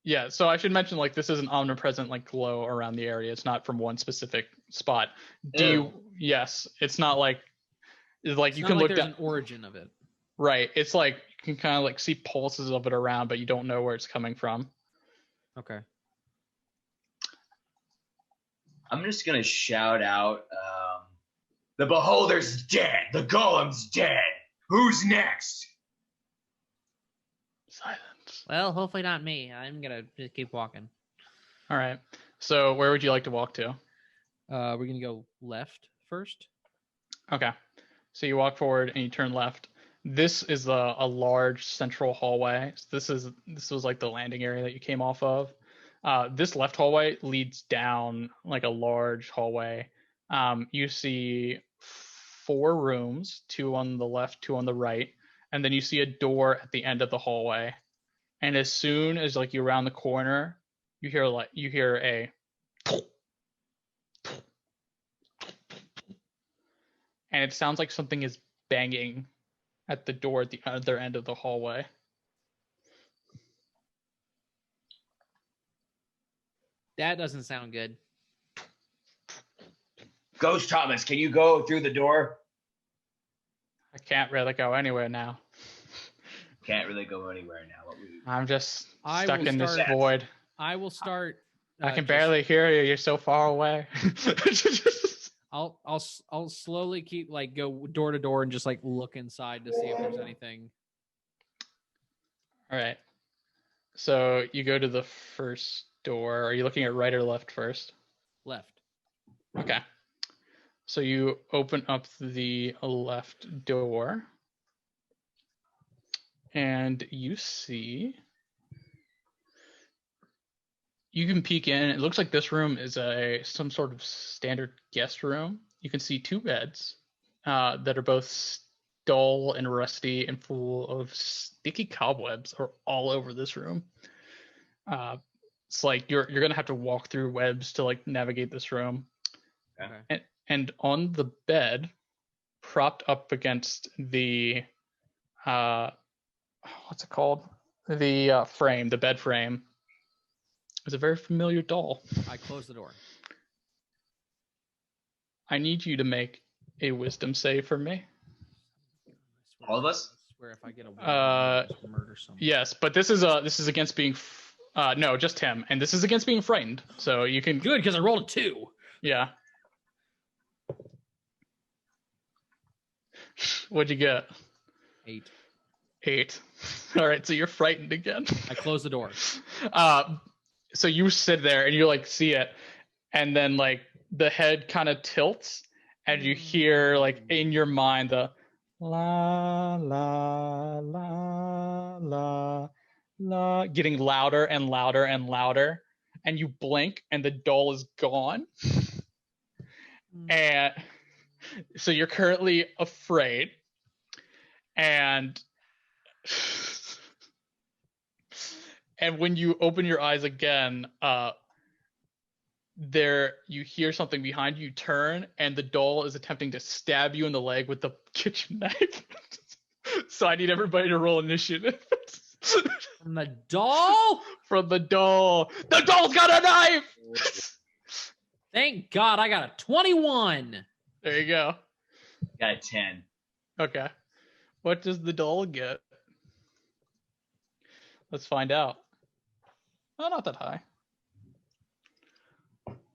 Yeah, so I should mention, like, this is an omnipresent, like, glow around the area. It's not from one specific spot. Yes, it's not like, you can look down. There's an origin of it. Right. It's like, you can kind of, like, see pulses of it around, but you don't know where it's coming from. Okay. I'm just going to shout out, the Beholder's dead. The Golem's dead. Who's next? Silence. Well, hopefully not me. I'm gonna just keep walking. All right. So where would you like to walk to? We're gonna go left first. Okay. So you walk forward and you turn left. This is a large central hallway. This was like the landing area that you came off of. This left hallway leads down like a large hallway. You see 4 rooms, 2 on the left, 2 on the right, and then you see a door at the end of the hallway. And as soon as like you round the corner, you hear a and it sounds like something is banging at the door at the other end of the hallway. That doesn't sound good. Ghost Thomas, can you go through the door? I can't really go anywhere now. Can't really go anywhere now. I'm just I stuck will in this start- void. I will start. I can just- barely hear you. You're so far away. I'll slowly keep like go door to door and just like look inside to see if there's anything. All right. So you go to the first door. Are you looking at right or left first? Left. Okay. So you open up the left door and you see, you can peek in. It looks like this room is some sort of standard guest room. You can see two beds that are both dull and rusty and full of sticky cobwebs are all over this room. It's like you're gonna have to walk through webs to like navigate this room. Okay. And on the bed, propped up against the what's it called? The frame, the bed frame, is a very familiar doll. I close the door. I need you to make a wisdom save for me. All of us? I swear if I get a one, just murder someone. Yes, but this is against being no, just him, and this is against being frightened. So you can Good, because I rolled a 2. yeah. What'd you get? 8. 8. All right, so you're frightened again. I close the door. So you sit there and you like see it, and then like the head kind of tilts, and you hear like in your mind the la la la la la getting louder and louder and louder, and you blink and the doll is gone. And so you're currently afraid, and when you open your eyes again, there you hear something behind you, turn, and the doll is attempting to stab you in the leg with the kitchen knife. So I need everybody to roll initiative. From the doll? From the doll. The doll's got a knife! Thank God I got a 21. There you go. Got a 10. Okay. What does the doll get? Let's find out. Oh, not that high.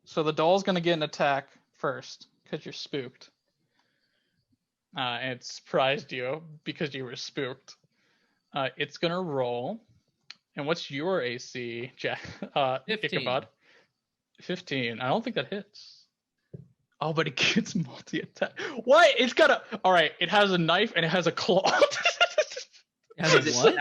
So the doll's going to get an attack first because you're spooked. And it surprised you because you were spooked. It's going to roll. And what's your AC, 15. Ichabod? 15. I don't think that hits. Oh, but it gets multi-attack. What? It's got a... All right, it has a knife and it has a claw. Has a what?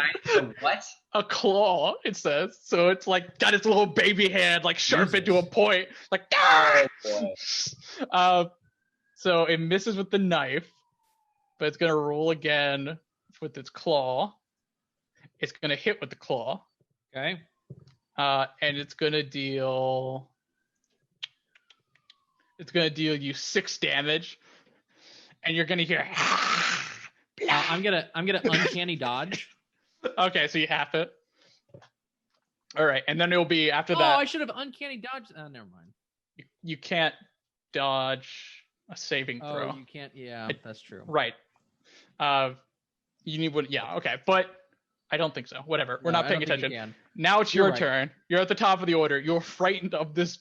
What? A claw, it says. So it's like got its little baby hand like sharpened to a point. Like, ah! Oh, boy. So it misses with the knife, but it's going to roll again with its claw. It's going to hit with the claw. Okay. And it's going to deal... It's going to deal you 6 damage. And you're going to hear... I'm gonna uncanny dodge. Okay, so you half it. All right, and then it'll be after Oh, that. I should have uncanny dodged. Oh, never mind. You can't dodge a saving throw. Oh, you can't. Yeah, that's true. Right. You need one. Yeah. Okay, but I don't think so. Whatever. We're No, not I paying don't think you attention. can. Now it's You're your right. turn. You're at the top of the order. You're frightened of this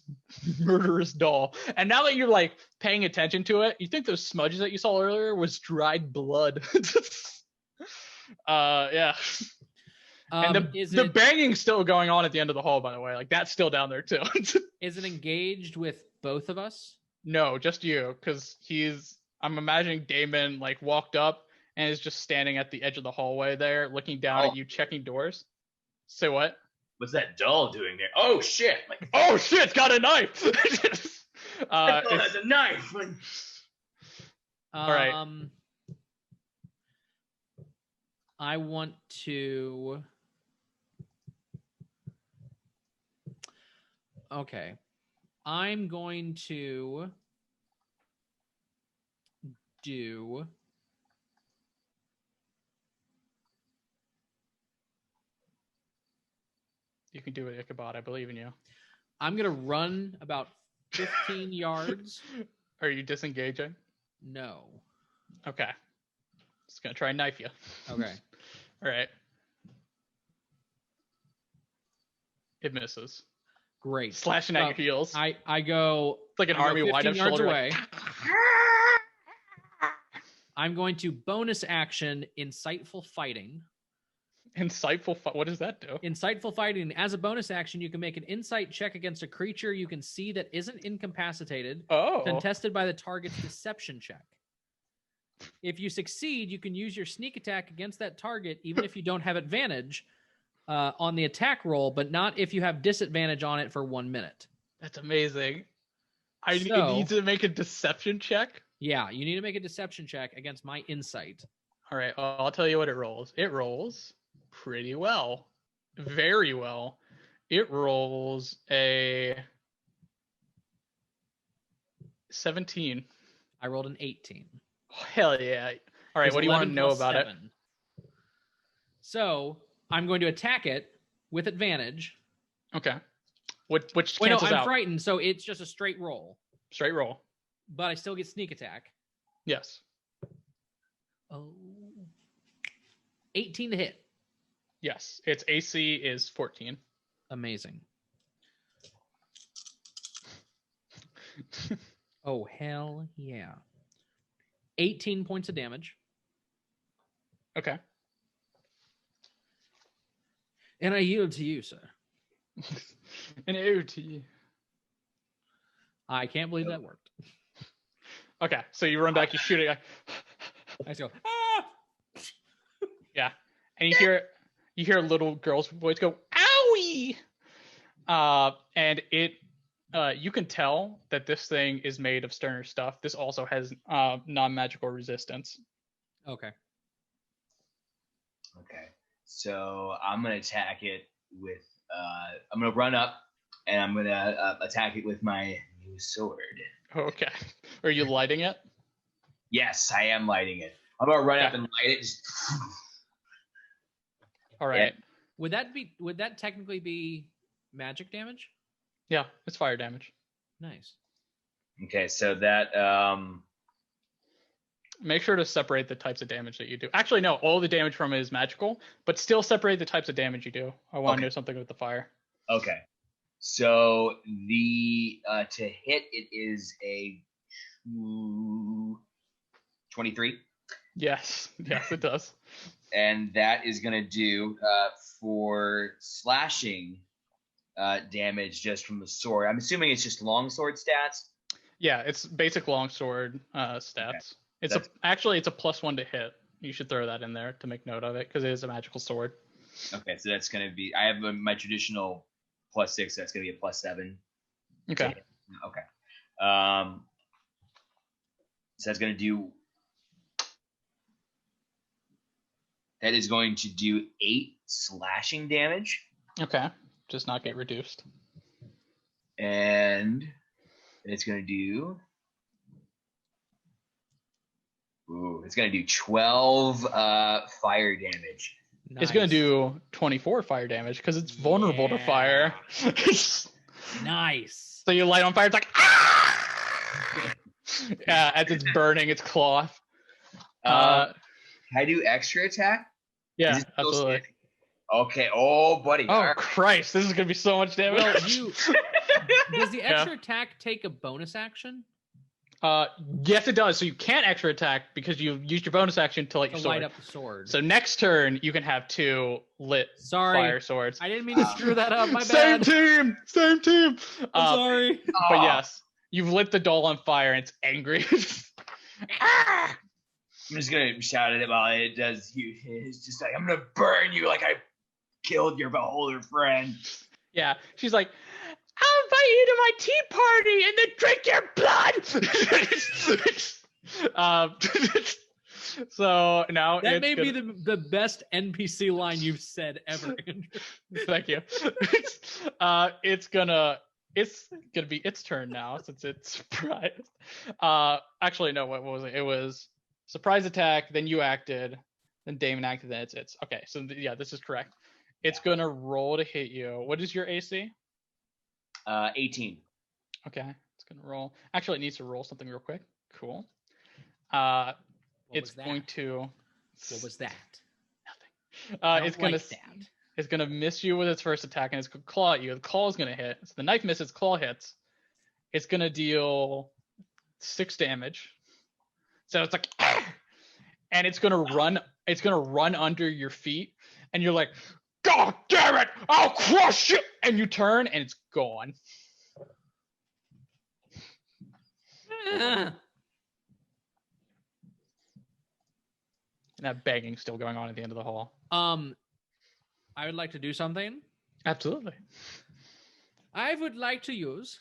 murderous doll, and now that you're like paying attention to it, you think those smudges that you saw earlier was dried blood. Yeah. And the banging's still going on at the end of the hall, by the way. Like that's still down there too. Is it engaged with both of us? No, just you, because I'm imagining Damon like walked up and is just standing at the edge of the hallway there, looking down at you, checking doors. Say what? What's that doll doing there? Oh shit! Like, Oh shit! It's got a knife. that doll has a knife. All right. I want to. Okay. I'm going to do. You can do it, Ichabod. I believe in you. I'm gonna run about 15 yards. Are you disengaging? No. Okay. Just gonna try and knife you. Okay. All right. It misses. Great. Slashing at your heels. I go. It's like an I go army 15 wide-up yards shoulder. away. Like, I'm going to bonus action insightful fighting. insightful. What does that do? Insightful fighting. As a bonus action, you can make an insight check against a creature you can see that isn't incapacitated, Oh. contested by the target's deception check. If you succeed, you can use your sneak attack against that target, even if you don't have advantage on the attack roll, but not if you have disadvantage on it for 1 minute. That's amazing. I So- need to make a deception check. Yeah, you need to make a deception check against my insight. All right, I'll tell you what it rolls. It rolls pretty well. Very well. It rolls a 17. I rolled an 18. Oh, hell yeah. All right, It's what do you want 11 to know plus about it? 7. So I'm going to attack it with advantage. Okay. Which Wait, no, cancels I'm out? frightened, so it's just a straight roll. Straight roll. But I still get sneak attack. Yes. Oh. 18 to hit. Yes. Its AC is 14. Amazing. Oh, hell yeah. 18 points of damage. Okay. And I yield to you, sir. An OT. I can't believe that worked. Okay, so you run back, you shoot it. I just go, ah! Yeah, and you hear a little girl's voice go, "Owie!" And it, you can tell that this thing is made of sterner stuff. This also has non-magical resistance. Okay. Okay. So I'm gonna attack it with. I'm gonna run up and I'm gonna attack it with my new sword. Okay. Are you lighting it? Yes, I am lighting it. I'm gonna run up Okay. and light it. Just... All right. Would that technically be magic damage? Yeah, it's fire damage. Nice. Okay, so that Make sure to separate the types of damage that you do. Actually, no, all the damage from it is magical, but still separate the types of damage you do. I want to Okay. know something with the fire. okay. So the to hit it is a 23, Yes, it does. and that is gonna do for slashing damage just from the sword. I'm assuming it's just longsword stats. Yeah, it's basic longsword stats. It's actually it's a +1 to hit. You should throw that in there to make note of it because it is a magical sword. Okay, so that's gonna be. I have my traditional +6. So that's gonna be a +7. Okay. Okay. So that's gonna do. That is going to do 8 slashing damage, Okay. Just not get reduced. and it's gonna do. Ooh, it's gonna do 12 fire damage. It's gonna Nice. do 24 fire damage because it's vulnerable to fire. Nice. So you light on fire, it's like ah! Yeah, as it's burning its cloth. Can I do extra attack? Yeah, Is it still absolutely. standing? Okay. Oh, buddy. Oh All right. Christ, this is gonna be so much damage. Well, does the extra attack take a bonus action Yes, it does. So you can't extra attack because you used your bonus action to light to your sword. light up the sword? So next turn you can have 2 lit Sorry, fire swords. I didn't mean to screw that up. My Same bad. team, same team. I'm sorry. But Oh, yes, you've lit the doll on fire and it's angry. Ah! I'm just gonna shout at it while it does. It's just like I'm gonna burn you like I killed your beholder friend. Yeah, she's like, I'll invite you to my tea party and then drink your blood. So now That it's may be gonna- the best NPC line you've said ever. Andrew. Thank you. It's gonna it's gonna be its turn now since it's surprised. Actually, no. What was it? It was surprise attack. Then you acted. Then Damon acted. Then it's. Okay, so yeah, this is correct. It's gonna roll to hit you. What is your AC? 18. Okay, it's gonna roll. Actually, it needs to roll something real quick. Cool. What It's was that? going to. What was that? Nothing. I don't It's gonna. like that. It's gonna miss you with its first attack, and it's gonna claw at you. The claw is gonna hit. So the knife misses, claw hits. It's gonna deal 6 damage. So it's like, and it's gonna run. It's gonna run under your feet, and you're like, "God damn it! I'll crush you!" And you turn, and it's gone. Ah. And that banging's still going on at the end of the hall. I would like to do something. Absolutely. I would like to use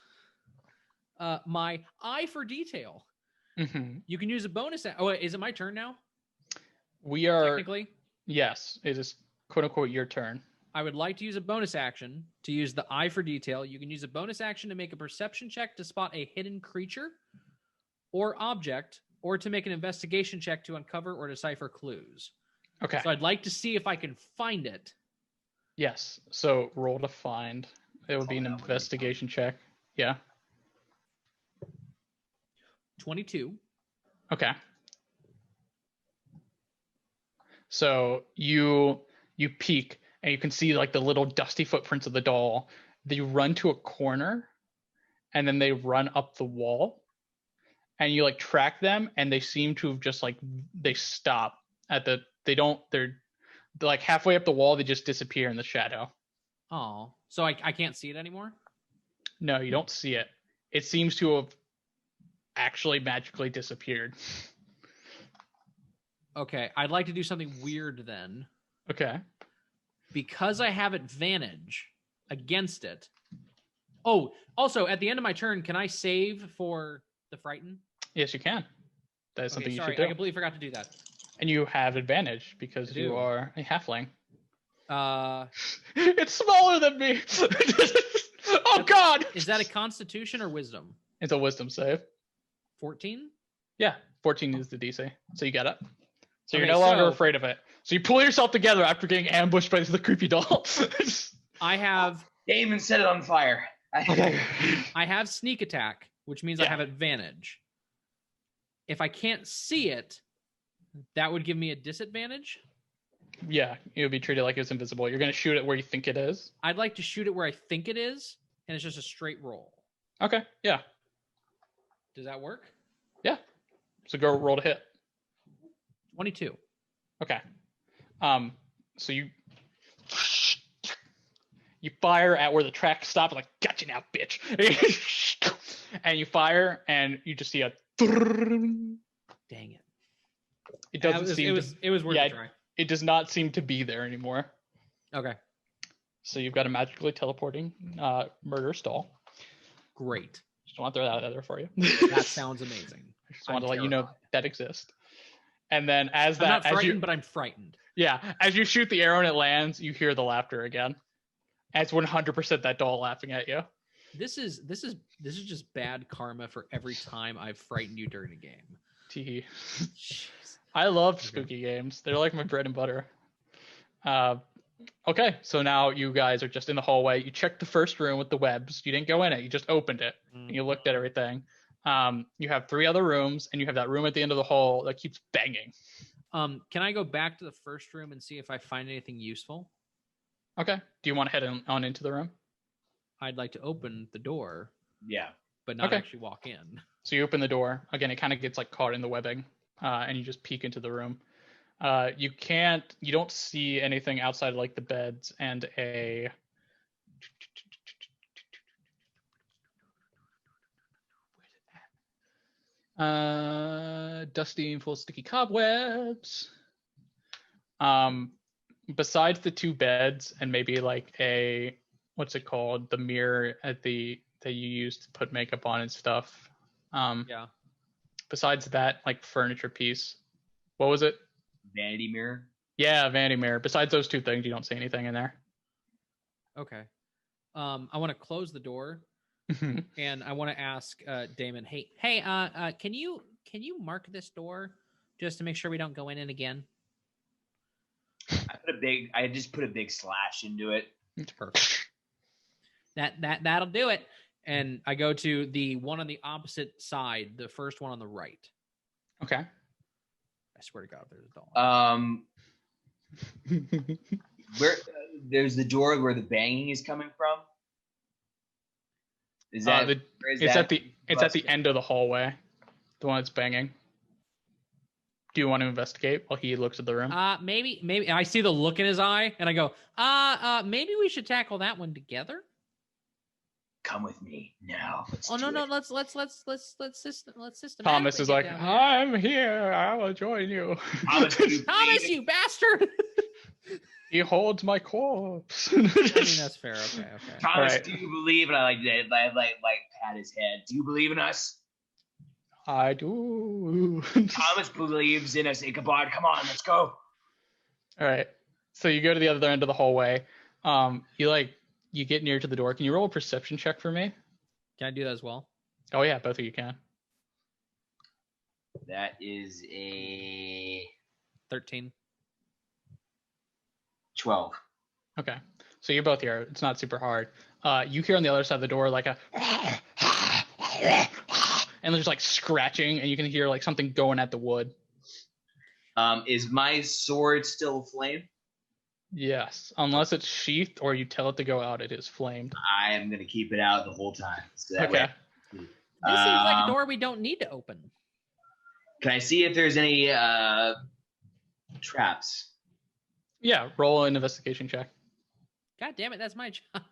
my eye for detail. Mm-hmm. You can use a bonus. Oh, wait, is it my turn now? We are. Technically, Yes, it is quote unquote your turn. I would like to use a bonus action to use the eye for detail. You can use a bonus action to make a perception check to spot a hidden creature or object, or to make an investigation check to uncover or decipher clues. Okay. So I'd like to see if I can find it. Yes. So roll to find. It would be an that would be investigation check. Yeah. 22. Okay. So you peek and you can see like the little dusty footprints of the doll. They run to a corner and then they run up the wall. And you like track them and they seem to have just like they stop at the they're like halfway up the wall, they just disappear in the shadow. Oh, so I can't see it anymore? No, you don't see it. It seems to have actually magically disappeared. Okay, I'd like to do something weird then. Okay. Because I have advantage against it. Oh, also at the end of my turn, can I save for the frighten? Yes, you can. That is something Sorry, you should do. I completely forgot to do that. And you have advantage because I do. you are a halfling. It's smaller than me. Oh God! Is that a Constitution or Wisdom? It's a wisdom save. 14? Yeah, 14 is the DC. So you get it. So you're Okay, no longer so- afraid of it. So you pull yourself together after getting ambushed by the creepy doll. I have Damon set it on fire. Okay. I have sneak attack, which means I Yeah. have advantage. If I can't see it, that would give me a disadvantage. Yeah, you'll be treated like it's invisible. You're gonna shoot it where you think it is. I'd like to shoot it where I think it is, and it's just a straight roll. Okay. Yeah. Does that work? So go roll to hit. 22. Okay. So you fire at where the track stops, like, gotcha now, bitch. And you fire, and you just see a. Dang it. It doesn't seem. It was worth yeah, a try. It does not seem to be there anymore. Okay. So you've got a magically teleporting murder stall. Great. Just want to throw that out there for you. That sounds amazing. I just want I'm to let you know terrified. that exists. And then as I'm not that, as frightened, you, but I'm frightened. yeah, as you shoot the arrow and it lands, you hear the laughter again. And it's 100% that doll laughing at you. This is just bad karma for every time I've frightened you during a game. Tee. Jeez. I love Okay. spooky games. They're like my bread and butter. Okay, so now you guys are just in the hallway. You checked the first room with the webs. You didn't go in it. You just opened it. And you looked at everything. You have 3 other rooms, and you have that room at the end of the hall that keeps banging. Can I go back to the first room and see if I find anything useful? Okay. Do you want to head on into the room? I'd like to open the door, Yeah. but not Okay. actually walk in. So you open the door. Again, it kind of gets like caught in the webbing, and you just peek into the room. You don't see anything outside of like the beds and a. Dusty and full of sticky cobwebs. Besides the 2 beds and maybe like a, what's it called? The mirror that you use to put makeup on and stuff. Yeah. Besides that, like furniture piece, what was it? Vanity mirror. Yeah, vanity mirror. Besides those 2 things, you don't see anything in there. Okay. I want to close the door And I want to ask Damon, hey, can you mark this door just to make sure we don't go in it again? I just put a big slash into it. It's perfect. That'll do it. And I go to the one on the opposite side, the first one on the right. Okay. I swear to God, there's a dog. Where there's the door where the banging is coming from? Is that it's at the end of the hallway, the one that's banging. Do you want to investigate while he looks at the room? Maybe I see the look in his eye, and I go, maybe we should tackle that one together. Come with me now. Let's systematically. Thomas is like, I'm here. I will join you. Thomas, you bastard! He holds my corpse. I mean, that's fair. Okay. Thomas, right. Do you believe? And I like pat his head. Do you believe in us? I do. Thomas believes in us, Ichabod. Come on, let's go. All right. So you go to the other end of the hallway. You get near to the door. Can you roll a perception check for me? Can I do that as well? Oh yeah, both of you can. That is a 13. 12. Okay. So you both hear. It's not super hard. You hear on the other side of the door like a and there's like scratching, and you can hear like something going at the wood. Is my sword still aflame? Yes, unless it's sheathed or you tell it to go out, it is flamed. I am going to keep it out the whole time. So that Okay. way- This seems like a door we don't need to open. Can I see if there's any traps? Yeah, roll an investigation check. God damn it, that's my job.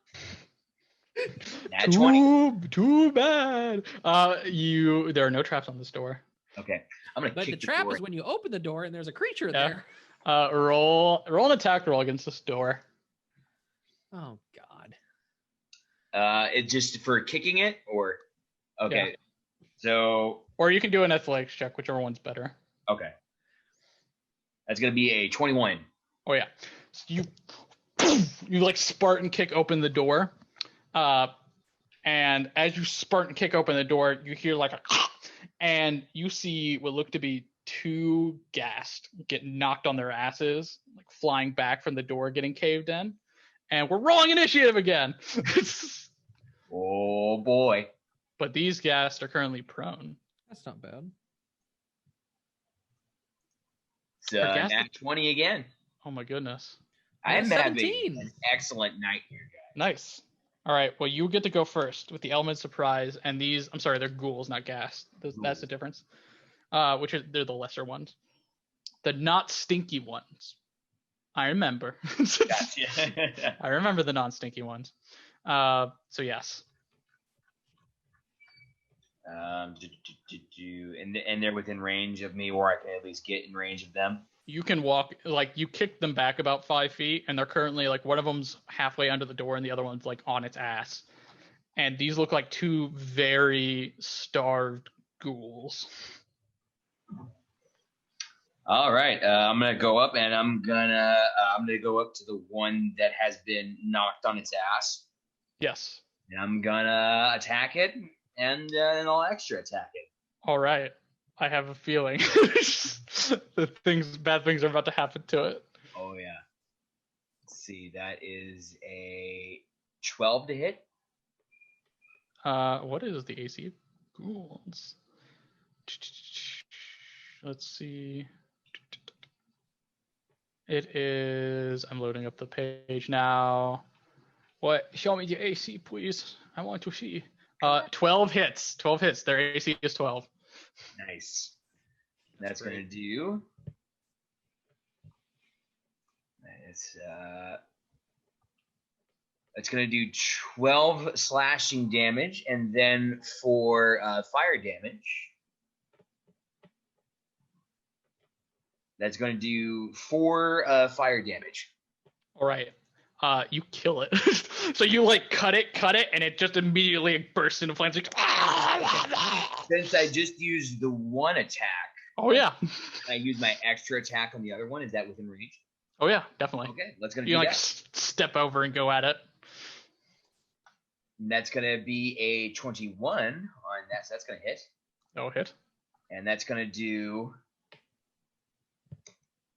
Nat 20. Too bad. There are no traps on this door. Okay. I'm going to But kick the trap door. is when you open the door and there's a creature Yeah. there. Roll an attack roll against this door. Oh God. It just for kicking it or okay. Yeah. So Or you can do an athletics check, whichever one's better. okay. That's going to be a 21. Oh yeah. So you like Spartan kick open the door. And as you Spartan kick open the door, you hear like a and you see what look to be two ghast get knocked on their asses, like flying back from the door, getting caved in. And we're rolling initiative again. Oh boy. But these ghast are currently prone. That's not bad. It's Ghast- nat 20 again. Oh my goodness. I'm Nat having 17. an excellent night here, guys. Nice. All right. Well, you get to go first with the element surprise, and these. I'm sorry, they're ghouls, not ghast. That's the difference. They're the lesser ones. The not stinky ones. I remember. Gotcha. I remember the non-stinky ones. So yes. And they're within range of me, or I can at least get in range of them. You can walk, like you kick them back about 5 feet, and they're currently like one of them's halfway under the door, and the other one's like on its ass. And these look like two very starved ghouls. All right, I'm gonna go up, and I'm gonna go up to the one that has been knocked on its ass, Yes. and I'm gonna attack it, and I'll extra attack it. All right. I have a feeling bad things are about to happen to it. Oh yeah. Let's see, that is a 12 to hit. What is the AC of ghouls? Let's see. It is. I'm loading up the page now. What? Show me the AC, please. I want to see. 12 hits. 12 hits. Their AC is 12. Nice. That's gonna do. It's gonna do 12 slashing damage, and then for fire damage, that's gonna do 4 fire damage. All right. You kill it. So you like cut it, and it just immediately bursts into flames. Like, Since I just used the one attack, oh yeah. I use my extra attack on the other one. Is that within range? Oh yeah, definitely. Okay, let's gonna You do like that. step over and go at it. And that's going to be a 21 on that, so that's going to hit. No hit. And that's going to do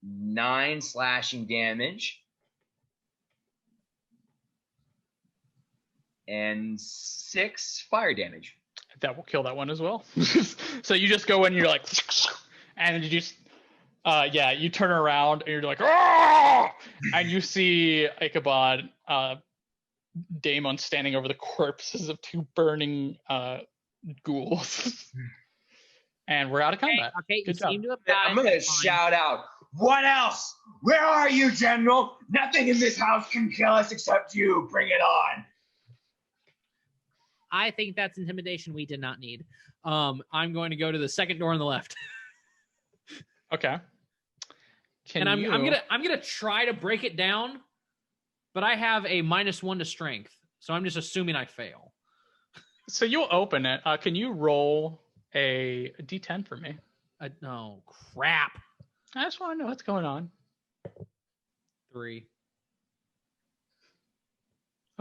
9 slashing damage. And 6 fire damage. That will kill that one as well. So you just go in and you're like, and you just, you turn around and you're like, "Argh!" And you see Ichabod, Damon standing over the corpses of 2 burning ghouls. And we're out of combat. Okay, Good you job. seem to have got I'm going to it. Fine. shout out, what else? Where are you, General? Nothing in this house can kill us except you. Bring it on. I think that's intimidation we did not need. I'm going to go to the second door on the left. Okay. I'm gonna try to break it down, but I have a -1 to strength, so I'm just assuming I fail. So you'll open it. Can you roll a D10 for me? No, crap. I just want to know what's going on. 3.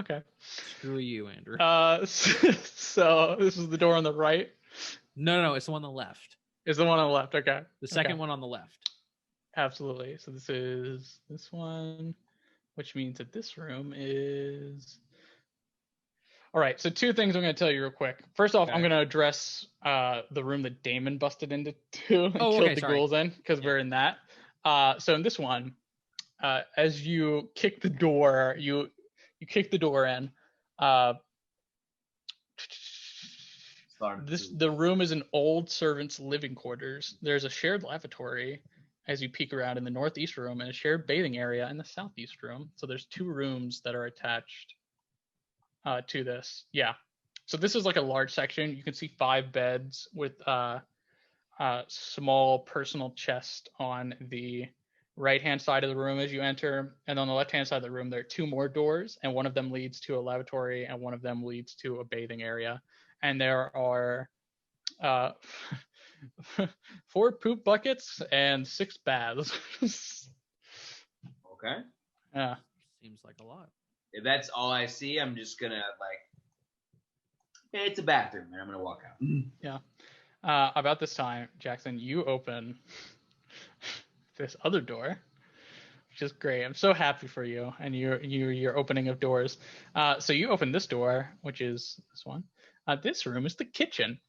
Okay. Screw you, Andrew. So this is the door on the right. No, it's the one on the left. Is the one on the left? Okay. The second one on the left. Absolutely. So this is this one, which means that this room is. All right. So 2 things I'm going to tell you real quick. First off, I'm going to address the room that Damon busted into and killed the ghouls in, because we're in that. So in this one, as you kick the door, you kick the door in. The room is an old servant's living quarters. There's a shared lavatory as you peek around in the northeast room, and a shared bathing area in the southeast room. So there's 2 rooms that are attached to this. Yeah. So this is like a large section. You can see 5 beds with small personal chest on the right-hand side of the room as you enter, and on the left-hand side of the room there are 2 more doors, and one of them leads to a lavatory and one of them leads to a bathing area, and there are 4 poop buckets and 6 baths. Okay. Yeah. Seems like a lot. If that's all I see, I'm just gonna it's a bathroom, and I'm gonna walk out. Yeah. About this time, Jackson, you open this other door, which is great. I'm so happy for you and your opening of doors. So you open this door, which is this one. This room is the kitchen.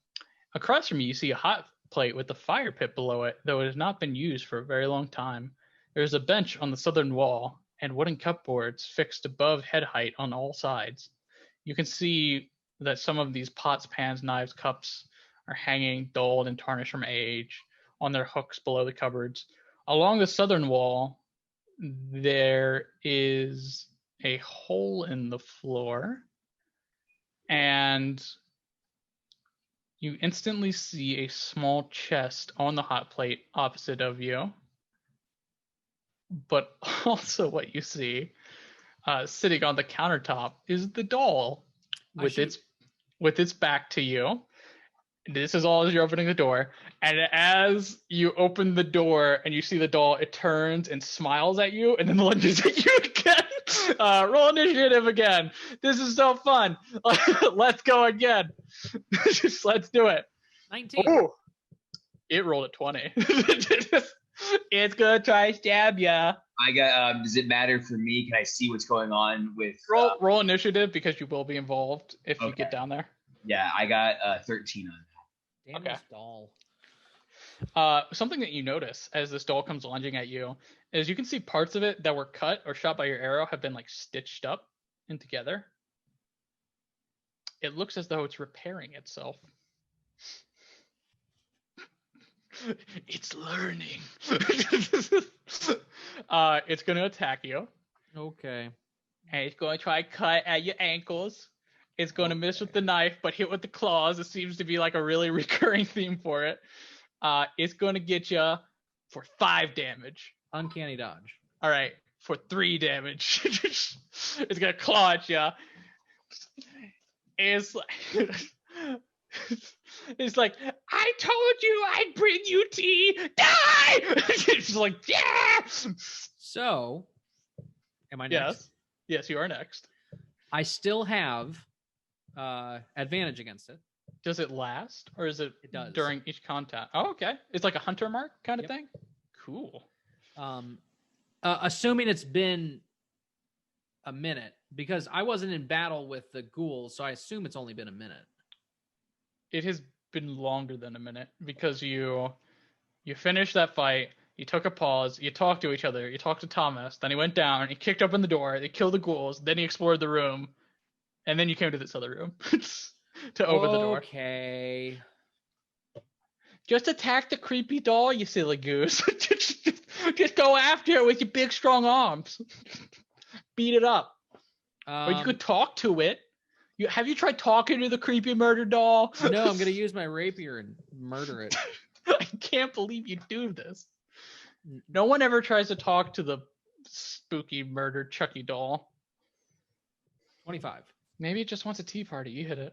Across from you see a hot plate with a fire pit below it, though it has not been used for a very long time. There is a bench on the southern wall and wooden cupboards fixed above head height on all sides. You can see that some of these pots, pans, knives, cups are hanging dulled and tarnished from age on their hooks below the cupboards. Along the southern wall, there is a hole in the floor, and you instantly see a small chest on the hot plate opposite of you. But also what you see sitting on the countertop is the doll with its back to you. This is all as you're opening the door. And as you open the door and you see the doll, it turns and smiles at you and then lunges at you again. Roll initiative again. This is so fun. Let's go again. Let's do it. 19. Ooh. It rolled a 20. It's gonna try to stab ya. I got. Does it matter for me? Can I see what's going on with? Roll initiative because you will be involved if you get down there. Yeah, I got 13 on that. Damn Okay. this doll. Something that you notice as this doll comes lunging at you is you can see parts of it that were cut or shot by your arrow have been like stitched up and together. It looks as though it's repairing itself. It's learning. It's going to attack you. Okay. And it's going to try to cut at your ankles. It's going to miss with the knife, but hit with the claws. It seems to be like a really recurring theme for it. It's going to get you for 5 damage. Uncanny dodge. All right, for 3 damage. It's going to claw at you. It's like... It's like, I told you I'd bring you tea. Die! It's like, yeah! So, am I next? Yes, you are next. I still have advantage against it. Does it last, or is it, It does. during each contact? Oh, okay. It's like a hunter mark kind of Yep. thing. Cool. Assuming it's been a minute, because I wasn't in battle with the ghouls, so I assume it's only been a minute. It has been longer than a minute because you finished that fight. You took a pause. You talked to each other. You talked to Thomas. Then he went down. He kicked open the door. They killed the ghouls. Then he explored the room, and then you came to this other room to open the door. Okay. Just attack the creepy doll, you silly goose. just go after it with your big, strong arms. Beat it up. Or you could talk to it. Have you tried talking to the creepy murder doll? No, I'm gonna use my rapier and murder it. I can't believe you do this. No one ever tries to talk to the spooky murder Chucky doll. 25. Maybe it just wants a tea party. You hit it.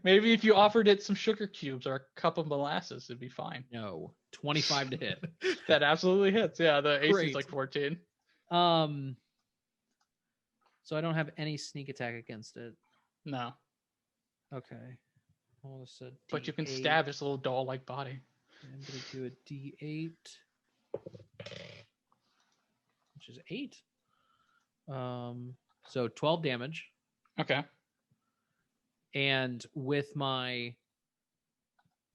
Maybe if you offered it some sugar cubes or a cup of molasses, it'd be fine. No, 25 to hit. That absolutely hits. Yeah, the AC Great. is like 14. So I don't have any sneak attack against it. No. Okay. But you can stab its little doll-like body. I'm gonna do a D8, which is 8. So 12 damage. Okay. And with my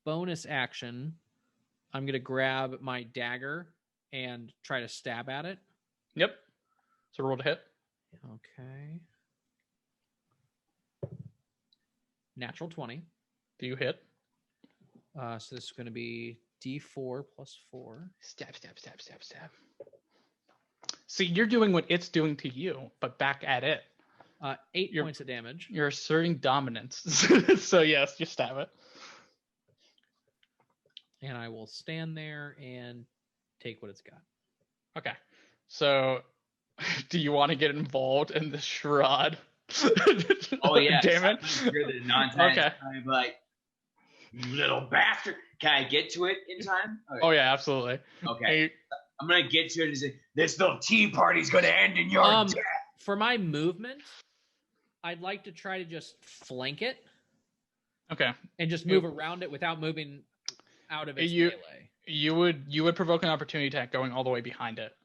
bonus action, I'm gonna grab my dagger and try to stab at it. Yep. So roll to hit. Okay. Natural 20. Do you hit? So this is going to be D4 plus 4. Stab, stab, stab, stab, stab. See, you're doing what it's doing to you, but back at it. 8 points of damage. You're asserting dominance. So yes, you stab it. And I will stand there and take what it's got. Okay. So do you want to get involved in the shroud? Oh yeah. Damn it. You're the non-time. Okay. I'm like, you little bastard. Can I get to it in time? Okay. Oh yeah, absolutely. Okay. Hey, I'm gonna get to it and say, this little tea party's gonna end in your death. For my movement, I'd like to try to just flank it. Okay. And just move around it without moving out of its melee. You would provoke an opportunity attack going all the way behind it.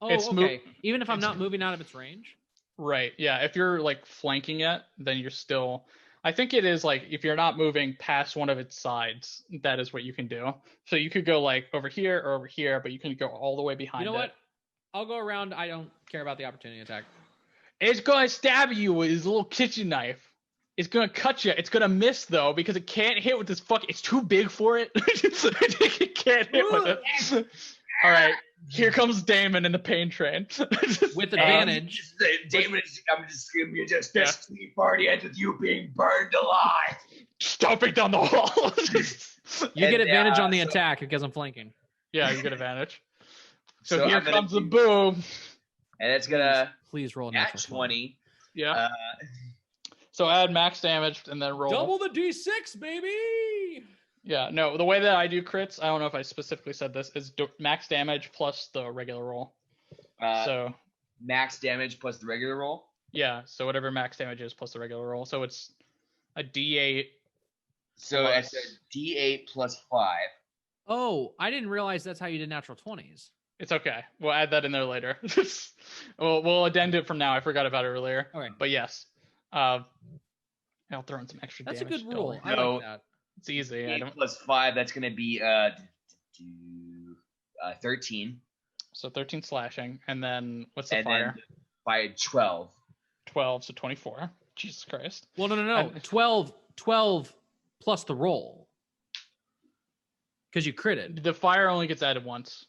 Oh, okay. Even if I'm not moving out of its range? Right. Yeah. If you're like flanking it, then you're still. I think it is like if you're not moving past one of its sides, that is what you can do. So you could go like over here or over here, but you can go all the way behind it. You know what? I'll go around. I don't care about the opportunity attack. It's going to stab you with his little kitchen knife. It's going to cut you. It's going to miss, though, because it can't hit with this it's too big for it. It can't hit with it. All right. Here comes Damon in the pain train. With advantage. Damon, I'm just giving you this tea party ends with you being burned alive. Stomping down the hall. You get advantage on the attack because I'm flanking. Yeah, you get advantage. So here comes the boom. And it's gonna please roll a natural 20. Yeah. So add max damage and then roll. Double the D6, baby. Yeah. No, the way that I do crits, I don't know if I specifically said this, is max damage plus the regular roll. So max damage plus the regular roll. Yeah. So whatever max damage is plus the regular roll. So it's a D8. So it's a D8 plus 5. Oh, I didn't realize that's how you did natural 20s. It's okay. We'll add that in there later. we'll addend it from now. I forgot about it earlier. Okay. But yes. I'll throw in some extra damage. That's a good rule. I like that. It's easy. 8 plus 5, that's going to be 13. So 13 slashing. And then what's the fire? Then by 12. 12, so 24. Jesus Christ. Well, no. 12 plus the roll. Because you critted. The fire only gets added once.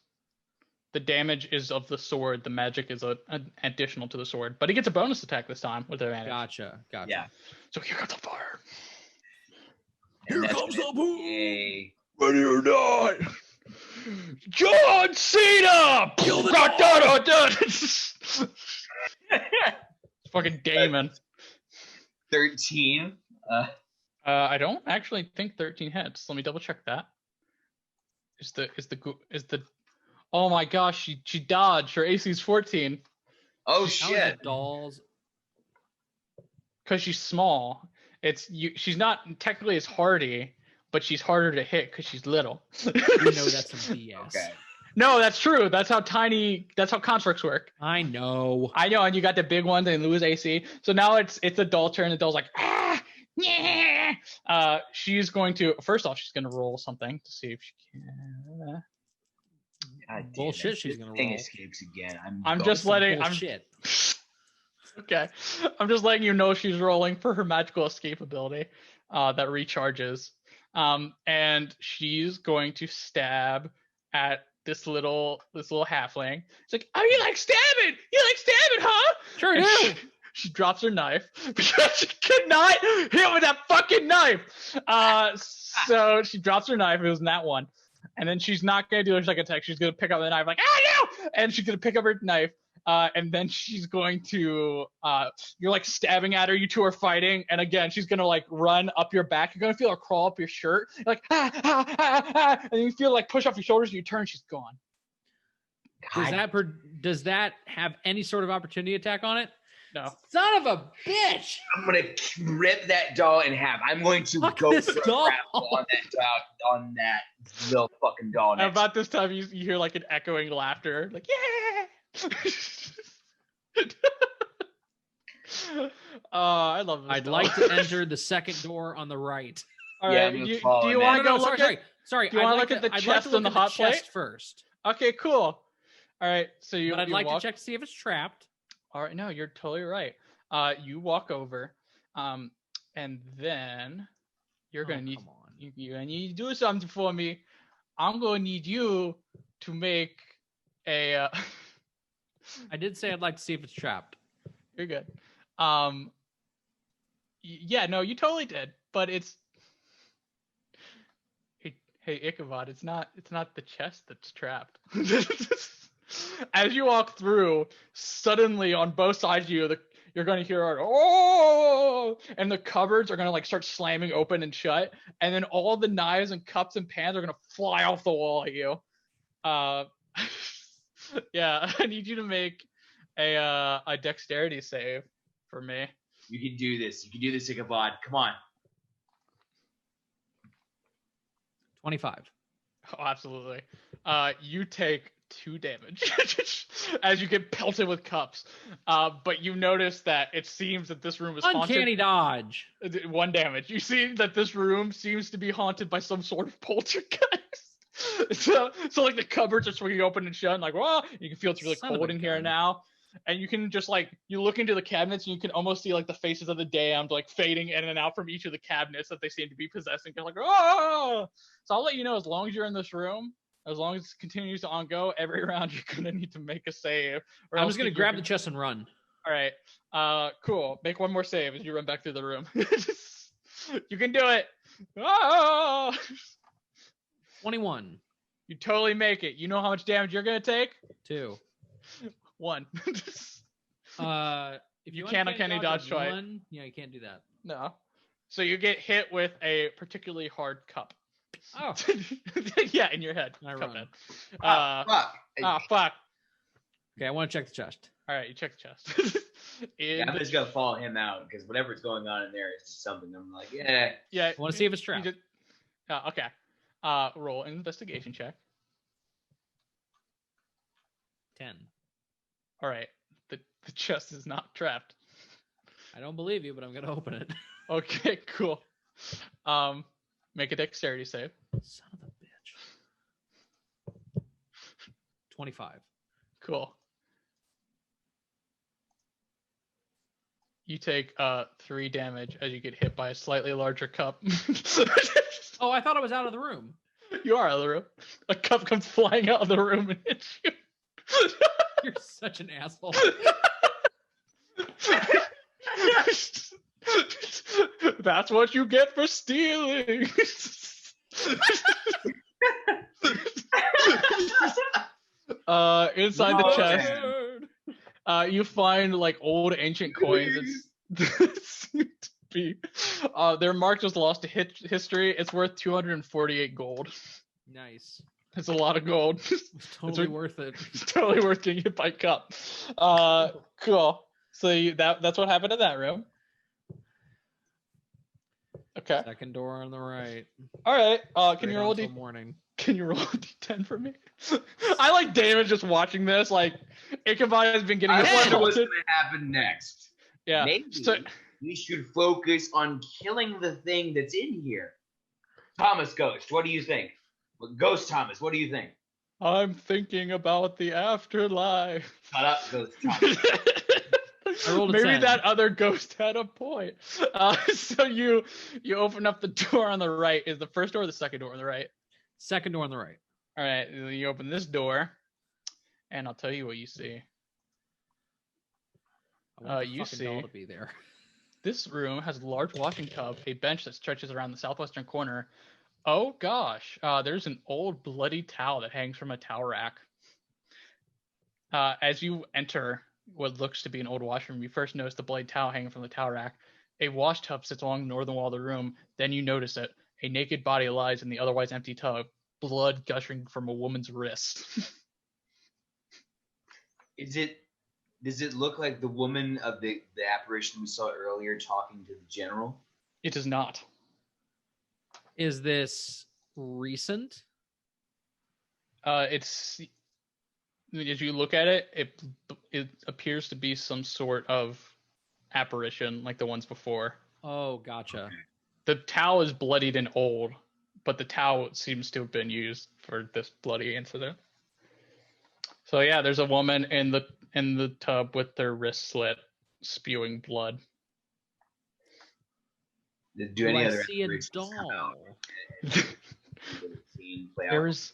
The damage is of the sword. The magic is additional to the sword. But he gets a bonus attack this time with advantage. Gotcha. Yeah. So here comes the fire. Here comes the boom. Ready or not. John Cena! Kill the Fucking Damon. 13. I don't actually think 13 hits. Let me double check that. Is the oh my gosh, she dodged. Her AC's 14. Oh shit. Dolls. because she's small. She's not technically as hardy, but she's harder to hit because she's little. You know that's some BS. Okay. No, that's true. That's how constructs work. I know. And you got the big ones and lose AC. So now it's the doll turn. The doll's like, yeah. She's going to she's going to roll something to see if she can. God Bullshit. It. She's gonna thing roll. escapes again. I'm just letting. Bullshit. Okay, I'm just letting you know she's rolling for her magical escape ability, that recharges. And she's going to stab at this little halfling. It's like, oh, you like stabbing? You like stabbing, huh? Sure And do. She drops her knife because she could not hit with that fucking knife. So she drops her knife. It was that one. And then she's not going to do her second attack. She's going to pick up the knife like, no! And she's going to pick up her knife. And then she's going to, you're like stabbing at her. You two are fighting. And again, she's going to like run up your back. You're going to feel her crawl up your shirt. You're like, and you feel like push off your shoulders and you turn, she's gone. Does that have any sort of opportunity attack on it? No. Son of a bitch! I'm gonna rip that doll in half. I'm going to Fuck go this for a doll. grapple on that little fucking doll. And about this time, you hear like an echoing laughter. Like, yeah! I love this I'd doll. like to enter the second door on the right. All Yeah, right, I'm gonna do you follow want to that. go look at? Sorry. Do you wanna I'd look like at the I'd like chest to look and the at hot plate? chest first. Okay, cool. All right, so you. But I'd you like walk... to check to see if it's trapped. All right, no, you're totally right. You walk over, and then you're gonna need. Come on. You're gonna need to do something for me. I'm gonna need you to make a. I did say I'd like to see if it's trapped. You're good. Yeah, no, you totally did, but it's. Hey, Ichabod, it's not the chest that's trapped. As you walk through, suddenly on both sides of you, you're going to hear oh, and the cupboards are going to like start slamming open and shut, and then all the knives and cups and pans are going to fly off the wall at you. Yeah, I need you to make a dexterity save for me. You can do this. You can do this, Ichabod. Come on. 25. Oh, absolutely. You take 2 damage as you get pelted with cups. But you notice that it seems that this room is Uncanny haunted. dodge. 1 damage. You see that this room seems to be haunted by some sort of poltergeist. so like the cupboards are swinging open and shut, and like, whoa, you can feel it's really Son of cold a in here gun. now. And you can just like, you look into the cabinets and you can almost see like the faces of the damned like fading in and out from each of the cabinets that they seem to be possessing. You're like, oh! So I'll let you know, as long as you're in this room, as long as it continues to go, every round you're gonna need to make a save. I'm just gonna grab the chest and run. All right. Cool. Make one more save as you run back through the room. You can do it. Oh! 21. You totally make it. You know how much damage you're gonna take? 2. 1. If You can't uncanny dodge on twice. 1, yeah, you can't do that. No. So you get hit with a particularly hard cup. Oh, Yeah, in your head. I Cup run. head. Fuck. Fuck. okay. I want to check the chest. All right, you check the chest. Yeah, I'm just gonna follow him out because whatever's going on in there is just something. I'm like, yeah. Yeah. I want to see if it's trapped. Okay. Roll an investigation check. 10. All right. The chest is not trapped. I don't believe you, but I'm gonna open it. Okay, cool. Make a dexterity save. Son of a bitch. 25. Cool. You take 3 damage as you get hit by a slightly larger cup. Oh, I thought I was out of the room. You are out of the room. A cup comes flying out of the room and hits you. You're such an asshole. That's what you get for stealing. Inside the chest, you find like old ancient coins that seem to be. They're marked as lost to history. It's worth 248 gold. Nice. It's a lot of gold. It's totally worth it. It's totally worth getting hit by cup. Cool. So that's what happened in that room. Okay. Second door on the right. All right. Can Straight you roll on till d? morning. Can you roll a d10 for me? I like Damon just watching this. Like Ichabod has been getting I wonder what's assaulted. going to happen next. Yeah. Maybe So, we should focus on killing the thing that's in here. Thomas Ghost, what do you think? Ghost Thomas, what do you think? I'm thinking about the afterlife. Shut up, Ghost Thomas. I rolled a Maybe 10. that other ghost had a point. So you open up the door on the right. Is the first door or the second door on the right? Second door on the right. All right. You open this door, and I'll tell you what you see. I want the You fucking doll see. to be there. This room has a large washing tub, a bench that stretches around the southwestern corner. Oh gosh, there's an old bloody towel that hangs from a towel rack. As you enter what looks to be an old washroom, you first notice the bloody towel hanging from the towel rack. A wash tub sits along the northern wall of the room. Then you notice it. A naked body lies in the otherwise empty tub, blood gushing from a woman's wrist. Does it look like the woman of the apparition we saw earlier talking to the general? It does not. Is this recent? It's as you look at it, it appears to be some sort of apparition like the ones before. Oh, gotcha. The towel is bloodied and old, but the towel seems to have been used for this bloody incident. So yeah, there's a woman in the tub with their wrist slit, spewing blood. Do any I other see a apparitions come out? doll? There's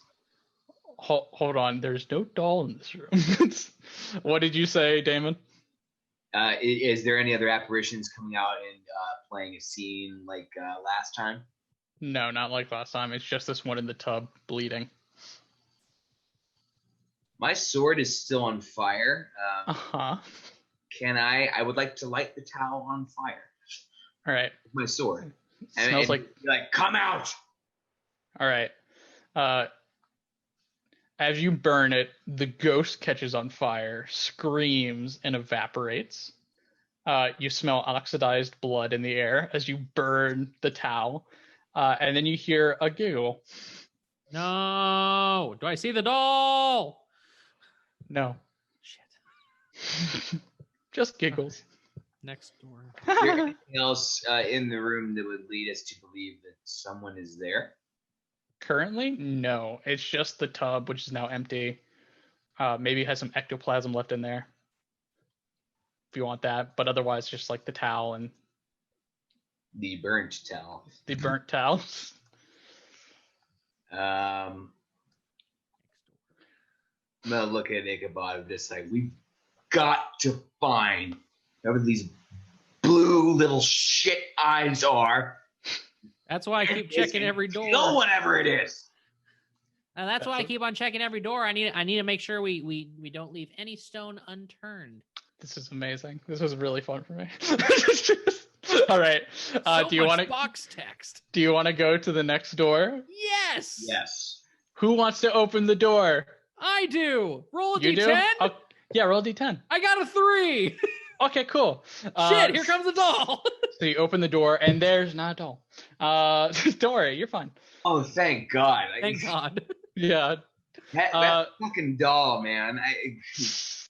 hold on, there's no doll in this room. What did you say, Damon? Is there any other apparitions coming out and playing a scene like last time? No, not like last time. It's just this one in the tub bleeding. My sword is still on fire. Uh-huh. I would like to light the towel on fire. All right. With my sword. Smells like be like, come out! All right. As you burn it, the ghost catches on fire, screams, and evaporates. You smell oxidized blood in the air as you burn the towel. And then you hear a giggle. No. Do I see the doll? No. Shit. Just giggles. Next door. Is there anything else in the room that would lead us to believe that someone is there? Currently, no. It's just the tub, which is now empty. Maybe has some ectoplasm left in there, if you want that. But otherwise, just like the towel and The burnt towel. the burnt towels. I'm gonna look at Ichabod and just like, we've got to find whatever these blue little shit eyes are. That's why I keep checking every door. Kill whatever it is. And that's why I keep on checking every door. I need to make sure we don't leave any stone unturned. This is amazing. This was really fun for me. All right. So Do you want much to box text? Do you want to go to the next door? Yes. Yes. Who wants to open the door? I do. Roll a You d10. do? Oh, yeah, roll a d10. I got a 3. Okay, cool. Shit, here comes the doll. So you open the door, and there's not a doll. Don't worry, you're fine. Oh, thank God. Thank God. Yeah. That fucking doll, man. It's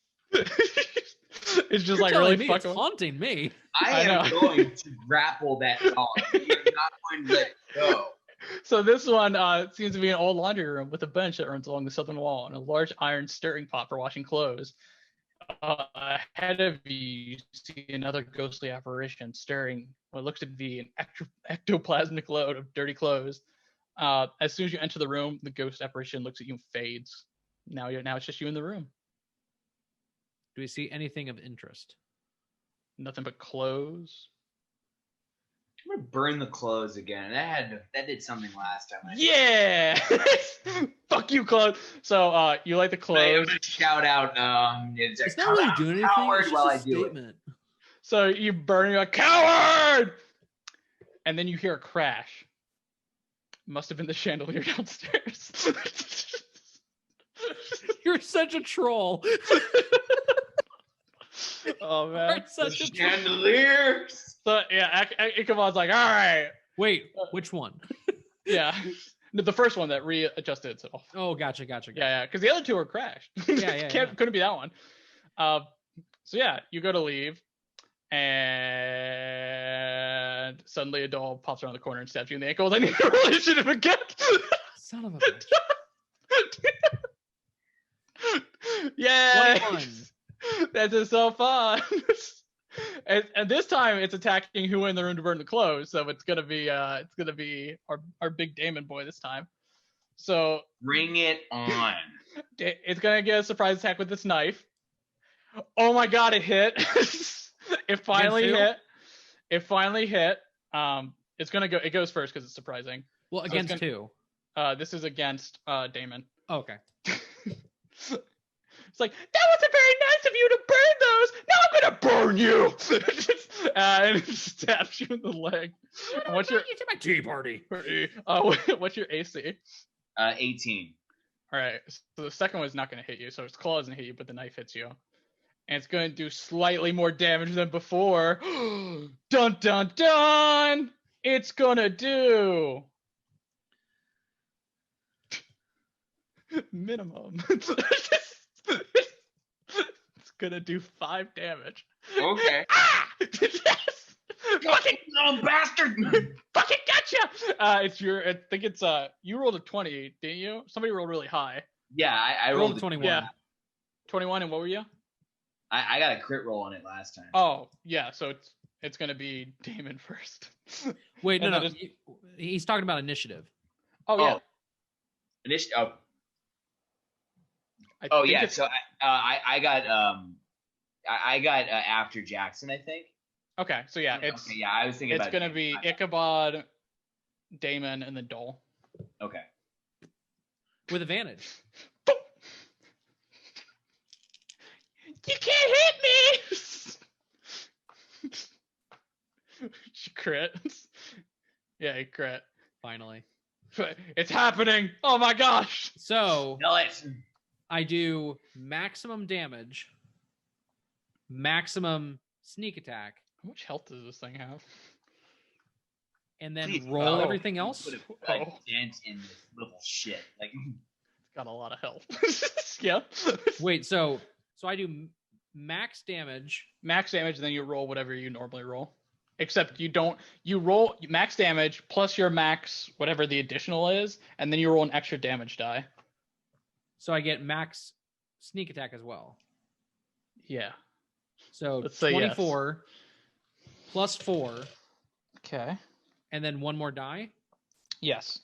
just You're like telling really me fucking. it's haunting me. I am know. going to grapple that doll. You're not going to let it go. So this one seems to be an old laundry room with a bench that runs along the southern wall and a large iron stirring pot for washing clothes. Ahead of you see another ghostly apparition stirring what looks to be an ectoplasmic load of dirty clothes. As soon as you enter the room, the ghost apparition looks at you and fades. Now it's just you in the room. Do we see anything of interest? Nothing but clothes. I'm gonna burn the clothes again. That did something last time. Yeah. Fuck you, clothes. So you like the I'm clothes. gonna shout out. It's not really doing anything. Coward It's while I just a do it. statement. So you burn, you're like, coward! And then you hear a crash. Must have been the chandelier downstairs. You're such a troll. Oh man. You're such a troll. Chandeliers. So yeah, Ichabod's like, all right, Wait, which one? Yeah. The first one that readjusted itself. Oh, gotcha. Yeah, because the other two are crashed. Yeah. Couldn't be that one. So yeah, you go to leave, and suddenly a doll pops around the corner and stabs you in the ankle. Then you roll initiative again. Son of a bitch. Yeah. 21. That is so fun. And this time it's attacking who in the room to burn the clothes. So it's gonna be our big Damon boy this time. So Bring it on. it's gonna get a surprise attack with this knife. Oh my god, it hit. It finally hit. It goes first because it's surprising. Well, against who? This is against Damon. Oh, okay. It's like, that wasn't very nice of you to burn those. Now I'm gonna burn you. And it stabs you in the leg. And what's your my tea party? What's your AC? 18. All right. So the second one's not gonna hit you. So its claw doesn't hit you, but the knife hits you, and it's gonna do slightly more damage than before. Dun dun dun! It's gonna do minimum. It's gonna do 5 damage. Okay. Yes! Fucking little bastard! fucking gotcha! I think it's you rolled a 20, didn't you? Somebody rolled really high. Yeah, I rolled a 21. Yeah. 21, and what were you? I got a crit roll on it last time. Oh, yeah, so it's gonna be Damon first. Wait, And no. that is- He's talking about initiative. Oh, yeah. Oh yeah. So I got after Jackson, I think. Okay, so yeah, I was thinking it's about gonna be Ichabod, Damon, and the Dole. Okay. With advantage. You can't hit me. She crit. Yeah, he crit. Finally. It's happening. Oh my gosh. So Kill it. I do maximum damage, maximum sneak attack, How much health does this thing have? and then Please, roll oh. everything else. Put a dent in this little shit. Like, It's got a lot of health. Yeah. Wait, so I do max damage. Max damage, then you roll whatever you normally roll. Except you roll max damage plus your max, whatever the additional is, and then you roll an extra damage die. So I get max sneak attack as well. Yeah. So Let's say 24 plus 4, Okay. and then one more die. Yes.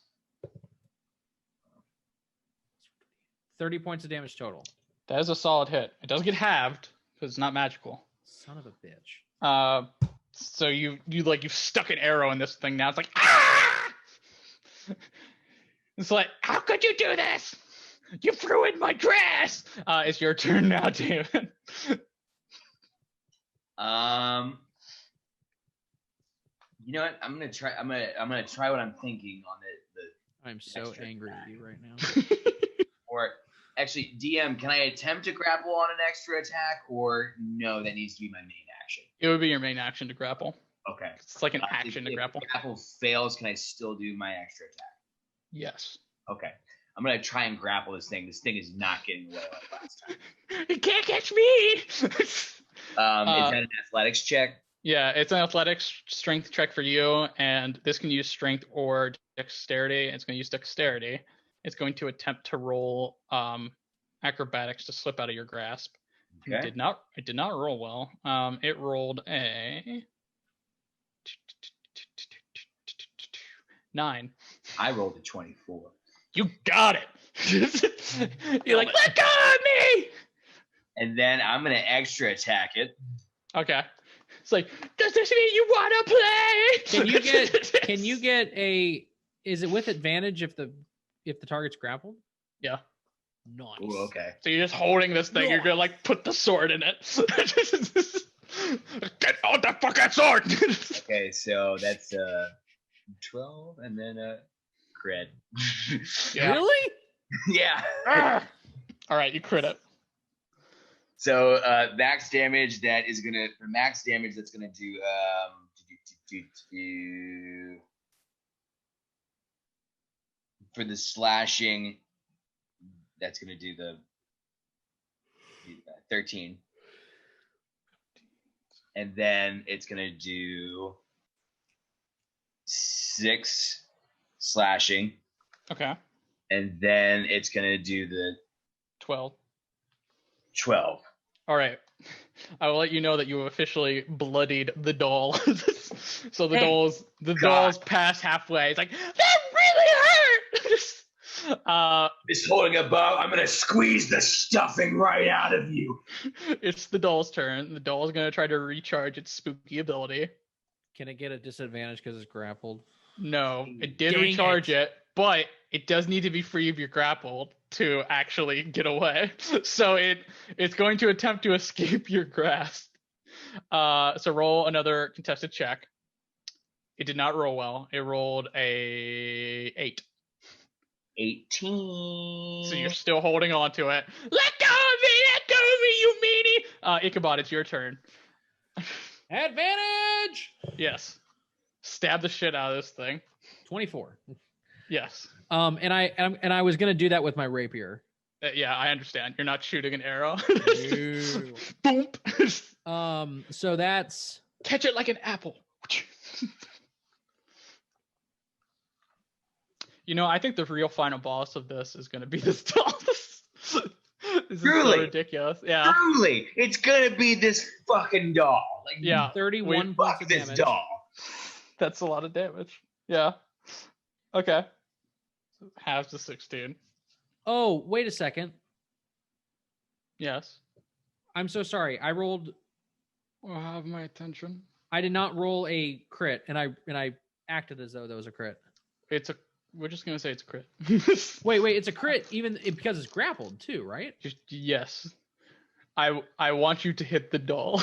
30 points of damage total. That is a solid hit. It doesn't get halved because it's not magical. Son of a bitch. So you stuck an arrow in this thing now. It's like, ah! It's like, how could you do this? You threw in my dress. It's your turn now, David. you know what? I'm gonna try what I'm thinking on the I'm so Extra angry attack. at you right now. or actually DM. Can I attempt to grapple on an extra attack, or no? That needs to be my main action. It would be your main action to grapple. Okay. It's like an action to if grapple. grapple fails, can I still do my extra attack? Yes. Okay. I'm gonna try and grapple this thing. This thing is not getting away like last time. You can't catch me. Is that an athletics check? Yeah, it's an athletics strength check for you, and this can use strength or dexterity. It's going to use dexterity. It's going to attempt to roll acrobatics to slip out of your grasp. Okay. It did not roll well. It rolled a 9. I rolled a 24. You got it. You're like, let go of me. And then I'm gonna extra attack it. Okay. It's like, does this mean you want to play? Can you get a? Is it with advantage if the target's grappled? Yeah. Nice. Ooh, okay. So you're just holding this thing. You're gonna like put the sword in it. Get out the fucking sword. Okay, so that's 12, and then crit. Yeah. Really? Yeah. All right, you crit it. So max damage that's gonna do for the slashing, that's going to do the 13. And then it's going to do 6 slashing. Okay. And then it's going to do the 12. 12. All right. I will let you know that you have officially bloodied the doll. So the doll's past halfway. It's like, that really hurt. It's holding above. I'm going to squeeze the stuffing right out of you. It's the doll's turn. The doll's going to try to recharge its spooky ability. Can it get a disadvantage because it's grappled? No, it did Dang recharge it, but it does need to be free of your grapple to actually get away. So it's going to attempt to escape your grasp. So roll another contested check. It did not roll well. It rolled a 8. 18. So you're still holding on to it. Let go of me! Let go of me, you meanie! Ichabod, it's your turn. Advantage! Yes. Stab the shit out of this thing. 24. Yes. And I was gonna do that with my rapier. Yeah, I understand. You're not shooting an arrow. Ew. Boom. So that's Catch it like an apple. You know, I think the real final boss of this is going to be this doll. This is so ridiculous. Yeah. Truly, it's going to be this fucking doll. Like, Yeah. 31 points of this damage. doll. That's a lot of damage. Yeah. Okay. Halves to 16. Oh, wait a second. Yes. I'm so sorry. I rolled. Well, have my attention. I did not roll a crit, and I acted as though that was a crit. We're just gonna say it's a crit. Wait, it's a crit because it's grappled too, right? Yes. I want you to hit the doll.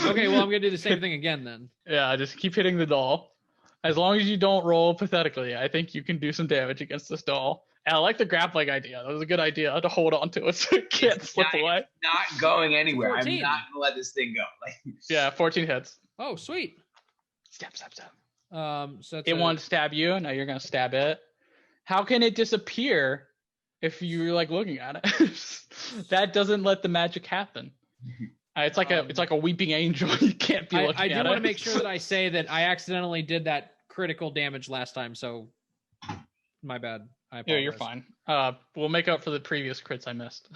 Okay, well I'm gonna do the same thing again then. Yeah, just keep hitting the doll. As long as you don't roll pathetically, I think you can do some damage against this doll. And I like the grappling idea. That was a good idea to hold on to it so it can't slip away. It's not going anywhere. 14. I'm not gonna let this thing go. Yeah, 14 hits. Oh, sweet. Stab. So It wanted to stab you. Now you're gonna stab it. How can it disappear if you're like looking at it? That doesn't let the magic happen. It's like a weeping angel. You can't be looking at it. I do want to make sure that I say that I accidentally did that critical damage last time, so my bad. I apologize. Yeah, you're fine. We'll make up for the previous crits I missed.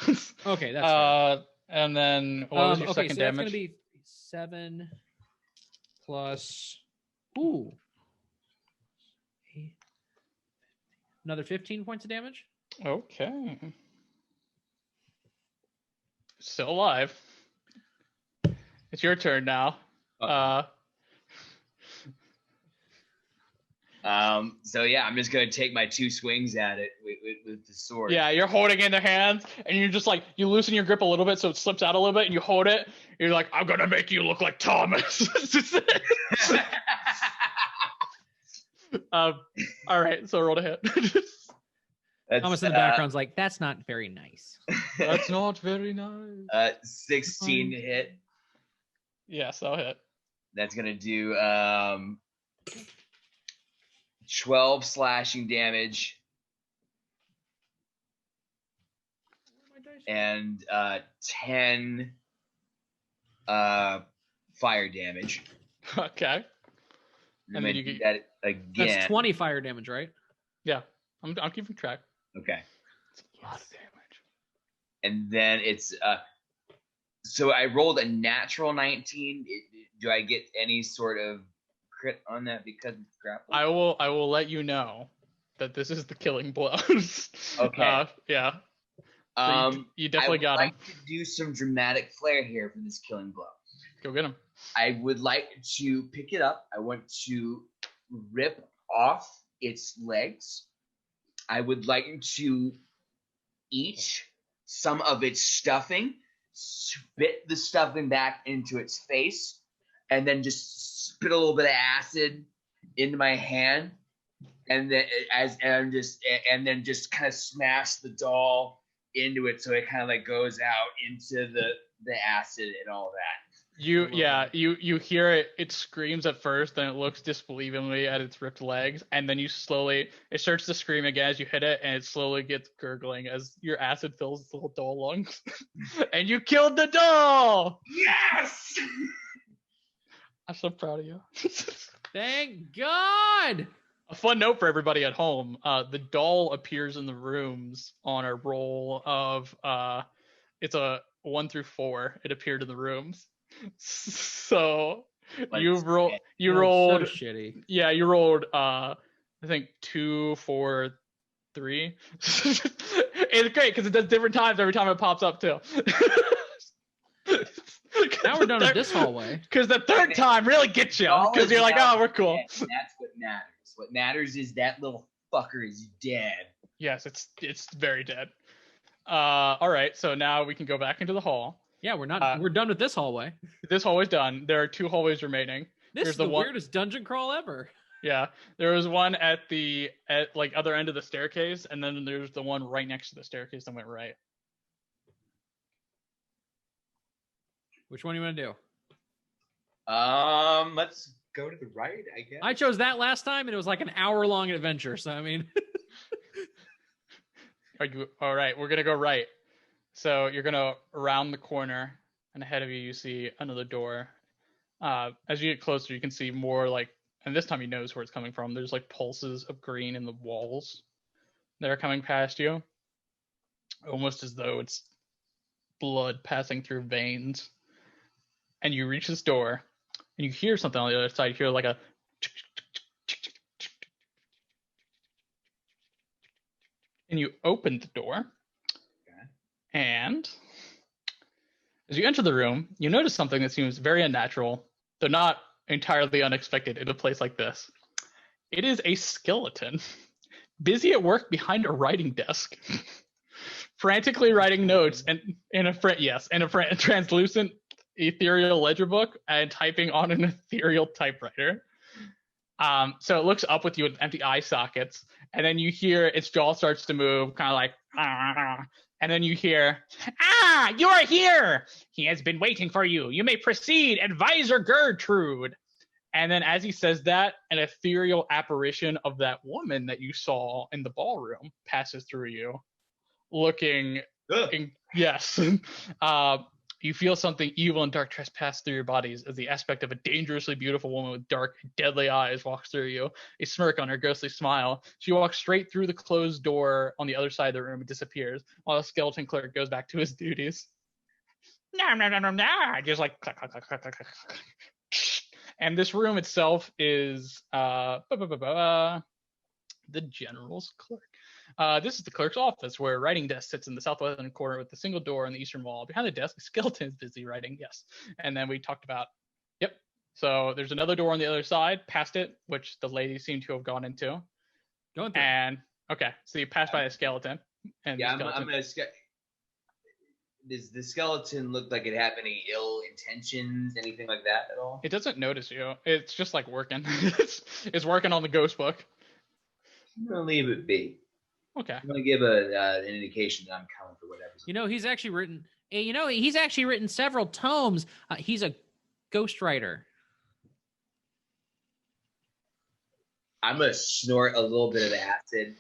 Okay, that's fair. And then what was your second damage? That's gonna be 7 plus another 15 points of damage. Okay. Still alive. It's your turn now. So yeah, I'm just gonna take my 2 swings at it with the sword. Yeah, you're holding it in the hands, and you're just like, you loosen your grip a little bit so it slips out a little bit, and you hold it. You're like, I'm gonna make you look like Thomas. All right, so roll to hit. Thomas in the background's like, that's not very nice. That's not very nice. 16 to hit. Yes, I'll hit. That's gonna do 12 slashing damage and 10 fire damage. Okay. And then you get that again. That's 20 fire damage, right? Yeah, I'm keeping track. Okay. It's a lot of damage. And then it's so I rolled a natural 19. Do I get any sort of crit on that because it's grappled? I will let you know that this is the killing blows. Okay. Yeah. So you definitely got him. I would like to do some dramatic flair here for this killing blow. Go get him. I would like to pick it up. I want to rip off its legs. I would like to eat some of its stuffing, spit the stuffing back into its face, and then just spit a little bit of acid into my hand, and then just kind of smash the doll into it so it kind of like goes out into the acid and all that. You that. you hear it. It screams at first, then it looks disbelievingly at its ripped legs, and then it starts to scream again as you hit it, and it slowly gets gurgling as your acid fills its little doll lungs, and you killed the doll. Yes. I'm so proud of you. Thank God. A fun note for everybody at home: the doll appears in the rooms on a roll of it's a 1 through 4. It appeared in the rooms. So But you it's roll dead. you That's rolled so shitty. yeah, you rolled I think 2, 4, 3. It's great because it does different times every time it pops up too. Now we're done with this hallway. Because the third time really gets you Doll because is you're like, now oh, we're cool. dead, and that's what matters. What matters is that little fucker is dead. Yes, it's very dead. All right, so now we can go back into the hall. Yeah, we're done with this hallway. This hallway's done. There are 2 hallways remaining. This There's is the one- weirdest dungeon crawl ever. Yeah, there was one at like other end of the staircase, and then there's the one right next to the staircase that went right. Which one do you want to do? Let's go to the right, I guess. I chose that last time, and it was like an hour-long adventure. So I mean, Are you all right? We're gonna go right. So you're gonna around the corner, and ahead of you, you see another door. As you get closer, you can see more like, and this time he knows where it's coming from. There's like pulses of green in the walls that are coming past you, almost as though it's blood passing through veins. And you reach this door, and you hear something on the other side. You hear like a, and you open the door. Okay. And as you enter the room, you notice something that seems very unnatural, though not entirely unexpected in a place like this. It is a skeleton, busy at work behind a writing desk, frantically writing notes and in a translucent ethereal ledger book and typing on an ethereal typewriter. So it looks up with you with empty eye sockets, and then you hear its jaw starts to move, kind of like, and then you hear, you are here! He has been waiting for you. You may proceed, Advisor Gertrude. And then as he says that, an ethereal apparition of that woman that you saw in the ballroom passes through you, looking, yes. You feel something evil and dark trespass through your bodies as the aspect of a dangerously beautiful woman with dark, deadly eyes walks through you, a smirk on her ghostly smile. She walks straight through the closed door on the other side of the room and disappears, while the skeleton clerk goes back to his duties. Just like clack, clack, clack, clack, clack, clack. And this room itself is the general's clerk. This is the clerk's office, where a writing desk sits in the southwestern corner with a single door on the eastern wall. Behind the desk, a skeleton is busy writing, yes. And then we talked about, yep. So there's another door on the other side, past it, which the ladies seem to have gone into. Going through. And, okay, so you pass by the skeleton. And Yeah, the skeleton, I'm gonna. Does the skeleton look like it have any ill intentions, anything like that at all? it doesn't notice you. It's just like working. it's working on the ghost book. I'm gonna leave it be. Okay. I'm gonna give an indication that I'm coming for whatever. You know, he's actually written several tomes. He's a ghostwriter. I'm gonna snort a little bit of acid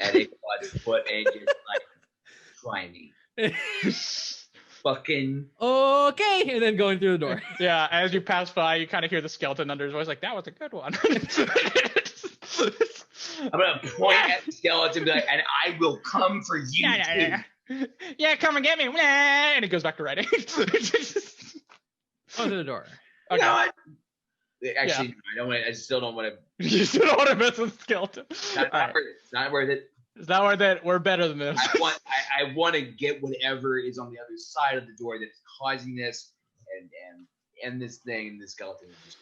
at Ichabod's foot and just like, try me. Fucking Okay, and then going through the door. Yeah, as you pass by, you kind of hear the skeleton under his voice, like, that was a good one. I'm gonna point at the skeleton and be like, and I will come for you too. Yeah, come and get me. And it goes back to writing. Go through the door. You Okay. know what? Actually, I don't want. I still don't want to. You still don't want to mess with the skeleton. Not All right. worth it. It's not worth it. Is that where that we're better than this? I want to get whatever is on the other side of the door that is causing this, and end this thing. And the skeleton is just.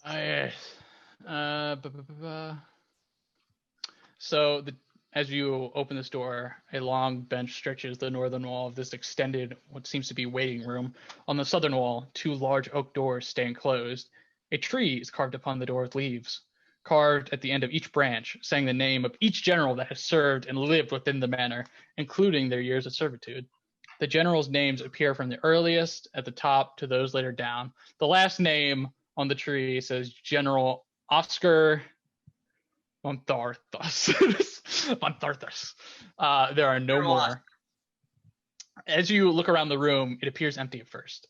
Yes. So as you open this door, a long bench stretches the northern wall of this extended, what seems to be waiting room. On the southern wall, 2 large oak doors stand closed. A tree is carved upon the door with leaves, carved at the end of each branch, saying the name of each general that has served and lived within the manor, including their years of servitude. The generals' names appear from the earliest at the top to those later down. The last name on the tree says General Oscar Montharthus. Montharthus. There are no more. As you look around the room, it appears empty at first.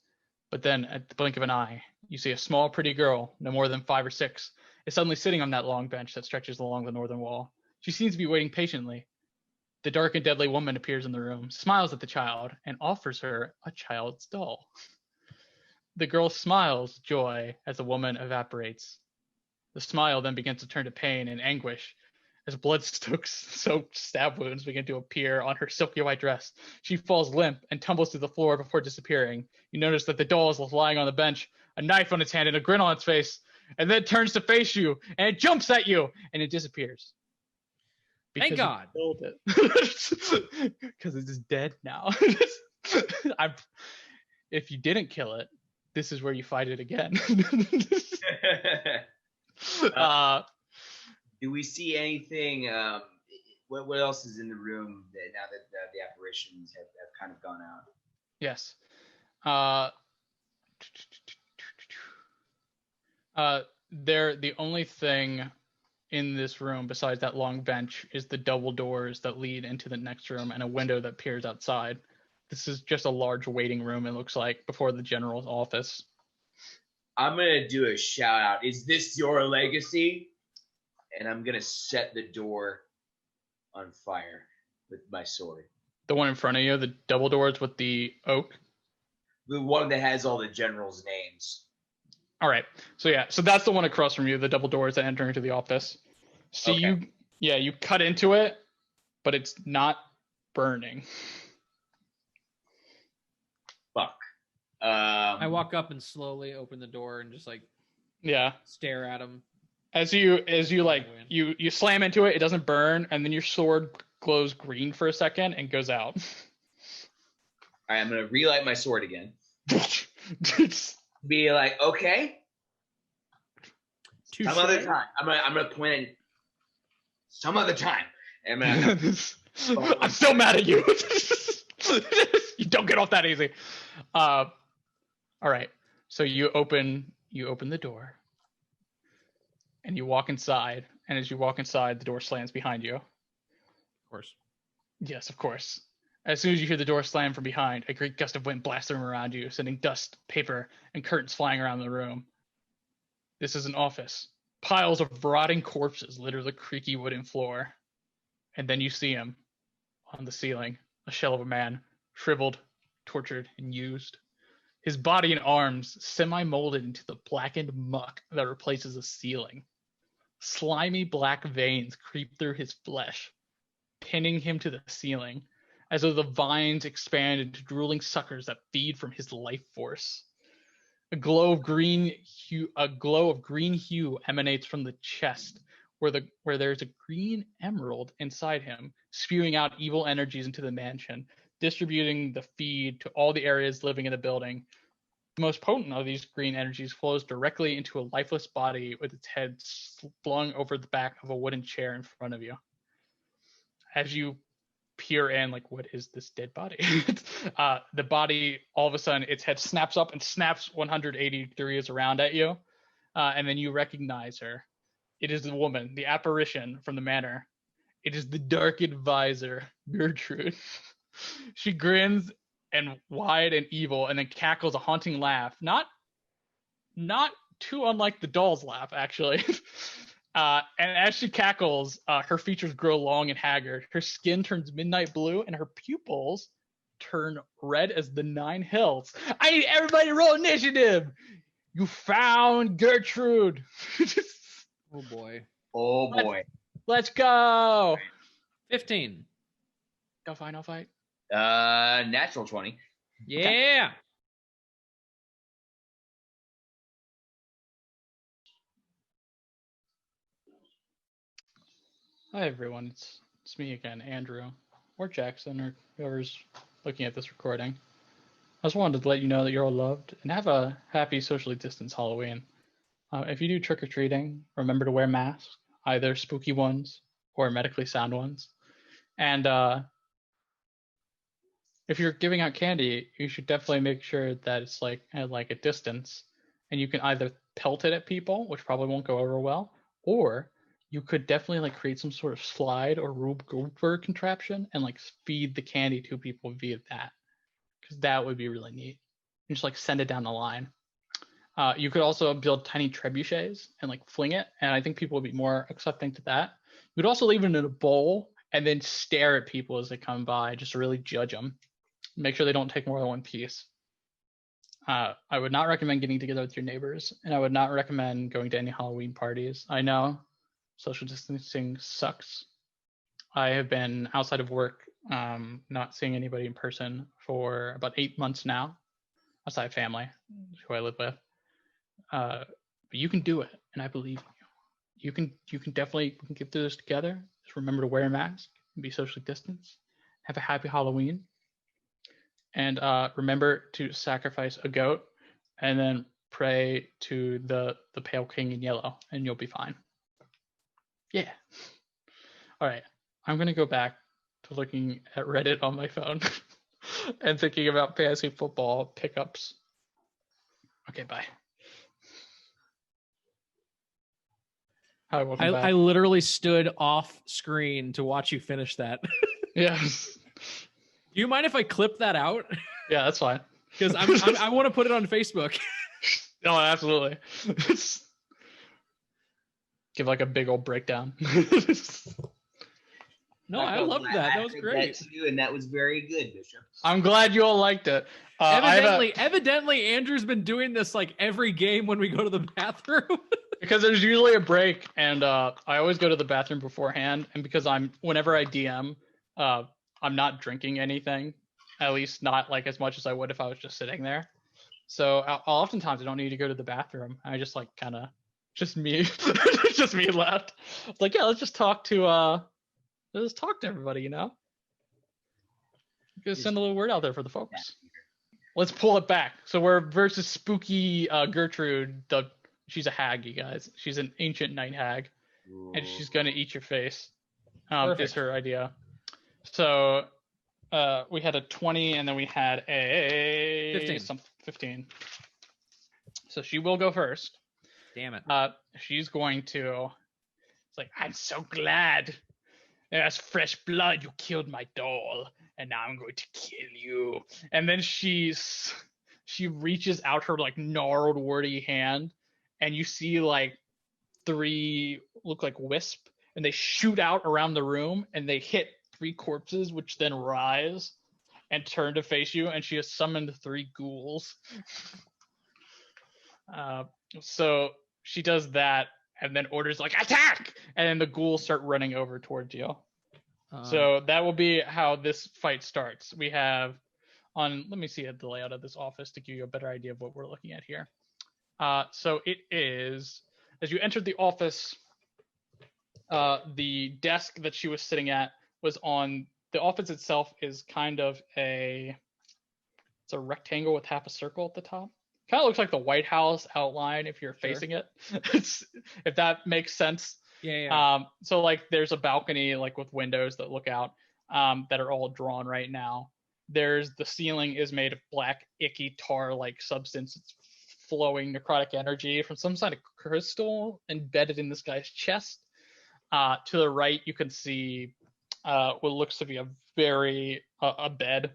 But then, at the blink of an eye, you see a small, pretty girl, no more than 5 or 6, is suddenly sitting on that long bench that stretches along the northern wall. She seems to be waiting patiently. The dark and deadly woman appears in the room, smiles at the child, and offers her a child's doll. The girl smiles joy as the woman evaporates. The smile then begins to turn to pain and anguish as blood-soaked stab wounds begin to appear on her silky white dress. She falls limp and tumbles to the floor before disappearing. You notice that the doll is lying on the bench, a knife on its hand and a grin on its face, and then turns to face you, and it jumps at you, and it disappears. Thank God. Killed it. Because it is dead now. If you didn't kill it, this is where you fight it again. Do we see anything? What else is in the room now that the apparitions have kind of gone out? Yes. The only thing in this room besides that long bench is the double doors that lead into the next room and a window that peers outside. This is just a large waiting room, it looks like, before the general's office. I'm going to do a shout out. Is this your legacy? And I'm going to set the door on fire with my sword. The one in front of you, the double doors with the oak? The one that has all the generals' names. All right. So that's the one across from you, the double doors that enter into the office. So okay. you cut into it, but it's not burning. Fuck. I walk up and slowly open the door and just stare at him. As you you slam into it, it doesn't burn, and then your sword glows green for a second and goes out. All right, I'm gonna relight my sword again. Be like, okay, some other time. I'm gonna point at some other time. And I'm so mad at you. You don't get off that easy. All right. So you open the door. And you walk inside, and as you walk inside, the door slams behind you. Of course. Yes, of course. As soon as you hear the door slam from behind, a great gust of wind blasts from around you, sending dust, paper, and curtains flying around the room. This is an office. Piles of rotting corpses litter the creaky wooden floor. And then you see him on the ceiling, a shell of a man, shriveled, tortured, and used. His body and arms semi-molded into the blackened muck that replaces the ceiling. Slimy black veins creep through his flesh, pinning him to the ceiling, as though the vines expand into drooling suckers that feed from his life force. A glow of green hue emanates from the chest, where there's a green emerald inside him, spewing out evil energies into the mansion, distributing the feed to all the areas living in the building. The most potent of these green energies flows directly into a lifeless body with its head flung over the back of a wooden chair in front of you. As you peer in, what is this dead body? The body, all of a sudden, its head snaps up and snaps 180 degrees around at you, and then you recognize her. It is the woman, the apparition from the manor. It is the dark advisor, Gertrude. She grins and wide and evil, and then cackles a haunting laugh. Not too unlike the doll's laugh, actually. And as she cackles, her features grow long and haggard. Her skin turns midnight blue, and her pupils turn red as the 9 hills. I need everybody to roll initiative. You found Gertrude. Oh boy. Oh boy. Let's go. 15. No fight. Natural 20. Yeah. Okay. Hi everyone, it's me again, Andrew, or Jackson, or whoever's looking at this recording. I just wanted to let you know that you're all loved and have a happy socially distanced Halloween. If you do trick-or-treating, remember to wear masks, either spooky ones or medically sound ones. And if you're giving out candy, you should definitely make sure that it's like at like a distance, and you can either pelt it at people, which probably won't go over well, or you could definitely like create some sort of slide or Rube Goldberg contraption and like feed the candy to people via that, because that would be really neat. And just like send it down the line. You could also build tiny trebuchets and like fling it, and I think people would be more accepting to that. You would also leave it in a bowl and then stare at people as they come by, just to really judge them. Make sure they don't take more than one piece. I would not recommend getting together with your neighbors, and I would not recommend going to any Halloween parties. I know social distancing sucks. I have been outside of work, not seeing anybody in person for about 8 months now, outside family, who I live with. But you can do it, and I believe in you. You can definitely get through this together. Just remember to wear a mask and be socially distanced. Have a happy Halloween, and remember to sacrifice a goat, and then pray to the pale king in yellow, and you'll be fine. Yeah. All right. I'm gonna go back to looking at Reddit on my phone and thinking about fantasy football pickups. Okay, bye. Hi, welcome back. I literally stood off screen to watch you finish that. Yes. Do you mind if I clip that out? Yeah, that's fine. Because I want to put it on Facebook. No, absolutely. Give like a big old breakdown. No, I loved that. That was great. That too, and that was very good, Bishop. I'm glad you all liked it. Evidently, Andrew's been doing this like every game when we go to the bathroom. Because there's usually a break, and I always go to the bathroom beforehand. And because whenever I DM, I'm not drinking anything, at least not like as much as I would if I was just sitting there. So oftentimes I don't need to go to the bathroom. I just like kind of just me, just me left. It's like, yeah, let's just talk to everybody, you know. Just send a little word out there for the folks. Let's pull it back. So we're versus spooky Gertrude. She's a hag, you guys. She's an ancient night hag, and she's gonna eat your face. Is her idea. So we had a 20, and then we had a 15. So she will go first. Damn it. She's going to. It's like, I'm so glad. There's fresh blood. You killed my doll, and now I'm going to kill you. And then she reaches out her like gnarled, warty hand, and you see like 3 look like wisp, and they shoot out around the room, and they hit 3 corpses, which then rise and turn to face you. And she has summoned 3 ghouls. So she does that, and then orders like attack, and then the ghouls start running over towards you. So that will be how this fight starts. We have let me see the layout of this office to give you a better idea of what we're looking at here. So it is, as you entered the office, the desk that she was sitting at was on the office itself is kind of it's a rectangle with half a circle at the top. Kind of looks like the White House outline if you're facing it. If that makes sense. Yeah. So like there's a balcony like with windows that look out that are all drawn right now. The ceiling is made of black, icky tar like substance. It's flowing necrotic energy from some kind of crystal embedded in this guy's chest. To the right, you can see what looks to be a bed.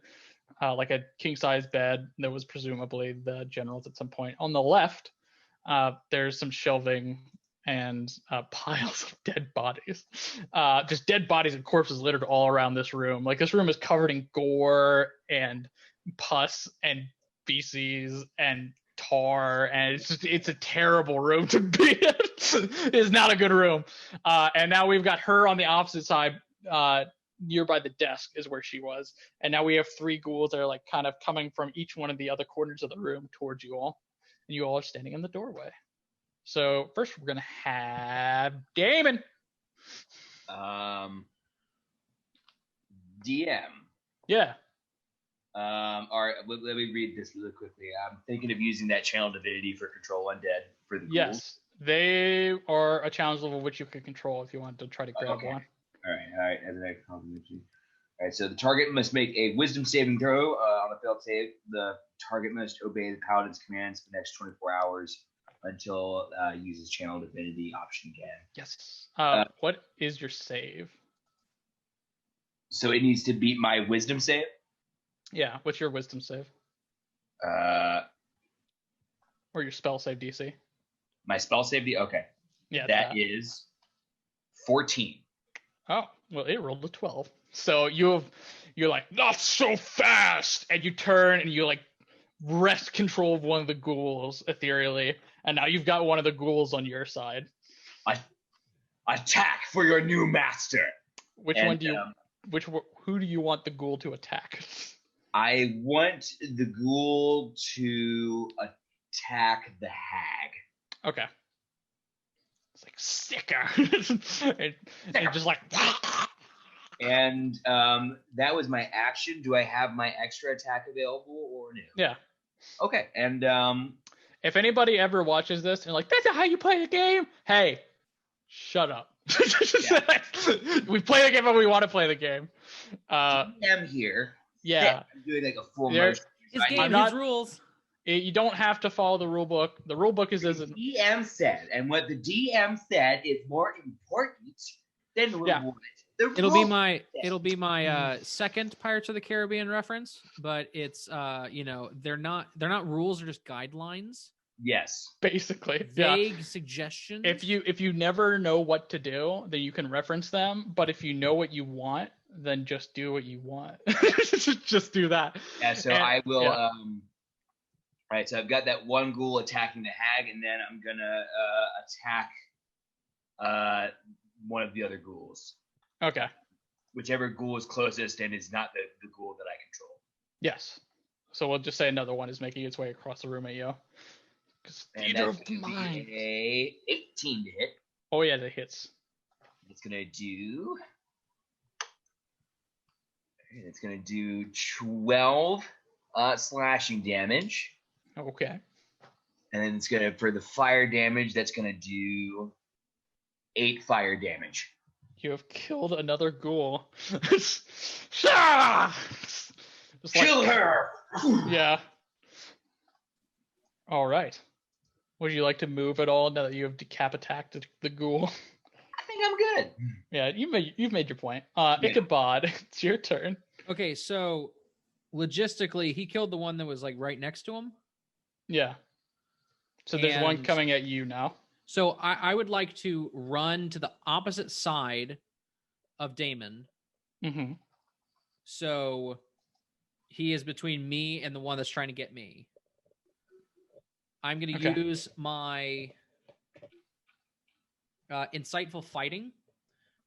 Like a king-size bed that was presumably the general's at some point. On the left, there's some shelving and piles of dead bodies. Just dead bodies and corpses littered all around this room. Like this room is covered in gore and pus and feces and tar, and it's a terrible room to be in. It's not a good room. And now we've got her on the opposite side. Nearby the desk is where she was, and now we have 3 ghouls that are like kind of coming from each one of the other corners of the room towards you all, and you all are standing in the doorway. So first we're gonna have Damon. DM. Yeah. All right, let me read this really quickly. I'm thinking of using that channel divinity for control undead for the ghouls. Yes, they are a challenge level which you can control if you want to try to grab one. All right. As an extra confirmation. All right, so the target must make a wisdom saving throw. On a failed save, the target must obey the paladin's commands for the next 24 hours until uses channel divinity option again. Yes. What is your save? So it needs to beat my wisdom save. Yeah. What's your wisdom save? Or your spell save DC? My spell save. Okay. Yeah. That is 14. Oh, well, it rolled a 12. So you're like, not so fast, and you turn and you like wrest control of one of the ghouls ethereally, and now you've got one of the ghouls on your side. Attack for your new master. Who do you want the ghoul to attack? I want the ghoul to attack the hag. Okay. It's like sicker. and just like. And that was my action. Do I have my extra attack available or no? Yeah. Okay. And if anybody ever watches this and like, that's not how you play the game. Hey, shut up. We play the game when we want to play the game. I'm here. Yeah. I'm doing like a full motion. His game, his rules. You don't have to follow the rule book. The rule book is the DM said, and what the DM said is more important than the rule. It'll be my second Pirates of the Caribbean reference, but it's they're not rules, they're just guidelines. Yes. Basically. Vague suggestions. If you never know what to do, then you can reference them, but if you know what you want, then just do what you want. Just do that. Yeah, so I will all right, so I've got that one ghoul attacking the hag, and then I'm gonna attack one of the other ghouls. Okay. Whichever ghoul is closest and is not the ghoul that I control. Yes. So we'll just say another one is making its way across the room at you. And that's gonna be a 18 to hit. Oh yeah, that hits. It's gonna do 12 slashing damage. Okay. And then it's gonna, for the fire damage, that's gonna do 8 fire damage. You have killed another ghoul. Kill her! Yeah. All right. Would you like to move at all now that you have decapitated the ghoul? I think I'm good. Yeah, you've made your point. Ichabod, it's your turn. Okay, so logistically, he killed the one that was like right next to him. Yeah. So there's one coming at you now. So I would like to run to the opposite side of Damon. Mm-hmm. So he is between me and the one that's trying to get me. I'm going to use my insightful fighting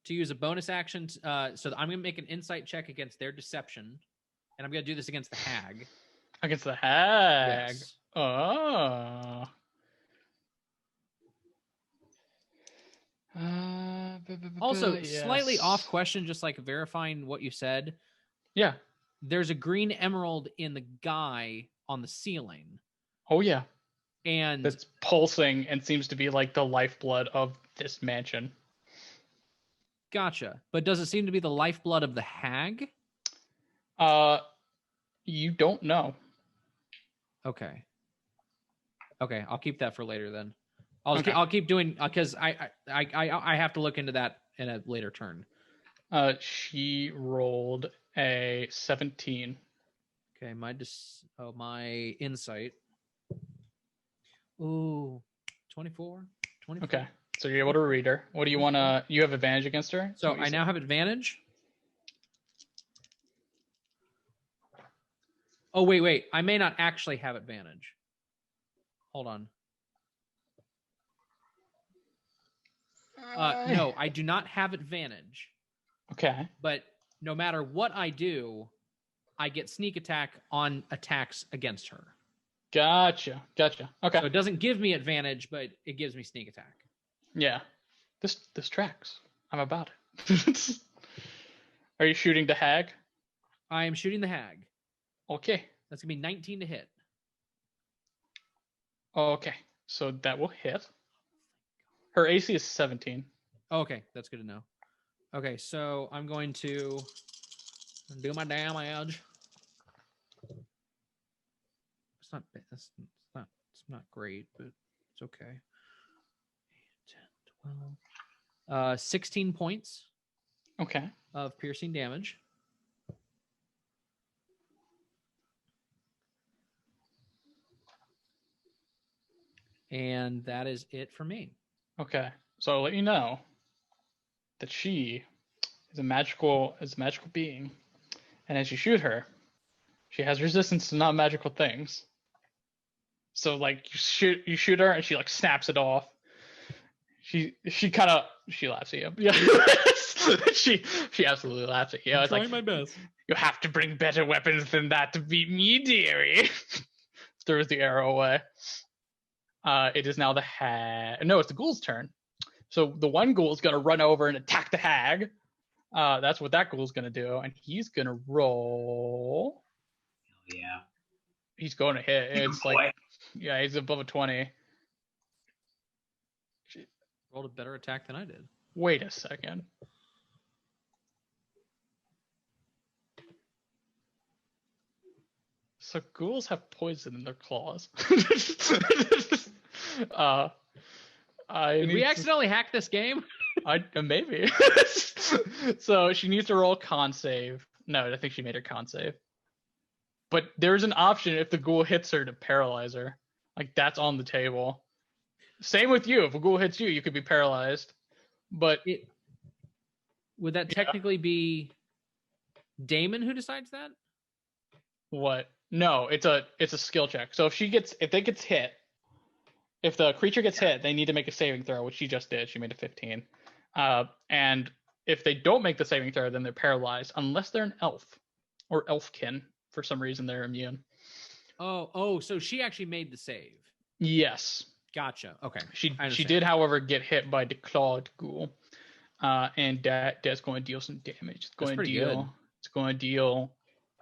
to use a bonus action. So I'm going to make an insight check against their deception. And I'm going to do this against the hag. Against the hag? Yes. Oh. Also, slightly off question, just like verifying what you said. Yeah. There's a green emerald in the guy on the ceiling. Oh, yeah. And that's pulsing and seems to be like the lifeblood of this mansion. Gotcha. But does it seem to be the lifeblood of the hag? You don't know. Okay, I'll keep that for later then. I'll keep doing because I have to look into that in a later turn. She rolled a 17. Okay, my insight. Ooh, 24. Okay, so you're able to read her. What do you want to? You have advantage against her. So I now have advantage. Oh wait! I may not actually have advantage. Hold on. No, I do not have advantage. Okay. But no matter what I do, I get sneak attack on attacks against her. Gotcha. Okay. So it doesn't give me advantage, but it gives me sneak attack. Yeah. This tracks. I'm about it. Are you shooting the hag? I am shooting the hag. Okay. That's going to be 19 to hit. Okay. So that will hit. Her AC is 17. Okay. That's good to know. Okay. So I'm going to Do my damage. It's not. It's not great, but it's okay. 10, 12. 16 points Okay. of piercing damage. And that is it for me. Okay. So I'll let you know that she is a magical being, and as you shoot her, she has resistance to non-magical things. So like you shoot her and she like snaps it off. She laughs at you. Yeah. she absolutely laughs at you. I'm It's trying like, my best. you have to bring better weapons than that to beat me, dearie. Throws the arrow away. It is now the hag. No, it's the ghoul's turn. So the one ghoul is gonna run over and attack the hag. That's what that ghoul's gonna do, and he's gonna roll. Yeah. He's going to hit. It's Boy. like, yeah, he's above a 20. Rolled a better attack than I did. Wait a second. So ghouls have poison in their claws. Did we accidentally hack this game? Maybe. So she needs to roll a con save. No, I think she made her con save. But there's an option if the ghoul hits her to paralyze her. Like, that's on the table. Same with you. If a ghoul hits you, you could be paralyzed. But Would that technically be Damon who decides that? what? No, it's a skill check. So if the creature gets hit, they need to make a saving throw, which she just did. She made a 15. And if they don't make the saving throw, then they're paralyzed, unless they're an elf or elfkin. For some reason, they're immune. Oh, so she actually made the save. Yes. Gotcha. Okay. She did, however, get hit by the clawed ghoul, and that's going to deal some damage. It's going to deal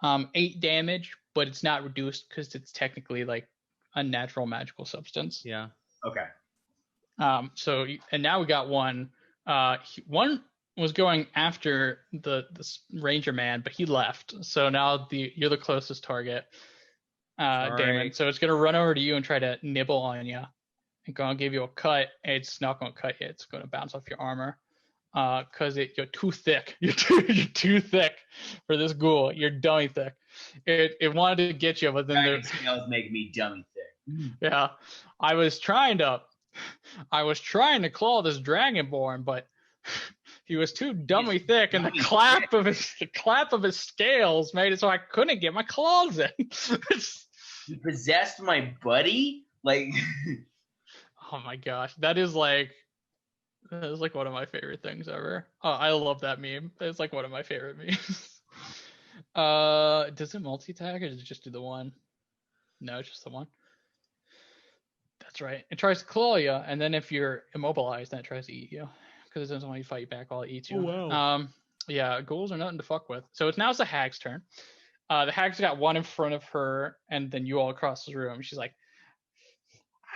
8 damage, but it's not reduced because it's technically like a natural magical substance. Yeah. Okay. So and now we got one. One was going after the ranger man, but he left. So now you're the closest target, Damon. So it's gonna run over to you and try to nibble on you. And gonna give you a cut. It's not gonna cut you. It's gonna bounce off your armor, because you're too thick. You're too thick for this ghoul. You're dummy thick. It wanted to get you, but then Dragon scales make me dummy thick. Yeah, I was trying to claw this dragonborn, but he was too dummy thick, and the clap of his scales made it so I couldn't get my claws in. You possessed my buddy? Like, oh my gosh, that is like one of my favorite things ever. Oh, I love that meme. It's like one of my favorite memes. Does it multi-tag or does it just do the one? No, it's just the one. That's right. It tries to claw you, and then if you're immobilized, then it tries to eat you. Because it doesn't want you to fight back while it eats you. Oh, wow. Yeah, ghouls are nothing to fuck with. So it's the hag's turn. The hag's got one in front of her, and then you all across the room. She's like,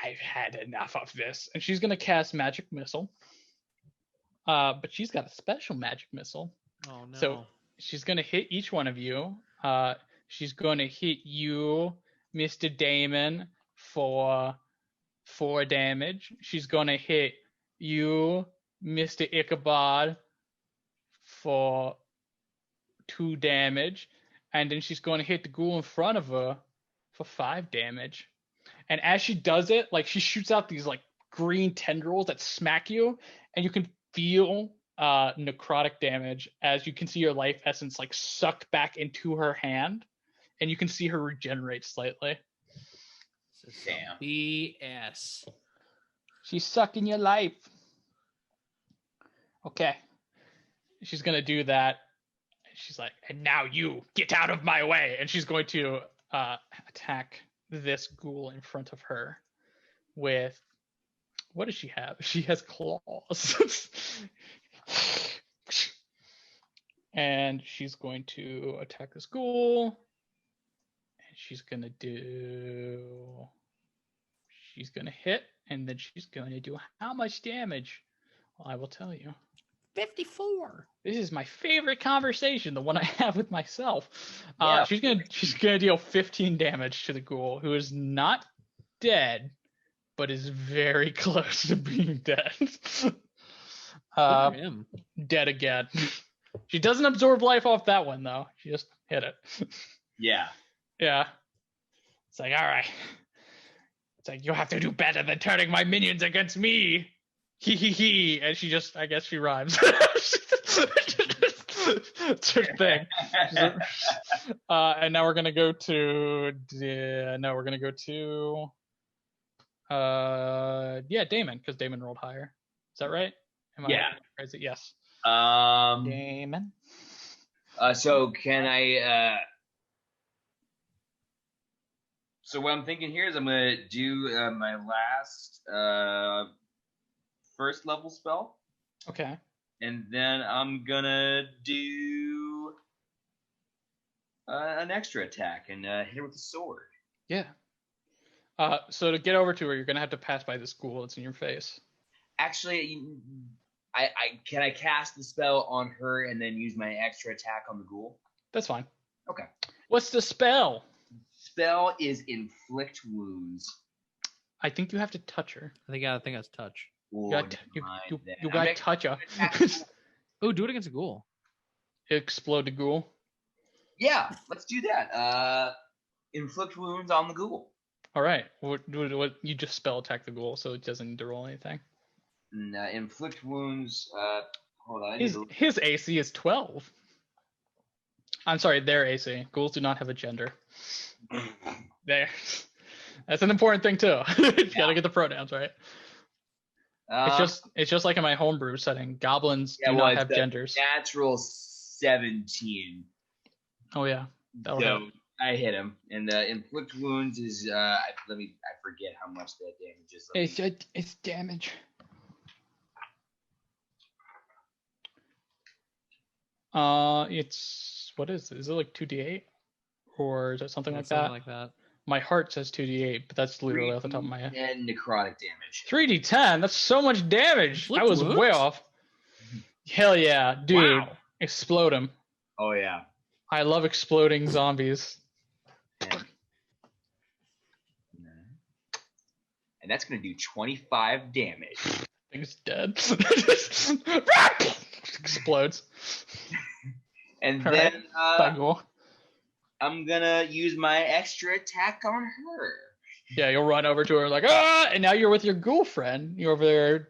I've had enough of this. And she's going to cast Magic Missile. But she's got a special Magic Missile. Oh, no. So she's going to hit each one of you. She's going to hit you, Mr. Damon, for 4 damage. She's going to hit you, Mr. Ichabod, for 2 damage. And then she's going to hit the ghoul in front of her for 5 damage. And as she does it, like, she shoots out these like green tendrils that smack you, and you can feel necrotic damage as you can see your life essence like sucked back into her hand, and you can see her regenerate slightly. damn. BS. She's sucking your life. Okay. She's going to do that. She's like, and now you get out of my way. And she's going to attack this ghoul in front of her with, what does she have? She has claws. And she's going to attack this ghoul. And she's going to hit, and then she's going to do how much damage? Well, I will tell you. 54. This is my favorite conversation, the one I have with myself. Yeah. She's gonna deal 15 damage to the ghoul, who is not dead, but is very close to being dead. Good for him. Dead again. She doesn't absorb life off that one though. She just hit it. Yeah. Yeah. It's like, all right. It's like, you have to do better than turning my minions against me. Hee hee hee. And she just, I guess she rhymes. It's her thing. And now we're gonna go to Damon, because Damon rolled higher. Is that right? Am I crazy? Yes. Damon. So can I? So what I'm thinking here is I'm gonna do my last first level spell, Okay. and then I'm gonna do an extra attack and hit her with a sword. Yeah. So to get over to her, you're gonna have to pass by the school that's in your face. Actually, can I cast the spell on her and then use my extra attack on the ghoul? That's fine. Okay. What's the spell? Spell is inflict wounds. I think you have to touch her. I think that's touch. You gotta touch her. Oh, do it against a ghoul. Explode the ghoul. Yeah, let's do that. Inflict wounds on the ghoul. All right. What you just spell attack the ghoul, so it doesn't need to roll anything. Inflict wounds. Hold on. His AC is 12. I'm sorry, their AC. Ghouls do not have a gender. There. That's an important thing too. You gotta get the pronouns right. It's just like in my homebrew setting. Goblins do not have genders. Natural 17. Oh yeah. So I hit him, and inflict wounds is I forget how much that damage is. It's damage. It's what is it? Is it like 2d8, or is it something like that? Something like that. My heart says 2d8, but that's literally off the top of my head. And necrotic damage. 3d10. That's so much damage. I was way off. Hell yeah, dude! Wow. Explode him. Oh yeah. I love exploding zombies. And that's gonna do 25 damage. Thing's dead. Explodes. And then I'm gonna use my extra attack on her. Yeah, you'll run over to her like, and now you're with your ghoul friend. You're over there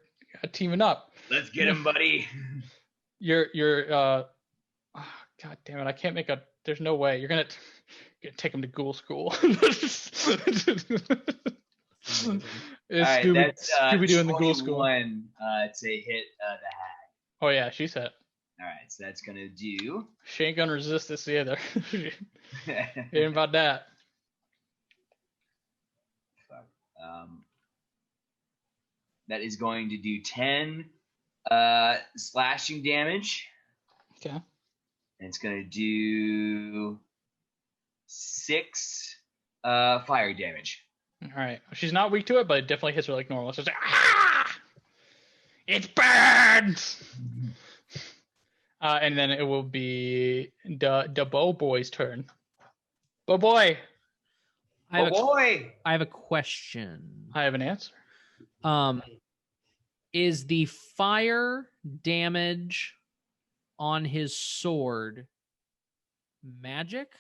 teaming up. Let's get him, buddy. God damn it, I can't make there's no way. You're gonna take him to ghoul school. Right, Scooby-Doo in the ghoul school. To hit the hag. Oh yeah, she's hit. All right, so that's gonna do. She ain't gonna resist this either. Ain't about that. That is going to do 10 slashing damage. Okay. And it's gonna do 6 fire damage. All right. She's not weak to it, but it definitely hits her like normal. So it's like, it burns. And then it will be the Bow Boy's turn. Bow Boy. I have a question. I have an answer. Is the fire damage on his sword magic?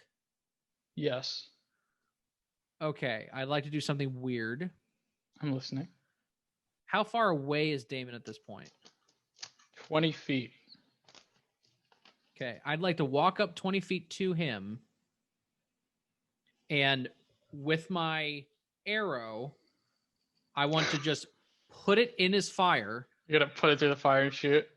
Yes. Okay, I'd like to do something weird. I'm listening. How far away is Damon at this point? 20 feet. Okay, I'd like to walk up 20 feet to him, and with my arrow, I want to just put it in his fire. You're going to put it through the fire and shoot?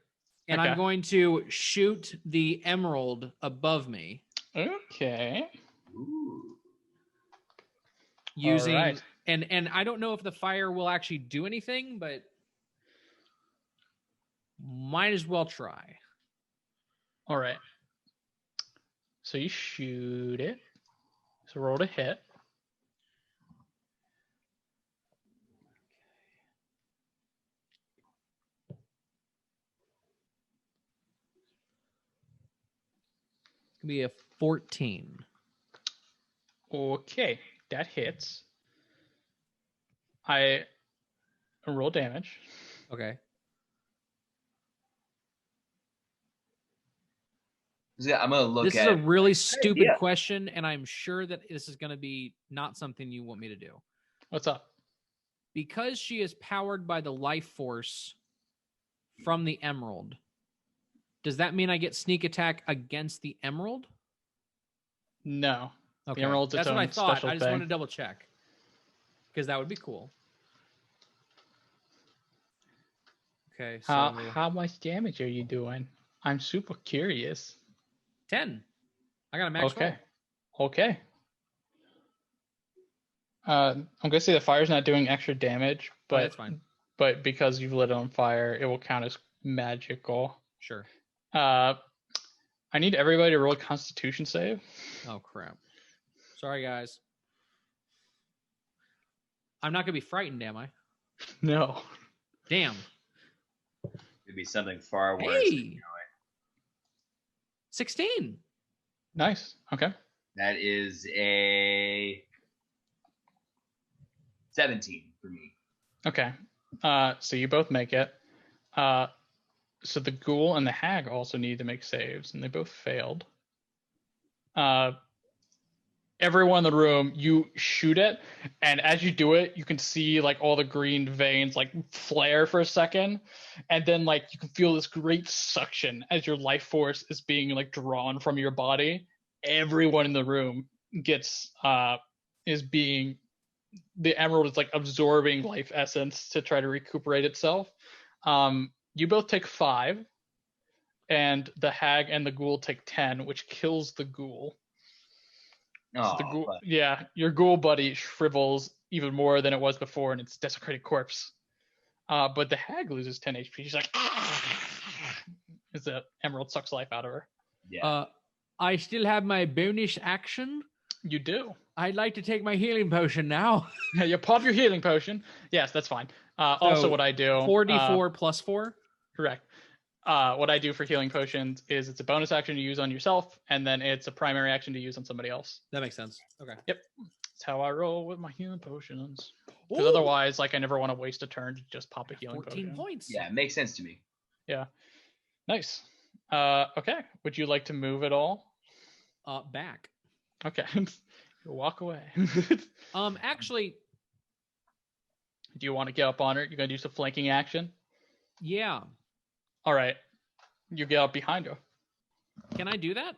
And okay. I'm going to shoot the emerald above me. Okay. Ooh. Using right. and I don't know if the fire will actually do anything, but might as well try. All right. So you shoot it. So roll to hit. Could be a 14. Okay, that hits. I roll damage. Okay. I'm gonna look This is at. a really stupid idea. question, and I'm sure that this is going to be not something you want me to do. What's up? Because she is powered by the life force from the emerald, does that mean I get sneak attack against the emerald? No. Okay. The emerald's its That's what I own thought. special I just thing. want to double check. Because that would be cool. Okay, so How much damage are you doing? I'm super curious. 10. I got a max Okay. roll. Okay. I'm gonna say the fire's not doing extra damage, but that's fine. But because you've lit it on fire, it will count as magical. Sure. I need everybody to roll a Constitution save. Oh crap. Sorry guys. I'm not gonna be frightened, am I? No. Damn. It'd be something far worse. Hey. 16. Nice. Okay. That is a 17 for me. Okay. So you both make it. So the ghoul and the hag also need to make saves, and they both failed. Everyone in the room, you shoot it, and as you do it, you can see like all the green veins like flare for a second, and then like you can feel this great suction as your life force is being like drawn from your body. Everyone in the room gets the emerald is like absorbing life essence to try to recuperate itself. You both take 5, and the hag and the ghoul take 10, which kills the ghoul. Oh, So your ghoul buddy shrivels even more than it was before in its desecrated corpse. But the hag loses 10 HP. She's like, as the emerald sucks life out of her. Yeah. I still have my bonus action. You do. I'd like to take my healing potion now. You pop your healing potion. Yes, that's fine. Also, what I do 4d4 plus 4. Correct. What I do for healing potions is it's a bonus action to use on yourself, and then it's a primary action to use on somebody else. That makes sense. Okay. Yep. That's how I roll with my healing potions. Because otherwise, like, I never want to waste a turn to just pop a healing 14 potion. points. Yeah, it makes sense to me. Yeah. Nice. Okay. Would you like to move at all? Back. Okay. Walk away. Actually, do you want to get up on her? You're gonna do some flanking action? yeah. All right. You get up behind her. Can I do that?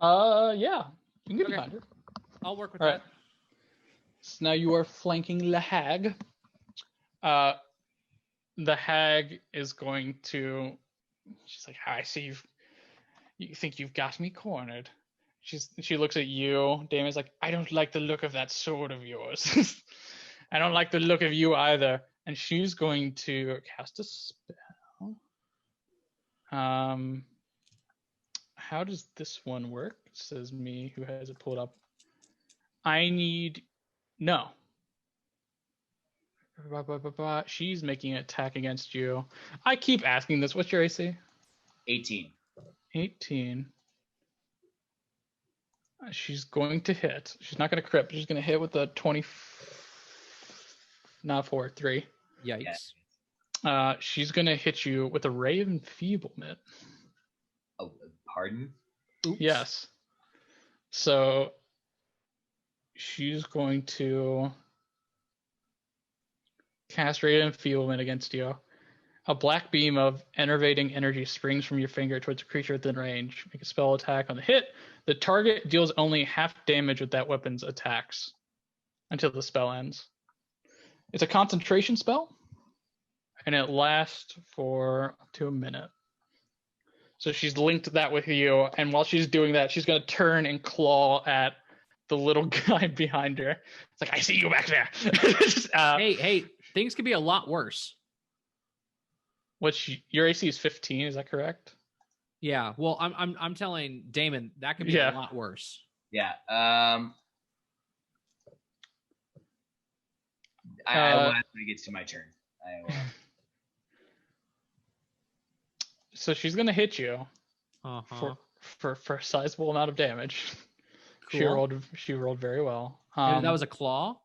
Yeah. You can get Okay. behind her. I'll work with All that. right. So now you are flanking the hag. The hag is going to. She's like, I see you think you've got me cornered. She looks at you. Damien's like, I don't like the look of that sword of yours. I don't like the look of you either. And she's going to cast a spell. How does this one work? Says me, who has it pulled up. No. She's making an attack against you. I keep asking this. What's your AC? 18. 18. She's going to hit. She's not going to crit. She's going to hit with a 20. Not 4, 3. Yikes. She's going to hit you with a ray of enfeeblement. Oh, pardon? Oops. Yes. So she's going to cast ray of enfeeblement against you. A black beam of enervating energy springs from your finger towards a creature within range. Make a spell attack on the hit. The target deals only half damage with that weapon's attacks until the spell ends. It's a concentration spell, and it lasts for up to a minute. So she's linked that with you, and while she's doing that, she's going to turn and claw at the little guy behind her. It's like, I see you back there. Hey, things could be a lot worse. Your AC is 15, is that correct? Yeah. Well, I'm telling Damon that could be a lot worse. Yeah. I will when it gets to my turn. So she's gonna hit you Uh-huh. for a sizable amount of damage. Cool. She rolled very well. Maybe that was a claw.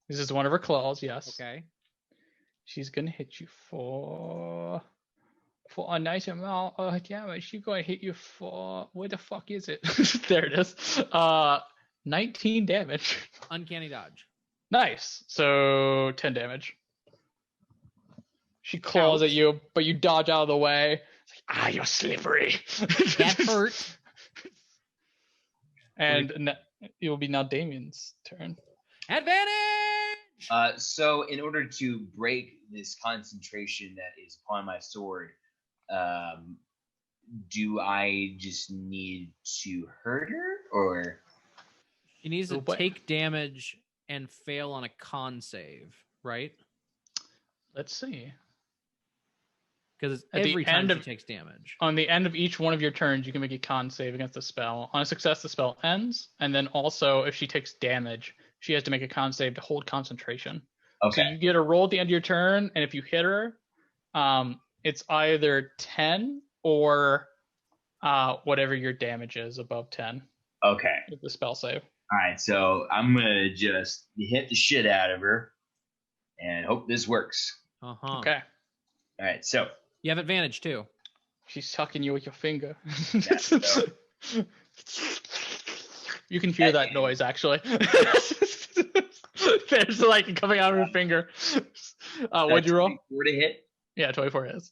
This is one of her claws. Yes. Okay. She's gonna hit you for a nice amount of damage. She's gonna hit you for where the fuck is it? There it is. 19 damage. Uncanny dodge. Nice. So 10 damage. She claws at you, but you dodge out of the way. It's like, you're slippery. That hurt. And it will be now Damien's turn. Advantage! So in order to break this concentration that is upon my sword, do I just need to hurt her, or She needs to take damage and fail on a con save, right? Let's see. Because At the every time end she of- takes damage. On the end of each one of your turns, you can make a con save against the spell. On a success, the spell ends. And then also, if she takes damage, she has to make a con save to hold concentration. okay? So you get a roll at the end of your turn, and if you hit her, it's either 10 or whatever your damage is above 10 Okay. with the spell save. All right. So I'm gonna just hit the shit out of her, and hope this works. Uh-huh. Okay. All right. So You have advantage too. She's tucking you with your finger. Yeah, so- You can hear that noise, actually. There's like coming out of her finger. What'd you roll? 24 to hit. Yeah, 24 is.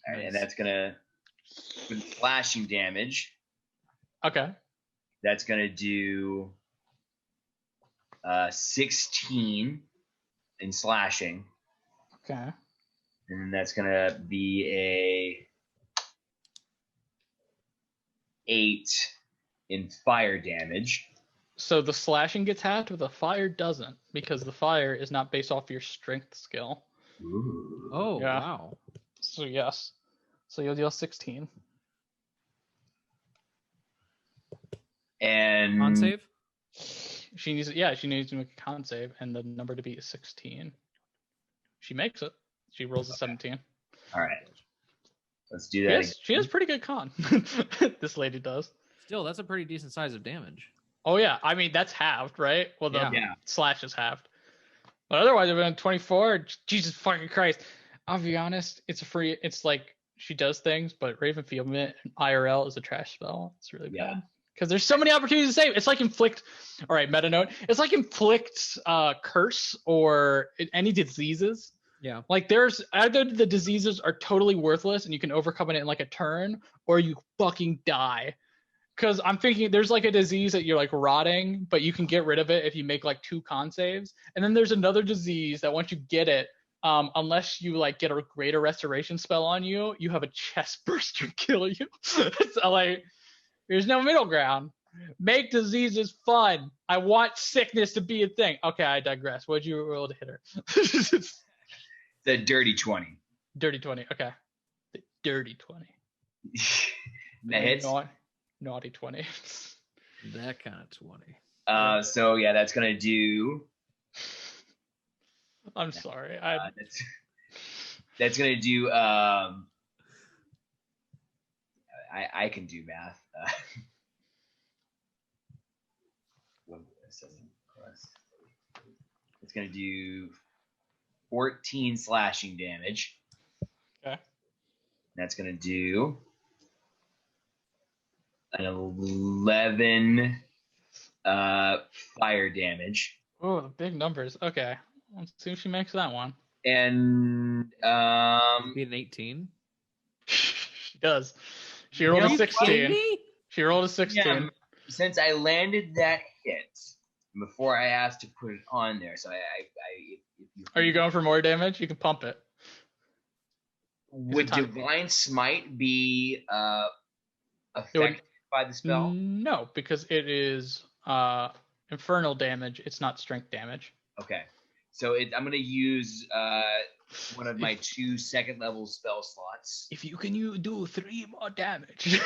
All right, and Nice. that's gonna with slashing damage. Okay. That's gonna do 16 in slashing, Okay. and then that's gonna be a 8 in fire damage. So the slashing gets halved, but the fire doesn't, because the fire is not based off your strength skill. Ooh. Oh, Yeah. wow. So yes. So you'll deal 16. And Con save? She needs to make a con save, and the number to beat is 16. She makes it. She rolls a 17. all right, let's do that. She has pretty good con. This lady does. Still, that's a pretty decent size of damage. Oh yeah, I mean that's halved, right? Well, the Yeah. slash is halved, but otherwise, if it's 24, Jesus fucking Christ! I'll be honest, it's a free. It's like she does things, but Raven Fieldman IRL is a trash spell. It's really Yeah. bad because there's so many opportunities to save. It's like inflict. All right, meta note. It's like inflict curse or any diseases. Yeah. Like there's either the diseases are totally worthless and you can overcome it in like a turn, or you fucking die. Because I'm thinking there's like a disease that you're like rotting, but you can get rid of it if you make like 2 con saves. And then there's another disease that once you get it, unless you like get a greater restoration spell on you, you have a chest burster kill you. So like, there's no middle ground. Make diseases fun. I want sickness to be a thing. Okay, I digress. What'd you roll to hit her? The dirty 20. Dirty 20. Okay. The dirty 20. That hits. Naughty 20. That kind of 20. So yeah, that's gonna do. I'm sorry. That's gonna do. I can do math. It's gonna do 14 slashing damage. Okay. That's gonna do an 11 fire damage. Oh, the big numbers. Okay. Let's see if she makes that one. And Be an 18. She does. She rolled a You 16. She rolled a 16. yeah, since I landed that hit before I asked to put it on there, so if you Are you going for more damage? You can pump it. would time- Divine Smite be affected by the spell? No, because it is infernal damage. It's not strength damage. Okay, so I'm gonna use one of my 2 second level spell slots. If you can do 3 more damage,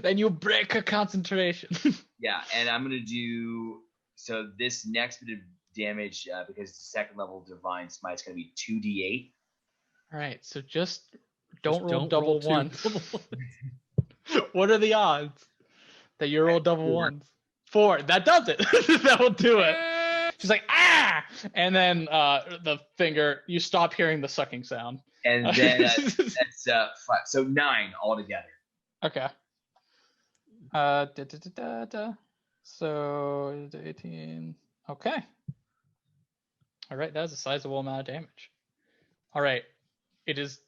then you break her concentration. Yeah, and I'm gonna do so this next bit of damage because the second level Divine Smite is gonna be 2d8. All right, so just don't roll roll double two one. double What are the odds that you roll double 4. ones? 4. That does it. That will do it. She's like, ah! And then the finger, you stop hearing the sucking sound. And then that's 5. So 9 altogether. Okay. So 18. Okay. All right, that is a sizable amount of damage. All right, it is.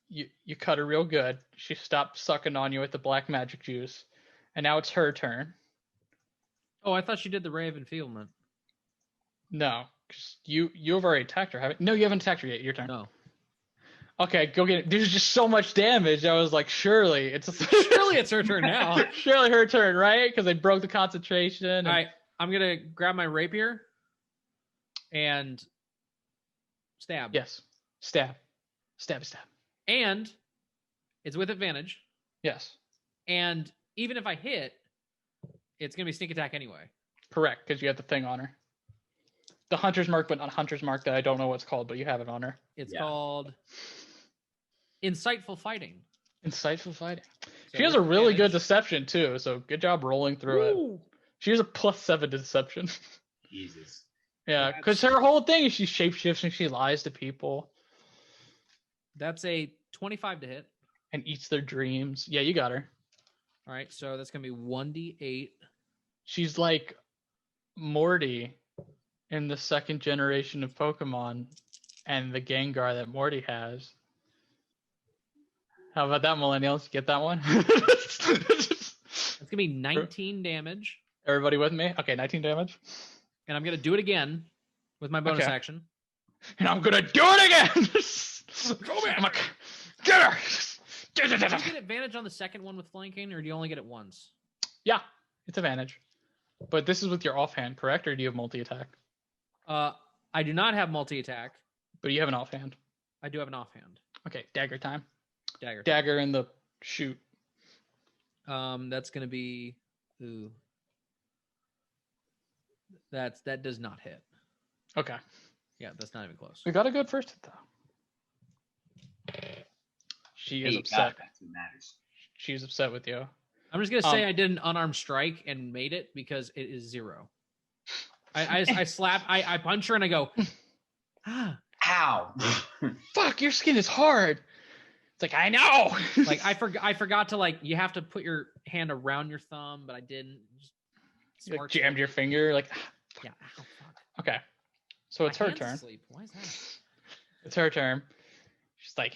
You cut her real good. She stopped sucking on you with the black magic juice, and now it's her turn. Oh, I thought she did the ray of enfeeblement. No, 'cause you've already attacked her, haven't? No, you haven't attacked her yet. Your turn. No. Okay, go get it. There's just so much damage. I was like, surely it's her turn now. Surely her turn, right? Because they broke the concentration. And... All right, I'm gonna grab my rapier and stab. Yes, stab. And it's with advantage. Yes. And even if I hit, it's gonna be sneak attack anyway. Correct, because you have the thing on her. The hunter's mark, but not hunter's mark that I don't know what's called, but you have it on her. It's called insightful fighting. Insightful fighting. So She has a with really good advantage- deception too, so good job rolling through it. She has a +7 deception. Jesus. Yeah, because her whole thing is she shapeshifts and she lies to people That's a 25 to hit. and eats their dreams. Yeah, you got her. All right, so that's gonna be 1d8. She's like Morty in the second generation of Pokemon and the Gengar that Morty has. How about that, millennials? Get that one? That's gonna be 19 damage, Everybody with me? Okay, 19 damage. and I'm gonna do it again with my bonus Okay. action. And I'm gonna do it again! Go back. I'm like, get her! Do you get advantage on the second one with flanking, or do you only get it once? Yeah, it's advantage. But this is with your offhand, correct? Or do you have multi-attack? I do not have multi-attack. But you have an offhand. I do have an offhand. Okay, dagger time. Dagger. Dagger in the shoot. That's gonna be that does not hit. Okay. Yeah, that's not even close. We got a good first hit, though. She is upset. That's what matters. She's upset with you. I'm just gonna say I did an unarmed strike and made it because it is 0. I slap. I punch her and I go, ah. Ow. Fuck, your skin is hard. It's like, I know. Like I forgot to like. You have to put your hand around your thumb, but I didn't. You, like, jammed your finger. Like, yeah. Ow, fuck. okay. So it's My her hand's turn. asleep. Why is that? It's her turn. She's like,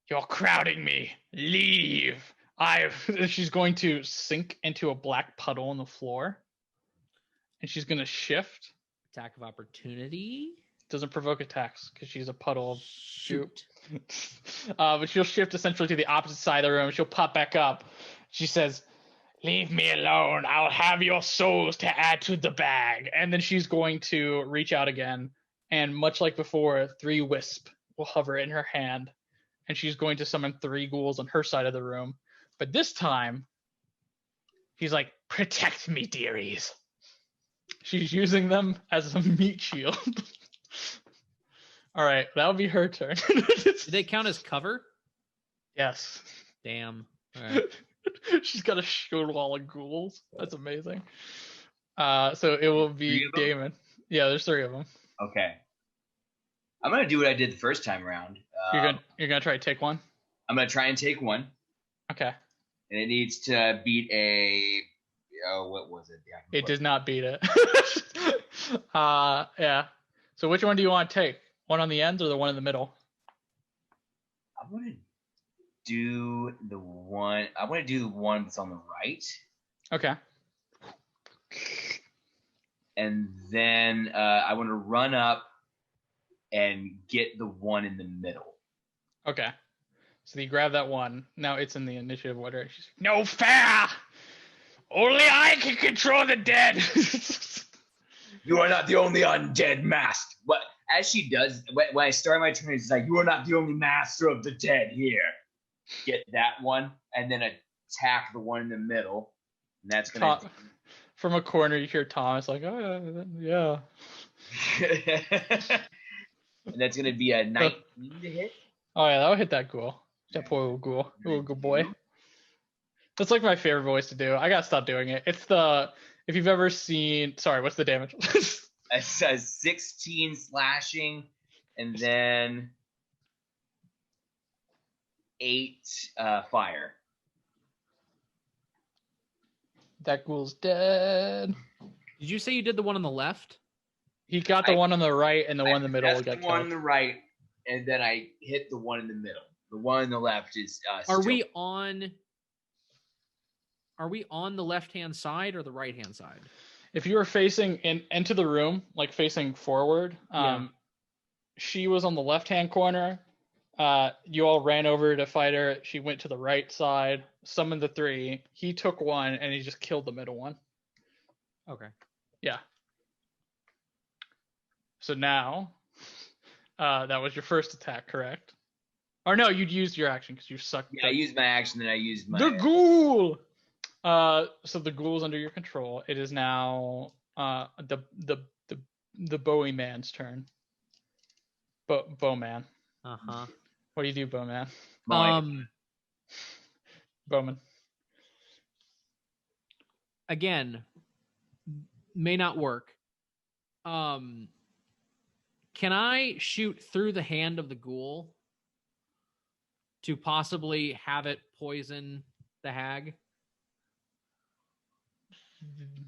you're crowding me. Leave. She's going to sink into a black puddle on the floor. And she's going to shift. Attack of opportunity. Doesn't provoke attacks because she's a puddle of Shoot. but she'll shift essentially to the opposite side of the room. She'll pop back up. She says, leave me alone. I'll have your souls to add to the bag. And then she's going to reach out again. And much like before, 3 wisp will hover in her hand. And she's going to summon 3 ghouls on her side of the room. But this time, she's like, protect me, dearies. She's using them as a meat shield. All right, that would be her turn. Did they count as cover? Yes. Damn. All right. She's got a shield wall of ghouls. That's amazing. So it will be 3 of them? Damon. Yeah, there's 3 of them. Okay. I'm gonna do what I did the first time around. You're gonna try to take one. I'm gonna try and take one, Okay. and it needs to beat a. Oh, what was it? Yeah, It does not beat it. Yeah. So which one do you want to take? One on the ends or the one in the middle? I want to do the one. I want to do the one that's on the right, Okay. and then I want to run up and get the one in the middle. Okay. So you grab that one. Now it's in the initiative order. She's like, no fair! Only I can control the dead! You are not the only undead master. What? As she does, when I start my turn, it's like, you are not the only master of the dead here. Get that one, and then attack the one in the middle. And that's going to... From a corner, you hear Thomas like, oh, yeah. And that's going to be a 19 to hit. Oh, yeah, that'll hit that ghoul. That poor little ghoul. Little good boy. That's like my favorite voice to do. I gotta stop doing it. It's the if you've ever seen. Sorry, what's the damage? A 16 slashing, and then 8 fire. That ghoul's dead. Did you say you did the one on the left? He got the one on the right, and the one in the middle That's got the one on killed. the right, and then I hit the one in the middle. The one on the left is. Are we on the left-hand side or the right-hand side? If you were facing into the room, like facing forward, Yeah. she was on the left-hand corner. You all ran over to fight her. She went to the right side, summoned the 3. He took one, and he just killed the middle one. Okay. Yeah. So now, that was your first attack, correct? Or no, you'd used your action because you sucked. Yeah, I used my action, then I used my. The ghoul. So the ghoul's under your control. It is now the Bowie man's turn. Bowman. Uh-huh. What do you do, Bowman? Bowman. Again, may not work. Can I shoot through the hand of the ghoul to possibly have it poison the hag?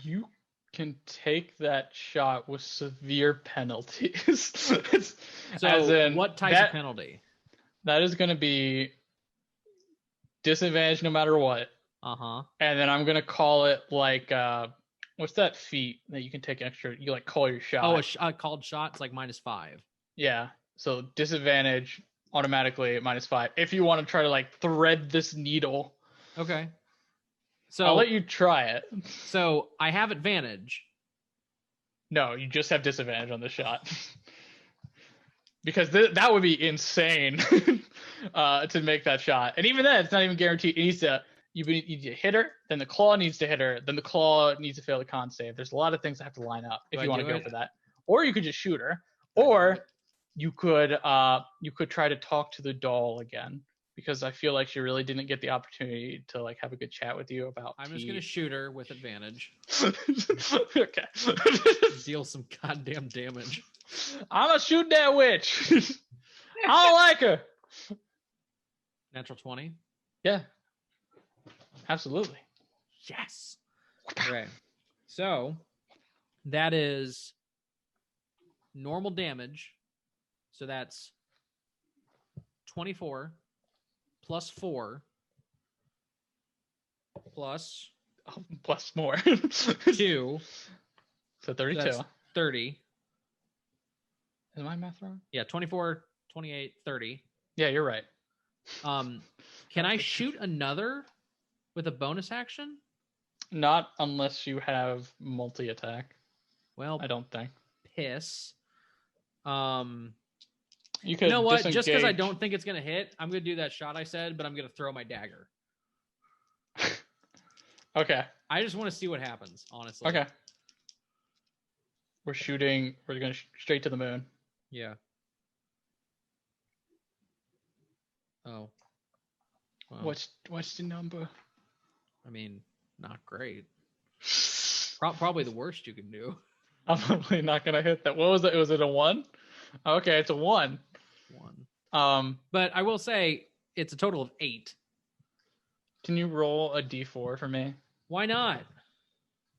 You can take that shot with severe penalties. So As in, what type of penalty? That is going to be disadvantage no matter what. Uh-huh. And then I'm going to call it like, what's that feat that you can take extra? You like call your shot. Oh, a called shot. It's like -5. Yeah. So disadvantage automatically at -5. If you want to try to like thread this needle. Okay. So I'll let you try it. So I have advantage. No, you just have disadvantage on the shot. Because that would be insane to make that shot. And even then, it's not even guaranteed. It needs to, you need to hit her, then the claw needs to hit her, then the claw needs to fail the con save. There's a lot of things that have to line up if you want to go for that. Or you could just shoot her. Or you could try to talk to the doll again. Because I feel like she really didn't get the opportunity to like have a good chat with you about. I'm just gonna shoot her with advantage. Okay. Deal some goddamn damage. I'm gonna shoot that witch. I don't like her. Natural 20. Yeah. Absolutely. Yes. Okay. So that is normal damage. So that's 24. Plus 4 plus plus more 2, so 32. So 30. Is my math wrong? Yeah, 24, 28, 30. Yeah, you're right. Can I shoot another with a bonus action? Not unless you have multi-attack. Well, I don't think. Piss. You could. You know what? Disengage. Just because I don't think it's gonna hit, I'm gonna do that shot I said, but I'm gonna throw my dagger. Okay. I just want to see what happens, honestly. Okay. We're shooting. We're going straight to the moon. Yeah. Oh. Well, What's the number? I mean, not great. Probably the worst you can do. I'm probably not gonna hit that. What was it? Was it a 1? Okay, it's a 1. 1. But I will say it's a total of 8. Can you roll a d4 for me? Why not?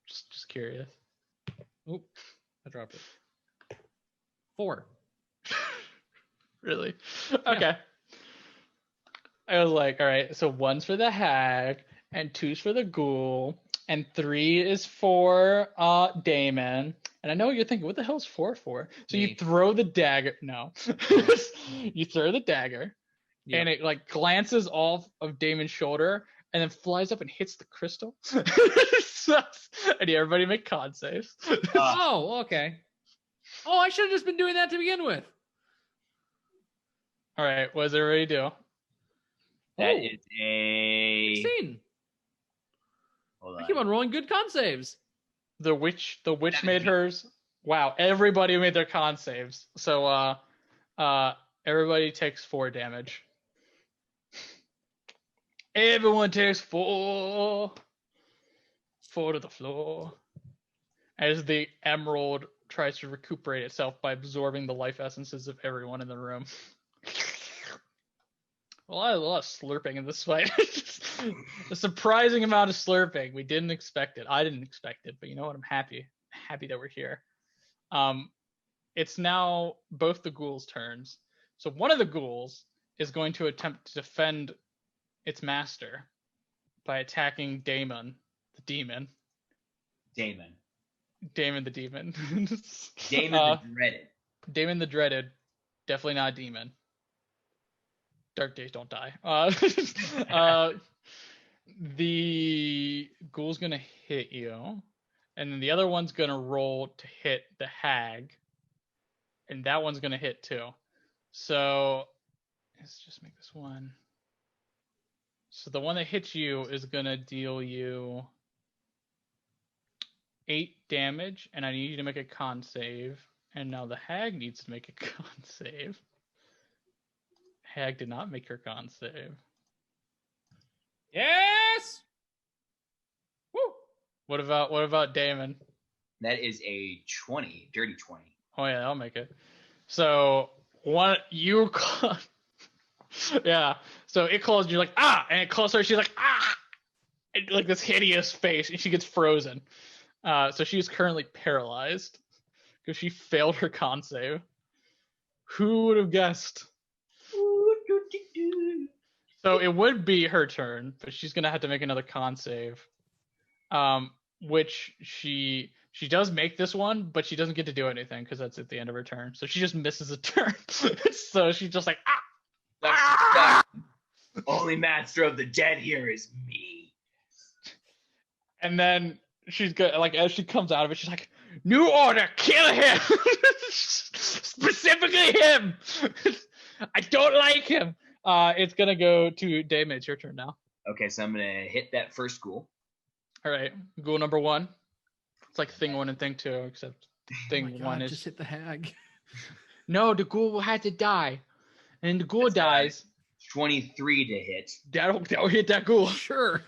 Just curious. Oop, I dropped it. 4. Really? Okay. I was like, all right, so 1's for the hag, and 2's for the ghoul, and 3 is for Damon. And I know what you're thinking, what the hell is 4 for? So Me. you throw the dagger. No. You throw the dagger, Yep. and it like glances off of Damon's shoulder, and then flies up and hits the crystal. And everybody make con saves. Oh, okay. Oh, I should have just been doing that to begin with. All right, what does everybody do? That is a 16. Hold I on. keep on rolling good con saves. The witch made hers. Wow, everybody made their con saves. So everybody takes 4 damage. Everyone takes 4. 4 to the floor. As the emerald tries to recuperate itself by absorbing the life essences of everyone in the room. A lot of slurping in this fight. A surprising amount of slurping. We didn't expect it. I didn't expect it, but you know what? I'm happy. Happy that we're here. It's now both the ghouls' turns. So one of the ghouls is going to attempt to defend its master by attacking Damon, the demon. Damon the demon. the Dreaded. Damon the Dreaded. Definitely not a demon. Dark days don't die. The ghoul's gonna hit you, and then the other one's gonna roll to hit the hag, and that one's gonna hit too. So let's just make this one. So the one that hits you is gonna deal you 8 damage, and I need you to make a con save. And now the hag needs to make a con save. Hag did not make her con save. Yes. Woo. What about Damon? That is a 20, dirty 20. Oh yeah, I'll make it. So yeah. So it calls you like and it calls her. She's like and, like this hideous face, and she gets frozen. So she is currently paralyzed because she failed her con save. Who would have guessed? So it would be her turn, but she's gonna have to make another con save. Which she does make this one, but she doesn't get to do anything because that's at the end of her turn. So she just misses a turn. So she's just like Only master of the dead here is me. And then she's good. Like as she comes out of it, she's like, "New order, kill him, specifically him. I don't like him." It's gonna go to Damon. It's your turn now. Okay, so I'm gonna hit that first ghoul. All right, ghoul number 1. It's like thing 1 and thing 2, except thing Oh my 1 God, is just hit the hag. no. The ghoul had to die, and the ghoul dies. 23 to hit. That'll hit that ghoul. Sure.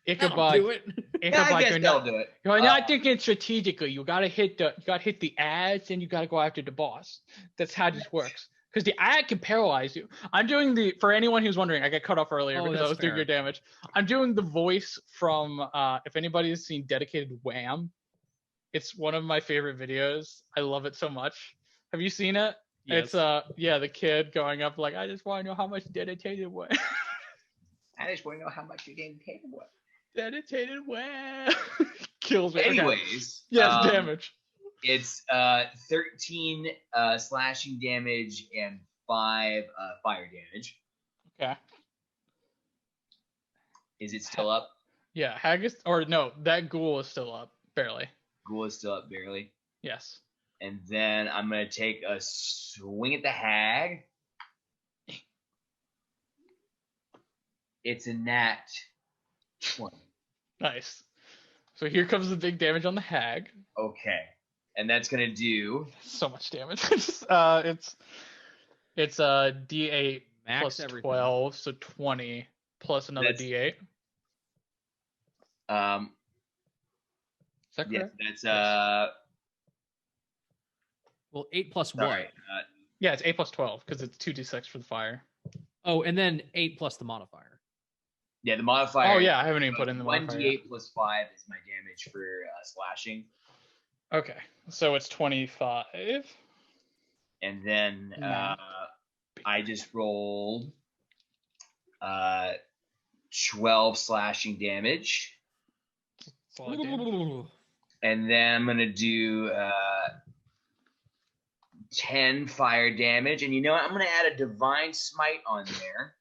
Ichabod. Do it. Ichabod, I guess you're that'll not, do it. you're not thinking strategically. You gotta hit the ads, and you gotta go after the boss. That's how this works. Because the ad can paralyze you. I'm doing for anyone who's wondering, I got cut off earlier because I was doing your damage. I'm doing the voice from if anybody has seen Dedicated Wham, it's one of my favorite videos. I love it so much. Have you seen it? Yes. It's the kid going up like, I just want to know how much Dedicated Wham. I just want to know how much you're getting paid for. Dedicated Wham. Kills me. Anyways. Okay. Yes, damage. It's 13 slashing damage and 5 fire damage. Okay. Is it still up? Yeah, Haggis, or no, that ghoul is still up, barely. Ghoul is still up barely. Yes. And then I'm going to take a swing at the hag. It's a nat 20. Nice. So here comes the big damage on the hag. Okay. And that's going to do... So much damage. It's a D8 Max plus everything. 12, so 20 plus another D8. Is that Yeah, correct? that's... Well, 8 plus Sorry. what? Yeah, it's 8 plus 12 because it's 2d6 for the fire. Oh, and then 8 plus the modifier. Yeah, the modifier... Oh yeah, I haven't even put in the modifier 1d8 yet. plus 5 is my damage for slashing. Okay, so it's 25. And then I just rolled 12 slashing damage. That's a lot of damage. And then I'm going to do 10 fire damage. And you know what? I'm going to add a divine smite on there.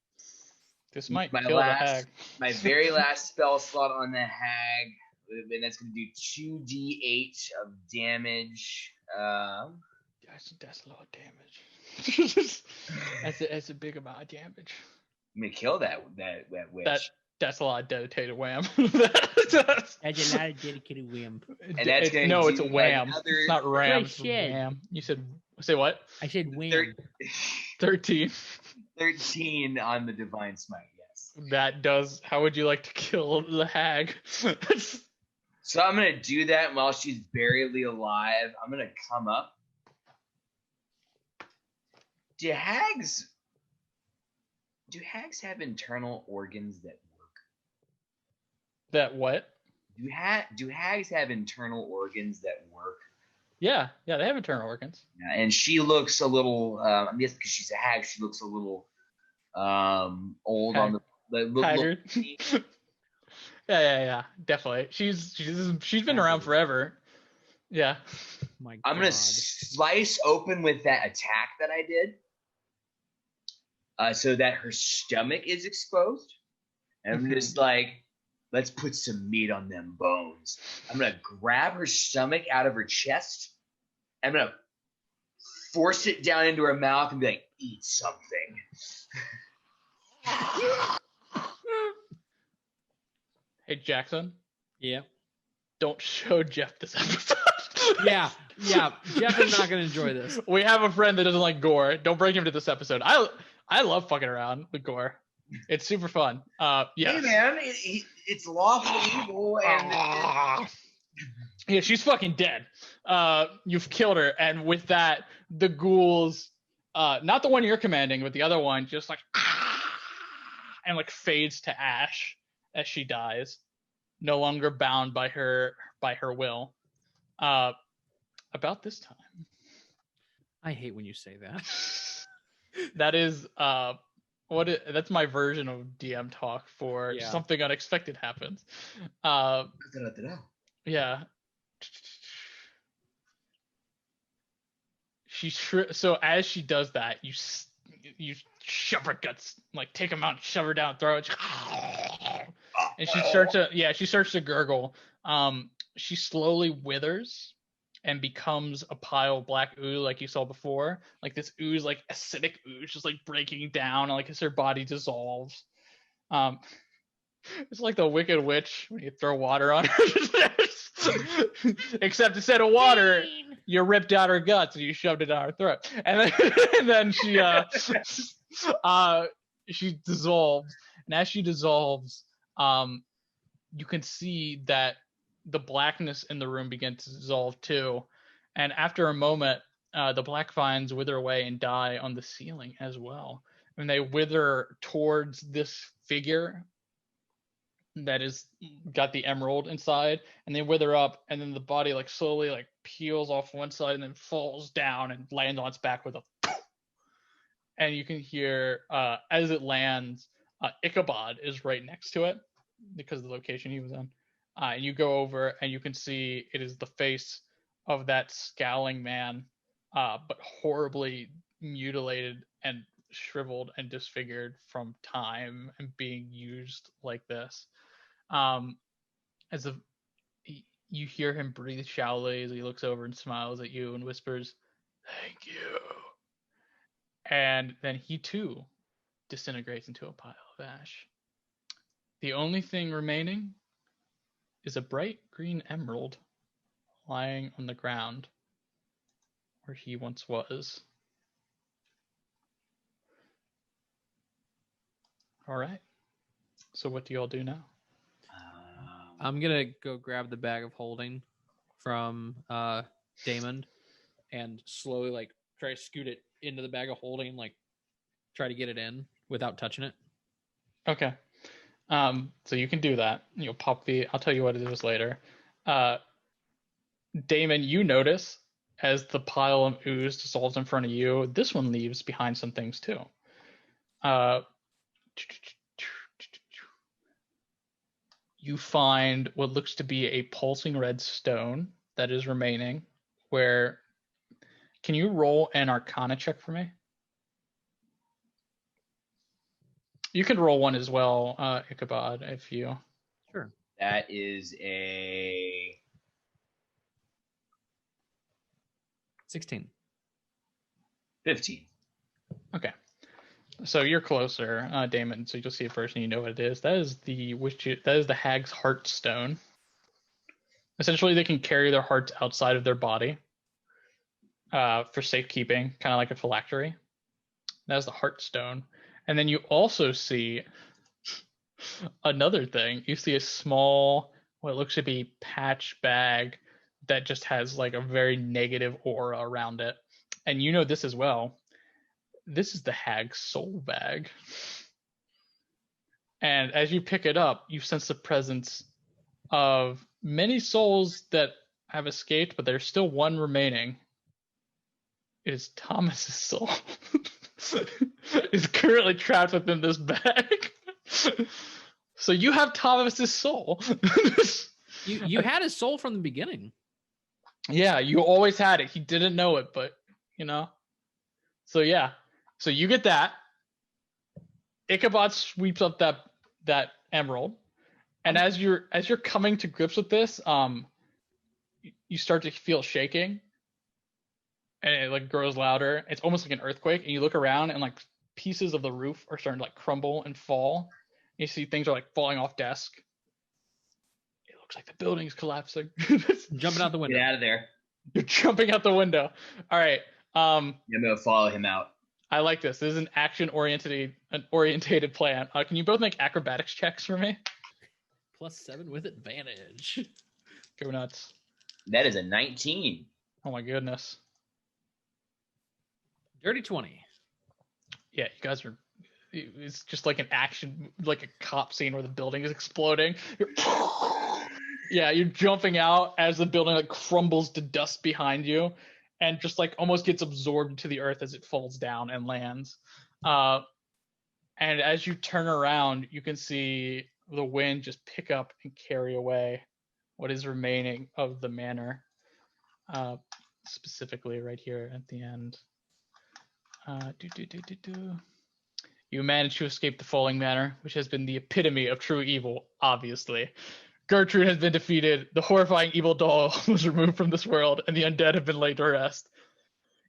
This might My kill the hag. My very last spell slot on the hag. And that's going to do 2d8 of damage. That's a lot of damage. that's a big amount of damage. I'm going to kill that witch. That's a lot of dedicated wham. That's a lot of dedicated wham. And that's gonna no, do it's a wham. another- It's not ram. Great It's shit. wham. You said say what? I said wham. 13. 13 on the divine smite. Yes. That does. How would you like to kill the hag? So I'm gonna do that while she's barely alive. I'm gonna come up. Do hags have internal organs that work? That what? Do hags have internal organs that work? Yeah, they have internal organs. Yeah, and she looks a little. I guess because she's a hag, she looks a little old on the haggard. Yeah, definitely. She's been around forever. Yeah. My I'm gonna slice open with that attack that I did, so that her stomach is exposed, and I'm just like, let's put some meat on them bones. I'm gonna grab her stomach out of her chest. I'm gonna force it down into her mouth and be like, eat something. Hey, Jackson. Yeah. Don't show Jeff this episode. Yeah. Jeff is not going to enjoy this. We have a friend that doesn't like gore. Don't bring him to this episode. I love fucking around with gore. It's super fun. Yeah. Hey, man, it's lawful evil, and yeah, she's fucking dead. You've killed her, and with that, the ghouls, not the one you're commanding, but the other one, just like and like fades to ash as she dies, no longer bound by her will. About this time, I hate when you say that. that is that's my version of DM talk for something unexpected happens. Yeah. So as she does that, you shove her guts, like take them out and shove her down her throat, and she starts to gurgle. She slowly withers and becomes a pile of black ooze like you saw before, like this ooze, like acidic ooze, just like breaking down, like as her body dissolves. It's like the Wicked Witch when you throw water on her. Except instead of water, you ripped out her guts and you shoved it down her throat, and then she dissolves. And as she dissolves, you can see that the blackness in the room begins to dissolve too. And after a moment, the black vines wither away and die on the ceiling as well. And they wither towards this figure that is got the emerald inside, and they wither up, and then the body like slowly like peels off one side and then falls down and lands on its back with a and you can hear as it lands, Ichabod is right next to it because of the location he was in. And you go over and you can see it is the face of that scowling man, but horribly mutilated and shriveled and disfigured from time and being used like this. You hear him breathe shallowly as he looks over and smiles at you and whispers, "Thank you." And then he too disintegrates into a pile of ash. The only thing remaining is a bright green emerald lying on the ground where he once was. All right. So what do y'all do now? I'm gonna go grab the bag of holding from Damon and slowly like try to scoot it into the bag of holding and like try to get it in without touching it. Okay. So you can do that. You'll pop I'll tell you what it is later. Damon, you notice as the pile of ooze dissolves in front of you, this one leaves behind some things too. You find what looks to be a pulsing red stone that is remaining. Can you roll an Arcana check for me? You can roll one as well, Ichabod, if you. Sure. That is a 16. 15. Okay. So you're closer, Damon. So you'll see it first, and you know what it is. That is the hag's heart stone. Essentially, they can carry their hearts outside of their body for safekeeping, kind of like a phylactery. That is the heart stone. And then you also see another thing. You see a small, what looks to be patch bag that just has like a very negative aura around it. And you know this as well. This is the hag's soul bag. And as you pick it up, you sense the presence of many souls that have escaped, but there's still one remaining. It is Thomas's soul. Is currently trapped within this bag. So you have Thomas's soul. You had his soul from the beginning. Yeah, you always had it. He didn't know it, but you know. So yeah. So you get that. Ichabod sweeps up that emerald. And as you're coming to grips with this, you start to feel shaking. And it like grows louder. It's almost like an earthquake. And you look around and like pieces of the roof are starting to like crumble and fall. You see things are like falling off desk. It looks like the building's collapsing. Jumping out the window. Get out of there. You're jumping out the window. All right. I'm gonna follow him out. I like this. This is an orientated plan. Can you both make acrobatics checks for me? +7 with advantage. Go nuts. That is a 19. Oh my goodness. Dirty 20. Yeah, you guys are. It's just like an action, like a cop scene where the building is exploding. You're jumping out as the building like crumbles to dust behind you, and just like almost gets absorbed into the earth as it falls down and lands. And as you turn around, you can see the wind just pick up and carry away what is remaining of the manor. Specifically, right here at the end. You manage to escape the falling manor, which has been the epitome of true evil, obviously. Gertrude has been defeated, the horrifying evil doll was removed from this world, and the undead have been laid to rest.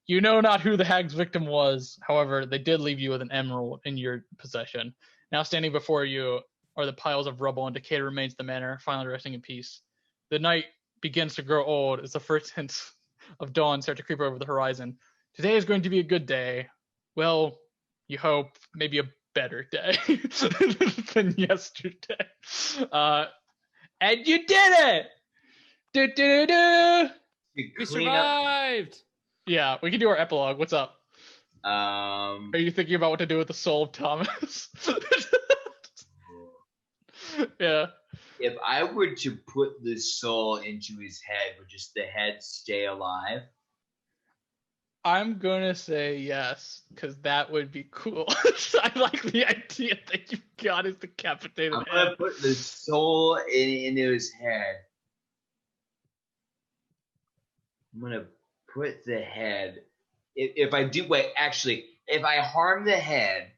You know not who the hag's victim was, however, they did leave you with an emerald in your possession. Now standing before you are the piles of rubble and decayed remains of the manor, finally resting in peace. The night begins to grow old as the first hints of dawn start to creep over the horizon. Today is going to be a good day. Well, you hope, maybe a better day than yesterday. And you did it! Do. We survived! Yeah, we can do our epilogue. What's up? Are you thinking about what to do with the soul of Thomas? Yeah. If I were to put the soul into his head, would just the head stay alive? I'm gonna say yes, because that would be cool. I like the idea that you got his decapitated head. I'm gonna put the soul into his head. I'm gonna put the head. If I do, wait, actually, if I harm the head,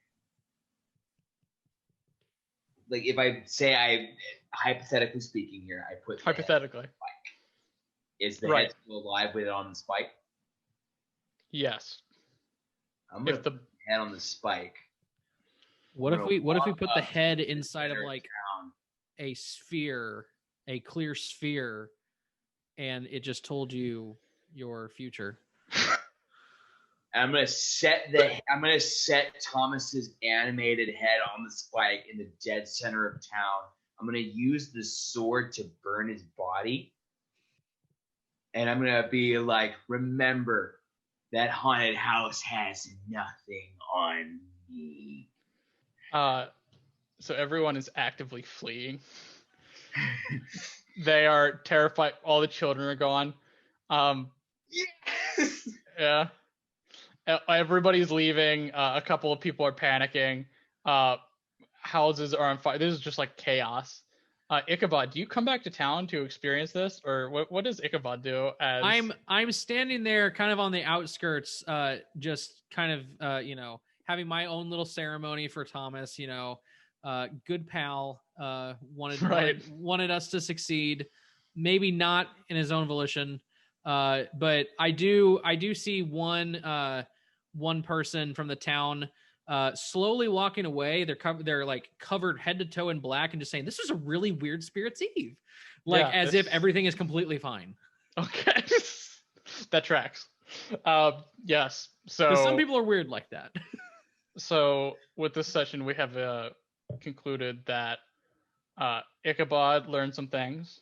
like if I say hypothetically speaking here, I put hypothetically. Is the head still alive with it on the spike? Yes. I'm gonna put the head on the spike. What if we put the head inside of like a sphere, a clear sphere, and it just told you your future? I'm gonna set Thomas's animated head on the spike in the dead center of town. I'm gonna use the sword to burn his body, and I'm gonna be like, remember, that haunted house has nothing on me. So everyone is actively fleeing. They are terrified. All the children are gone. Yes! Yeah. Everybody's leaving. A couple of people are panicking. Houses are on fire. This is just like chaos. Ichabod, do you come back to town to experience this, or what does Ichabod do? As I'm standing there, kind of on the outskirts, just kind of having my own little ceremony for Thomas. Good pal, wanted us to succeed. Maybe not in his own volition, but I do see one person from the town slowly walking away. They're like covered head to toe in black and just saying, "This is a really weird Spirit's Eve," as if everything is completely fine. Okay. That tracks. Yes. So some people are weird like that. So with this session, we have concluded that Ichabod learned some things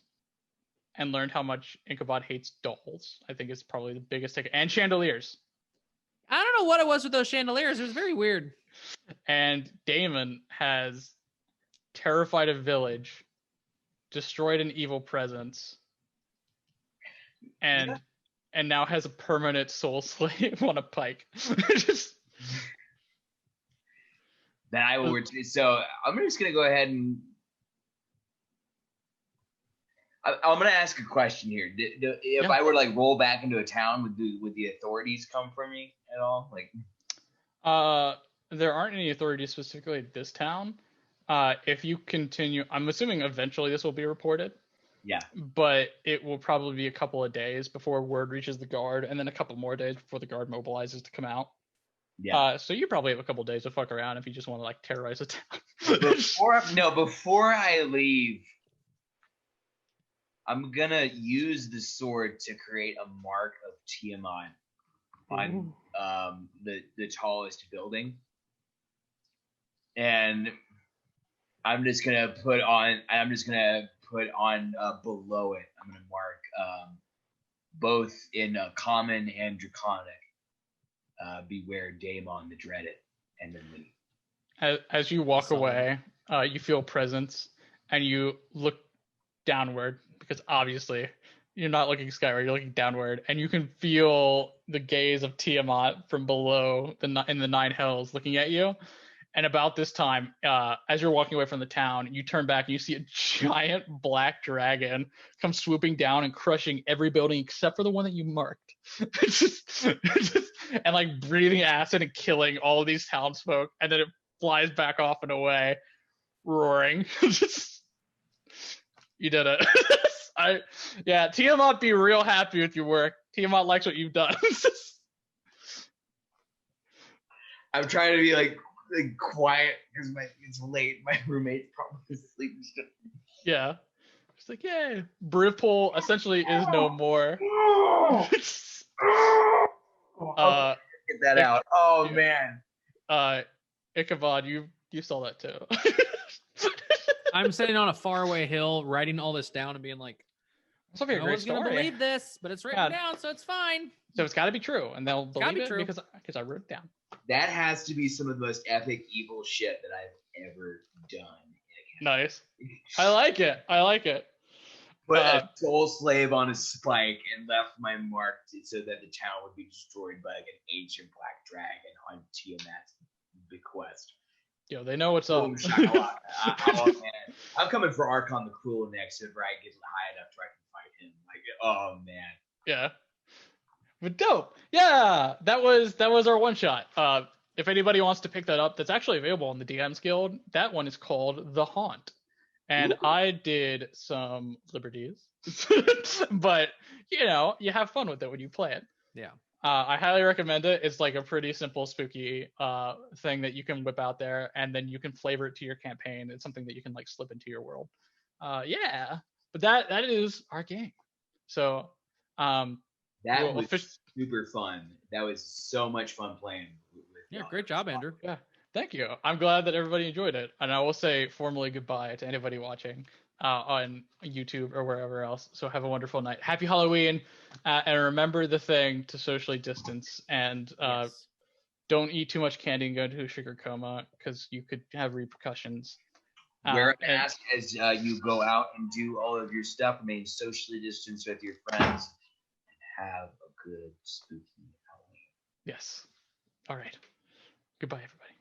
and learned how much Ichabod hates dolls. I think is probably the biggest take, and chandeliers. I don't know what it was with those chandeliers. It was very weird. And Damon has terrified a village, destroyed an evil presence, and now has a permanent soul slave on a pike. Just Then I will. So I'm just gonna go ahead and I'm gonna ask a question here. If I were to like roll back into a town, would the authorities come for me at all? Like, there aren't any authorities specifically at this town. If you continue, I'm assuming eventually this will be reported. Yeah. But it will probably be a couple of days before word reaches the guard, and then a couple more days before the guard mobilizes to come out. Yeah. So you probably have a couple days to fuck around if you just want to like terrorize the town. Before I leave, I'm gonna use the sword to create a mark of Tiamat on the tallest building, and I'm just gonna put on below it. I'm gonna mark both in common and draconic. Beware Daemon the Dreaded, and then leave. As you walk away, you feel presence, and you look downward because obviously you're not looking skyward, you're looking downward, and you can feel the gaze of Tiamat from below in the Nine Hells looking at you. And about this time, as you're walking away from the town, you turn back and you see a giant black dragon come swooping down and crushing every building except for the one that you marked. And like breathing acid and killing all of these townsfolk. And then it flies back off and away, roaring. You did it. Tiamat be real happy with your work. Tiamat likes what you've done. I'm trying to be like quiet because it's late. My roommate's probably asleep. Yeah. It's like, yeah. Brivpole essentially is no more. Get that out. Oh man. Ichabod, you saw that too. I'm sitting on a faraway hill, writing all this down and being like, no one's gonna believe this, but it's written down, so it's fine. So it's got to be true, and they'll believe it true. because I wrote it down. That has to be some of the most epic evil shit that I've ever done. Nice. I like it. Put a soul slave on a spike and left my mark so that the town would be destroyed by like an ancient black dragon on Tiamat's bequest. Yo, they know what's up. Oh, man. I'm coming for Archon the Cruel next if I get high enough to I can fight him. Like, oh man. Yeah. But dope. Yeah, that was our one shot. If anybody wants to pick that up, that's actually available on the DMs Guild. That one is called The Haunt. And I did some liberties. But, you have fun with it when you play it. Yeah. I highly recommend it. It's like a pretty simple, spooky thing that you can whip out there, and then you can flavor it to your campaign. It's something that you can like slip into your world. Yeah. But that is our game. So that was super fun. That was so much fun playing. Great job, Andrew. Yeah. Thank you. I'm glad that everybody enjoyed it. And I will say formally goodbye to anybody watching on YouTube or wherever else. So have a wonderful night. Happy Halloween. And remember the thing to socially distance and don't eat too much candy and go into a sugar coma because you could have repercussions. Wear a mask as you go out and do all of your stuff. Remain socially distanced with your friends. And have a good spooky Halloween. Yes. All right. Goodbye, everybody.